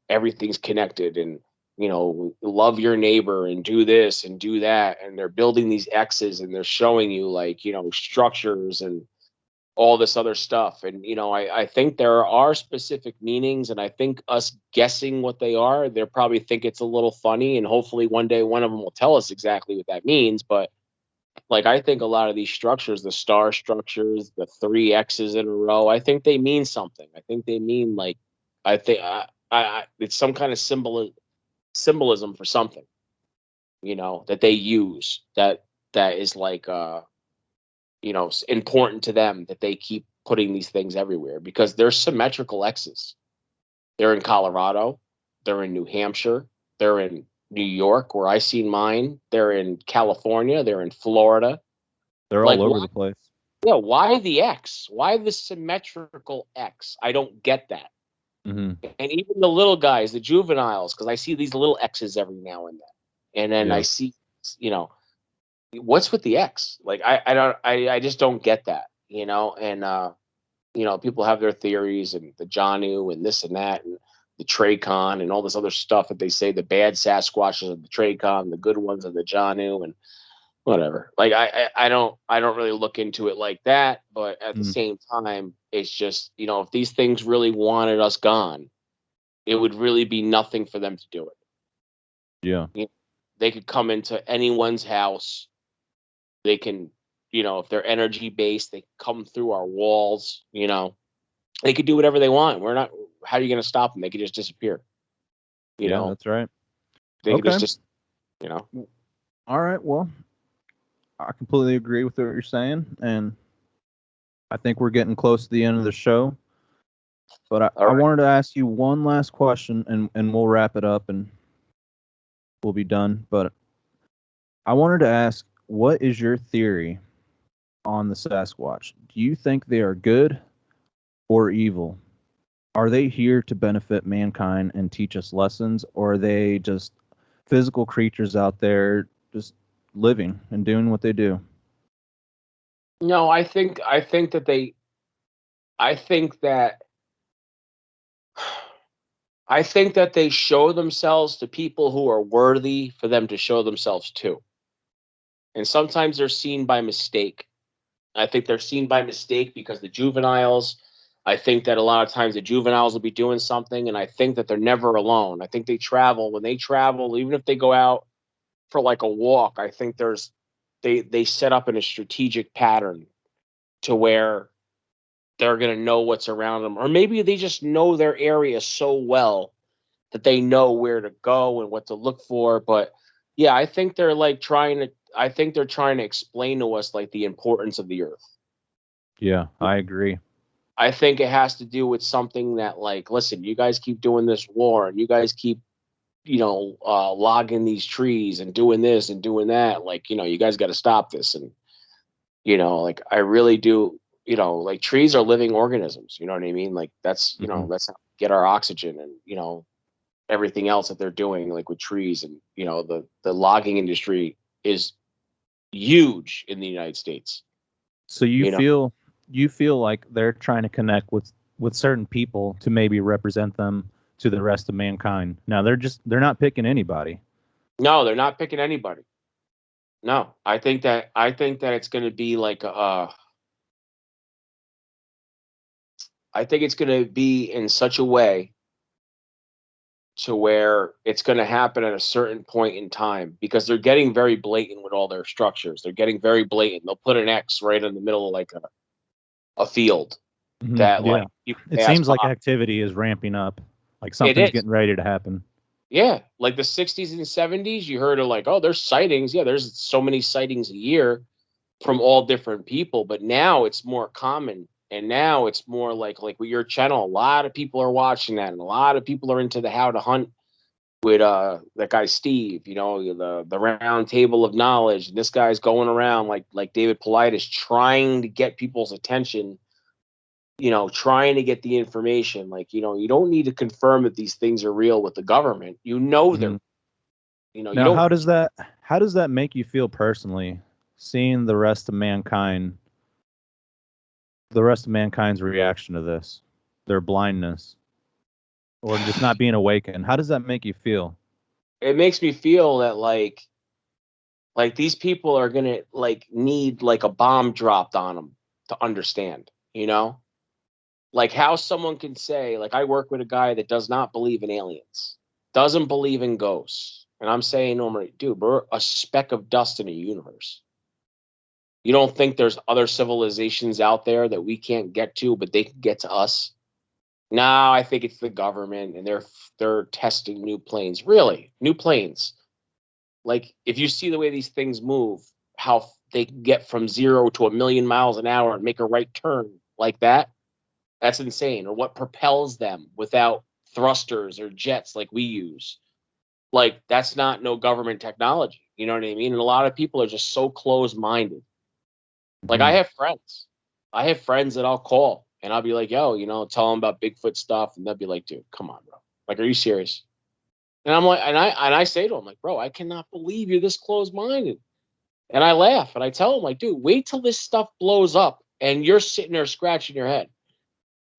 everything's connected and, love your neighbor and do this and do that. And they're building these X's and they're showing you like, structures and all this other stuff. And, I think there are specific meanings. And I think us guessing what they are, they'll probably think it's a little funny. And hopefully one day one of them will tell us exactly what that means. But like, I think a lot of these structures, the star structures, the three X's in a row, I think they mean something. I think they mean like, I think it's some kind of symbolism for something, that they use that is like, important to them that they keep putting these things everywhere because they're symmetrical X's. They're in Colorado, they're in New Hampshire, they're in New York, where I seen mine. They're in California, they're in Florida. They're Like, all over why? the place. Yeah, why the X? Why the symmetrical X? I don't get that. Mm-hmm. And even the little guys, the juveniles, because I see these little X's every now and then, and then I Yeah. see, you know, what's with the X? Like, I just don't get that, and people have their theories and the Janu and this and that and the Tracon and all this other stuff that they say the bad Sasquatches are the Tracon, the good ones are the Janu and whatever. Like I don't really look into it like that, but at the Mm, same time, it's just, if these things really wanted us gone, it would really be nothing for them to do it. yeah. You They could come into anyone's house. They can, if they're energy based, they can come through our walls. They could do whatever they want. We're not How are you gonna stop them? They could just disappear, you Yeah, know? that's right. They could Okay. just you know? All right. Well, I completely agree with what you're saying, and I think we're getting close to the end of the show. But I Alright. wanted to ask you one last question, and we'll wrap it up and we'll be done. But I wanted to ask, what is your theory on the Sasquatch? Do you think they are good or evil? Are they here to benefit mankind and teach us lessons, or are they just physical creatures out there just living and doing what they do? No, I think that I think that they show themselves to people who are worthy for them to show themselves to. And sometimes they're seen by mistake. I think they're seen by mistake because the juveniles, I think that a lot of times the juveniles will be doing something, and I think that they're never alone. I think they travel. When they travel, even if they go out for like a walk, I think they set up in a strategic pattern to where they're going to know what's around them, or maybe they just know their area so well that they know where to go and what to look for. But yeah, I think they're trying to explain to us like the importance of the earth. Yeah, I agree. I think it has to do with something that, like, listen, you guys keep doing this war and you guys keep, logging these trees and doing this and doing that. Like, you guys got to stop this. And, like, I really do, like, trees are living organisms. You know what I mean? Like, Hmm. that's how we get our oxygen and, everything else that they're doing, like with trees. And, the logging industry is huge in the United States, So you know? you feel like they're trying to connect with certain people to maybe represent them to the rest of mankind. Now they're not picking anybody. No, they're not picking anybody. No, I think that it's gonna be like, I think it's gonna be in such a way to where it's gonna happen at a certain point in time because they're getting very blatant with all their structures. They're getting very blatant. They'll put an X right in the middle of like a field Hmm. that Yeah, like you can it pass seems by. like activity is ramping up, like It something's is. getting ready to happen. Yeah. Like the 60s and 70s, you heard of like, oh, there's sightings. Yeah, there's so many sightings a year from all different people, but now it's more common, and now it's more like with your channel, a lot of people are watching that, and a lot of people are into the how to hunt with that guy Steve, the round table of knowledge. And this guy's going around like David Politis trying to get people's attention, trying to get the information. Like, you don't need to confirm that these things are real with the government. Hmm. You Now, don't. how does that make you feel personally, seeing the rest of mankind's reaction to this, their blindness, or just not being awakened? How does that make you feel? It makes me feel that like these people are gonna like need like a bomb dropped on them to understand, like how someone can say, like, I work with a guy that does not believe in aliens, doesn't believe in ghosts, and I'm saying normally, dude, we're a speck of dust in a universe. You don't think there's other civilizations out there that we can't get to, but they can get to us? No, I think it's the government, and they're testing new planes. Really, new planes. Like, if you see the way these things move, how they can get from 0 to 1,000,000 miles an hour and make a right turn like that, that's insane. Or what propels them without thrusters or jets like we use. Like, that's not no government technology. You know what I mean? And a lot of people are just so close-minded. Like, I Hmm. have friends. I have friends that I'll call and I'll be like, "Yo, tell them about Bigfoot stuff," and they'll be like, "Dude, come on, bro. Like, are you serious?" And I'm like, and I say to him, like, "Bro, I cannot believe you're this close-minded." And I laugh and I tell him, like, dude, wait till this stuff blows up and you're sitting there scratching your head.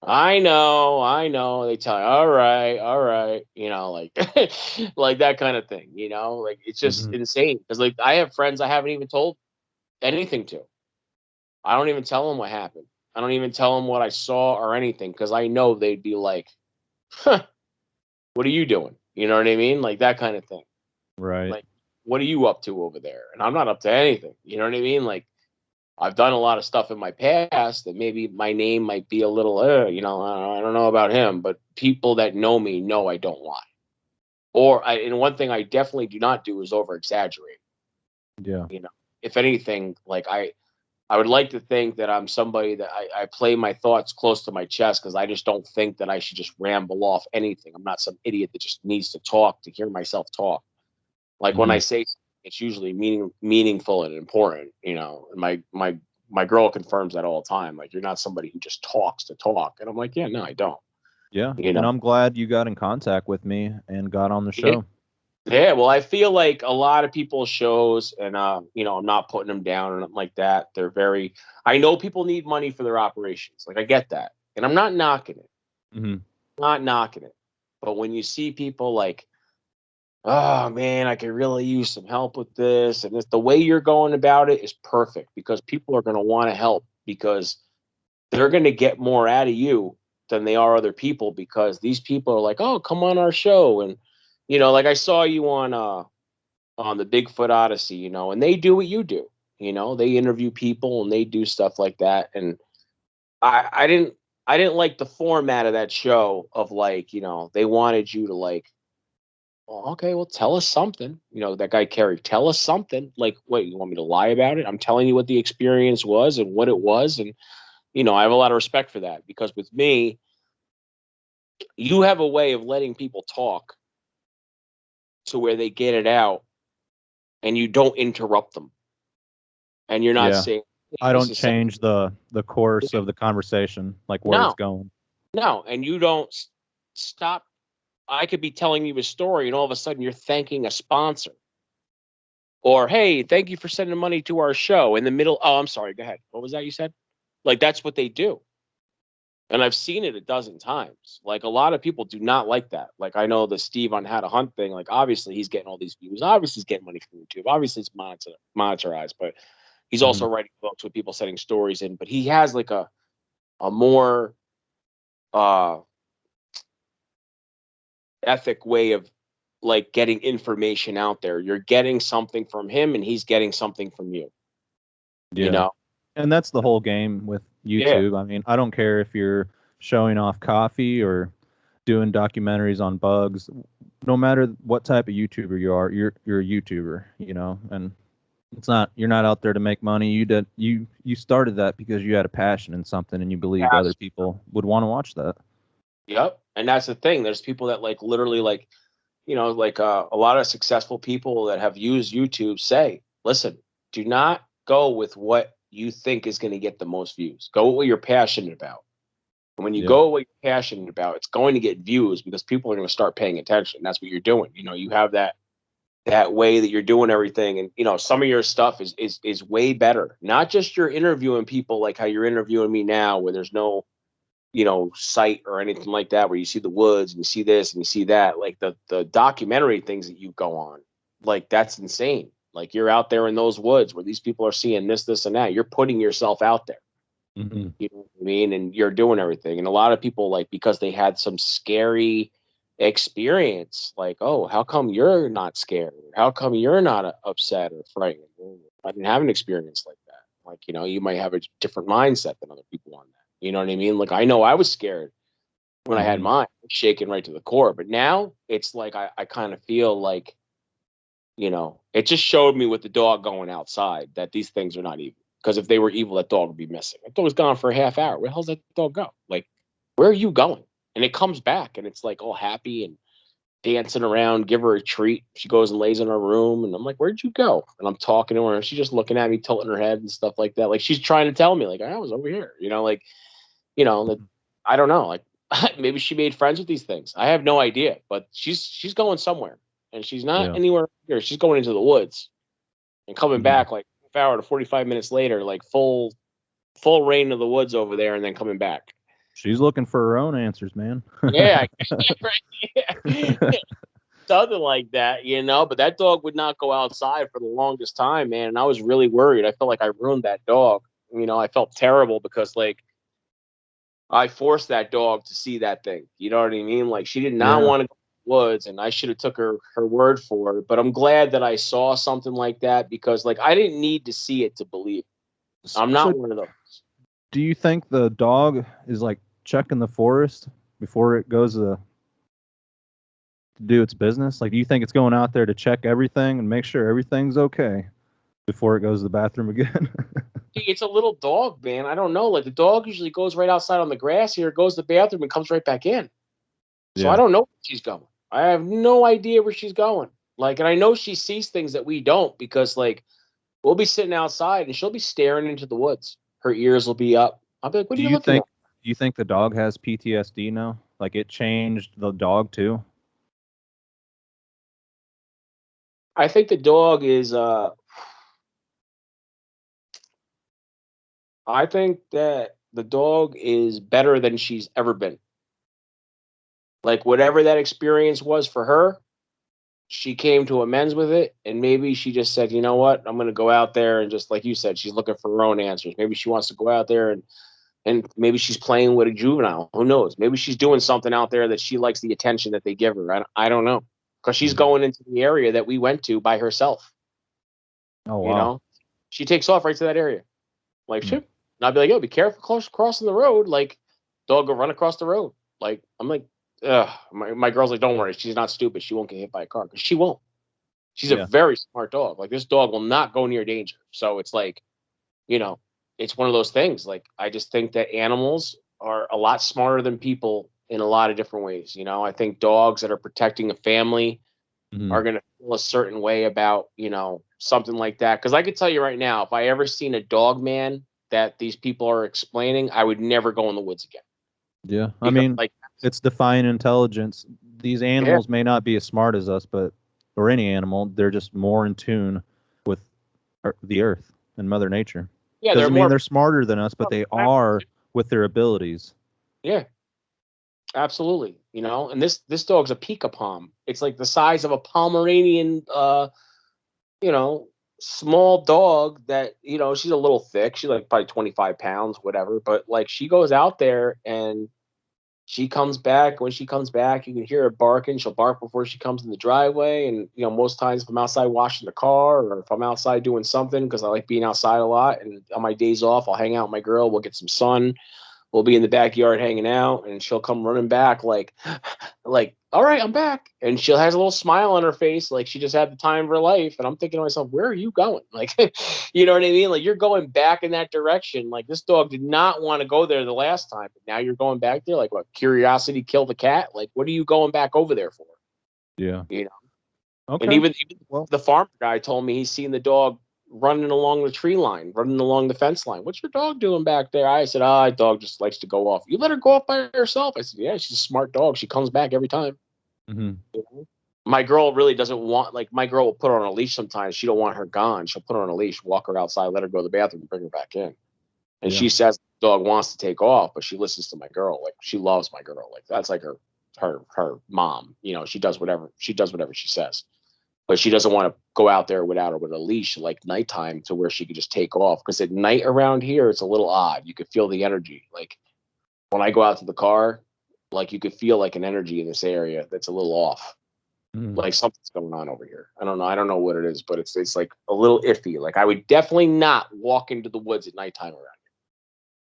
I know. They tell you, all right, like like that kind of thing, like it's just Hmm. insane. Because like I have friends I haven't even told anything to. I don't even tell them what happened. I don't even tell them what I saw or anything because I know they'd be like, huh, what are you doing? You know what I mean? Like that kind of thing. Right. Like, what are you up to over there? And I'm not up to anything. You know what I mean? Like I've done a lot of stuff in my past that maybe my name might be a little, I don't know about him, but people that know me know I don't lie. And one thing I definitely do not do is over exaggerate. Yeah. You know, if anything, like I would like to think that I'm somebody that I play my thoughts close to my chest because I just don't think that I should just ramble off anything. I'm not some idiot that just needs to talk to hear myself talk. Like when I Hmm. say something, it's usually meaningful and important, And my girl confirms that all the time. Like you're not somebody who just talks to talk. And I'm like, yeah, no, I don't. Yeah. You And know. I'm glad you got in contact with me and got on the Yeah. show. Yeah, well, I feel like a lot of people's shows, and I'm not putting them down or nothing like that. They're very. I know people need money for their operations. Like I get that, and I'm not knocking it. Hmm. Not knocking it. But when you see people like, oh man, I could really use some help with this, and the way you're going about it is perfect because people are going to want to help because they're going to get more out of you than they are other people because these people are like, oh, come on our show, and like I saw you on the Bigfoot Odyssey, and they do what you do. They interview people and they do stuff like that. And I didn't like the format of that show of like, they wanted you to like, well, okay, well, tell us something. That guy Kerry, tell us something. Like, wait, you want me to lie about it? I'm telling you what the experience was and what it was. And, I have a lot of respect for that because with me, you have a way of letting people talk to where they get it out and you don't interrupt them. And you're not Yeah. saying, hey, I this don't is something. change the course of the conversation, like where it's No, going. no, and you don't stop. I could be telling you a story, and all of a sudden you're thanking a sponsor, or hey, thank you for sending money to our show in the middle. Oh, I'm sorry. Go ahead. What was that you said? Like that's what they do, and I've seen it a dozen times. Like a lot of people do not like that. Like I know the Steve on How to Hunt thing. Like obviously he's getting all these views. Obviously he's getting money from YouTube. Obviously it's monetized, but he's Hmm. also writing books with people sending stories in. But he has like a more uh ethic way of like getting information out there. You're getting something from him and he's getting something from you, you Yeah. know? And that's the whole game with Yeah. YouTube. I mean, I don't care if you're showing off coffee or doing documentaries on bugs. No matter what type of YouTuber you are, you're a YouTuber, and it's not you're not out there to make money. You started that because you had a passion in something and you believed other Pass. people would want to watch that. Yep. And that's the thing. There's people that like literally like, like a lot of successful people that have used YouTube say, listen, do not go with what you think is going to get the most views. Go with what you're passionate about. And when you Yeah. go with what you're passionate about, it's going to get views because people are going to start paying attention. That's what you're doing. You have that way that you're doing everything, and some of your stuff is way better, not just you're interviewing people like how you're interviewing me now where there's no site or anything like that where you see the woods and you see this and you see that, like the documentary things that you go on, like that's insane. Like you're out there in those woods where these people are seeing this and that, you're putting yourself out there, Hmm. you know what I mean? And you're doing everything. And a lot of people, like, because they had some scary experience, like, oh, how come you're not scared? How come you're not upset or frightened? Well, I didn't have an experience like that. Like, you might have a different mindset than other people on that. You know what I mean? Like, I know I was scared when I had Hmm. mine, shaken right to the core. But now it's like I kind of feel like, it just showed me with the dog going outside that these things are not evil. Because if they were evil, that dog would be missing. That dog was gone for a half hour. Where the hell's that dog go? Like, where are you going? And it comes back and it's like all happy and dancing around, give her a treat. She goes and lays in her room. And I'm like, where'd you go? And I'm talking to her and she's just looking at me, tilting her head and stuff like that. Like she's trying to tell me, like, I was over here, like, that I don't know. Like maybe she made friends with these things. I have no idea, but she's going somewhere and she's not Yeah. anywhere here. She's going into the woods and coming Hmm. back like half hour to 45 minutes later, like full rain of the woods over there, and then coming back. She's looking for her own answers, man. Yeah, right. Yeah. Something like that, but that dog would not go outside for the longest time, man, and I was really worried. I felt like I ruined that dog. I felt terrible because, like, I forced that dog to see that thing. You know what I mean? Like, she did not Yeah. want to go to the woods, and I should have took her word for it. But I'm glad that I saw something like that because, like, I didn't need to see it to believe. I'm So not one of those. do you think the dog is like checking the forest before it goes to do its business? Like, do you think it's going out there to check everything and make sure everything's okay before it goes to the bathroom again? It's a little dog, man. I don't know. Like, the dog usually goes right outside on the grass here, goes to the bathroom, and comes right back in. So I Yeah. don't know where she's going. I have no idea where she's going. Like, and I know she sees things that we don't because, like, we'll be sitting outside and she'll be staring into the woods. Her ears will be up. I'll be like, "What are Do you you looking think at?" do you think the dog has PTSD now? Like it changed the dog too? I think the dog is. I think that the dog is better than she's ever been. Like, whatever that experience was for her, she came to amends with it, and maybe she just said, "You know what? I'm going to go out there and just like you said, she's looking for her own answers. Maybe she wants to go out there and maybe she's playing with a juvenile. Who knows? Maybe she's doing something out there that she likes the attention that they give her. I don't know because she's Mhm. going into the area that we went to by herself. Oh You wow. know, she takes off right to that area, like Hmm. shit. And I'd be like, "Yo, be careful crossing the road." Like, dog go run across the road. Like, I'm like, ugh. My girl's like, "Don't worry, she's not stupid. She won't get hit by a car because she won't. She's a Yeah. very smart dog. Like, this dog will not go near danger." So it's like, you know, it's one of those things. Like, I just think that animals are a lot smarter than people in a lot of different ways. I think dogs that are protecting a family Hmm. are going to feel a certain way about, something like that. Because I could tell you right now, if I ever seen a dog man that these people are explaining, I would never go in the woods again. Yeah. I Because, mean, like, it's defying intelligence. These yeah, animals may not be as smart as us, but or any animal, they're just more in tune with the earth and Mother Nature. yeah, they're Doesn't mean more, they're smarter than us, but they are with their abilities. yeah, absolutely. And this dog's a Pika Palm. It's like the size of a Pomeranian, you know, small dog that, she's a little thick. She's like probably 25 pounds, whatever. But like, she goes out there and she comes back. When she comes back, you can hear her barking. She'll bark before she comes in the driveway. And, most times if I'm outside washing the car or if I'm outside doing something, because I like being outside a lot. And on my days off, I'll hang out with my girl. We'll get some sun. We'll be in the backyard hanging out and she'll come running back like, all right, I'm back. And she has a little smile on her face, like she just had the time of her life. And I'm thinking to myself, where are you going? Like, you know what I mean? Like, you're going back in that direction. Like, this dog did not want to go there the last time, but now you're going back there. Like, what, curiosity killed the cat? Like, what are you going back over there for? Yeah. You know? And Okay. even Well, the farmer guy told me he's seen the dog running along the tree line, running along the fence line. What's your dog doing back there? I said, dog just likes to go off. You let her go off by herself. I said, yeah, she's a smart dog. She comes back every time. mhm. You know? My girl really doesn't want, like, my girl will put her on a leash sometimes. She don't want her gone. She'll put her on a leash, walk her outside, let her go to the bathroom, and bring her back in. And Yeah. she says the dog wants to take off, but she listens to my girl. Like, she loves my girl. Like, that's like her mom. She does whatever she says. But she doesn't want to go out there without her with a leash like nighttime to where she could just take off. Because at night around here, it's a little odd. You could feel the energy. Like, when I go out to the car, like, you could feel like an energy in this area that's a little off. Mhm. Like, something's going on over here. I don't know. I don't know what it is, but it's like a little iffy. Like, I would definitely not walk into the woods at nighttime around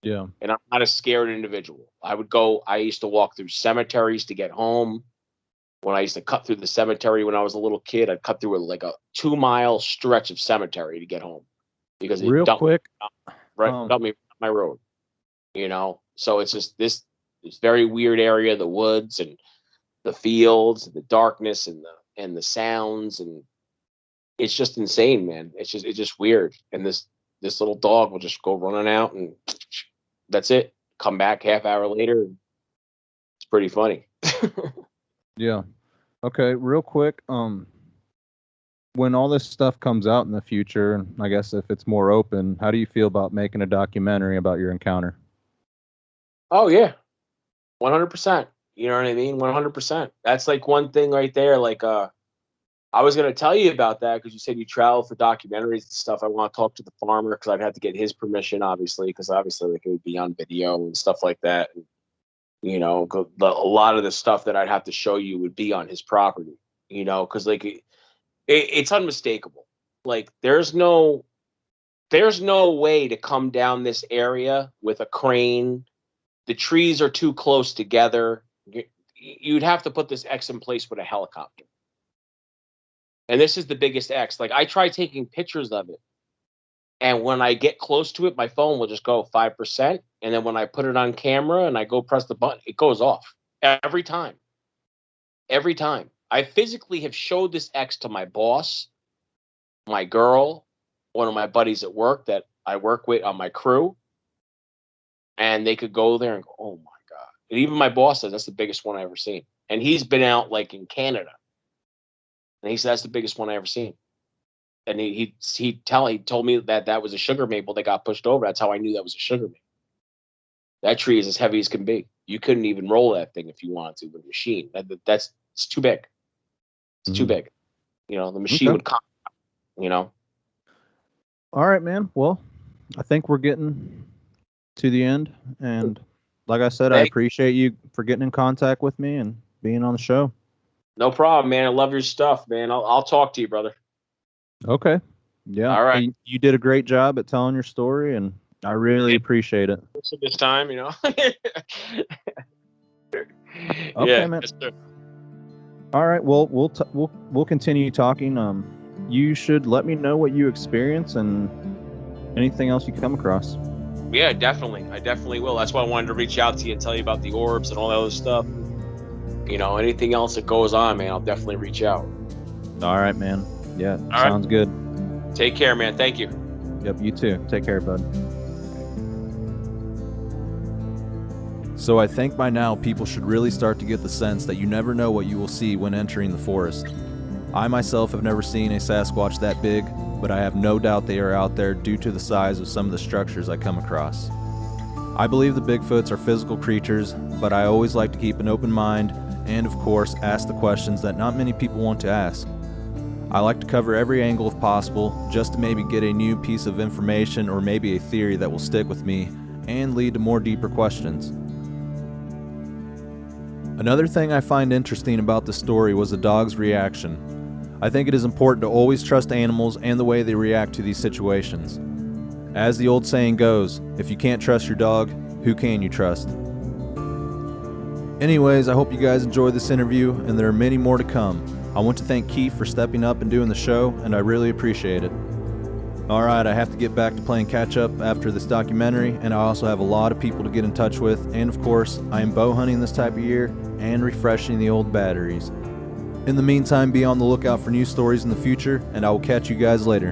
here. Yeah. And I'm not a scared individual. I used to walk through cemeteries to get home. When I used to cut through the cemetery when I was a little kid, I'd cut through like a 2 mile stretch of cemetery to get home because it Real dumped me quick, right, um, dumped me my road. So it's just this very weird area, the woods and the fields, and the darkness and the sounds, and it's just insane, man. It's just weird. And this little dog will just go running out and that's it. Come back half hour later. It's pretty funny. yeah. Okay, real quick, when all this stuff comes out in the future, and I guess if it's more open, how do you feel about making a documentary about your encounter? Oh yeah. 100%. You know what I mean? 100%. That's like one thing right there. Like, I was gonna tell you about that because you said you travel for documentaries and stuff. I want to talk to the farmer because I'd have to get his permission, obviously, because obviously like it would be on video and stuff like that. And, a lot of the stuff that I'd have to show you would be on his property. Because like it's unmistakable. Like there's no way to come down this area with a crane. The trees are too close together. You'd have to put this X in place with a helicopter. And this is the biggest X. Like I try taking pictures of it. And when I get close to it, my phone will just go 5%. And then when I put it on camera and I go press the button, it goes off every time. Every time. I physically have showed this X to my boss, my girl, one of my buddies at work that I work with on my crew. And they could go there and go, oh my God. And even my boss says that's the biggest one I've ever seen. And he's been out like in Canada. And he said that's the biggest one I ever seen. And he told me that was a sugar maple that got pushed over. That's how I knew that was a sugar maple. That tree is as heavy as can be. You couldn't even roll that thing if you wanted to with a machine. It's too big. It's too big. The machine would come. All right, man. Well, I think we're getting to the end, and like I said, I appreciate you for getting in contact with me and being on the show. No problem, man. I love your stuff, man. I'll talk to you, brother. Okay. Yeah. All right. You did a great job at telling your story, and I really appreciate it. This time, Okay, yeah, man. yes, sir. All right. Well, we'll continue talking. You should let me know what you experience and anything else you come across. Yeah, definitely. I definitely will. That's why I wanted to reach out to you and tell you about the orbs and all that other stuff. Anything else that goes on, man, I'll definitely reach out. All right, man. Yeah, all sounds right. Good. Take care, man. Thank you. Yep, you too. Take care, bud. So I think by now people should really start to get the sense that you never know what you will see when entering the forest. I myself have never seen a Sasquatch that big, but I have no doubt they are out there due to the size of some of the structures I come across. I believe the Bigfoots are physical creatures, but I always like to keep an open mind and, of course, ask the questions that not many people want to ask. I like to cover every angle if possible, just to maybe get a new piece of information or maybe a theory that will stick with me and lead to more deeper questions. Another thing I find interesting about the story was the dog's reaction. I think it is important to always trust animals and the way they react to these situations. As the old saying goes, if you can't trust your dog, who can you trust? Anyways, I hope you guys enjoyed this interview, and there are many more to come. I want to thank Keith for stepping up and doing the show, and I really appreciate it. Alright, I have to get back to playing catch up after this documentary, and I also have a lot of people to get in touch with, and of course, I am bow hunting this type of year and refreshing the old batteries. In the meantime, be on the lookout for new stories in the future, and I will catch you guys later.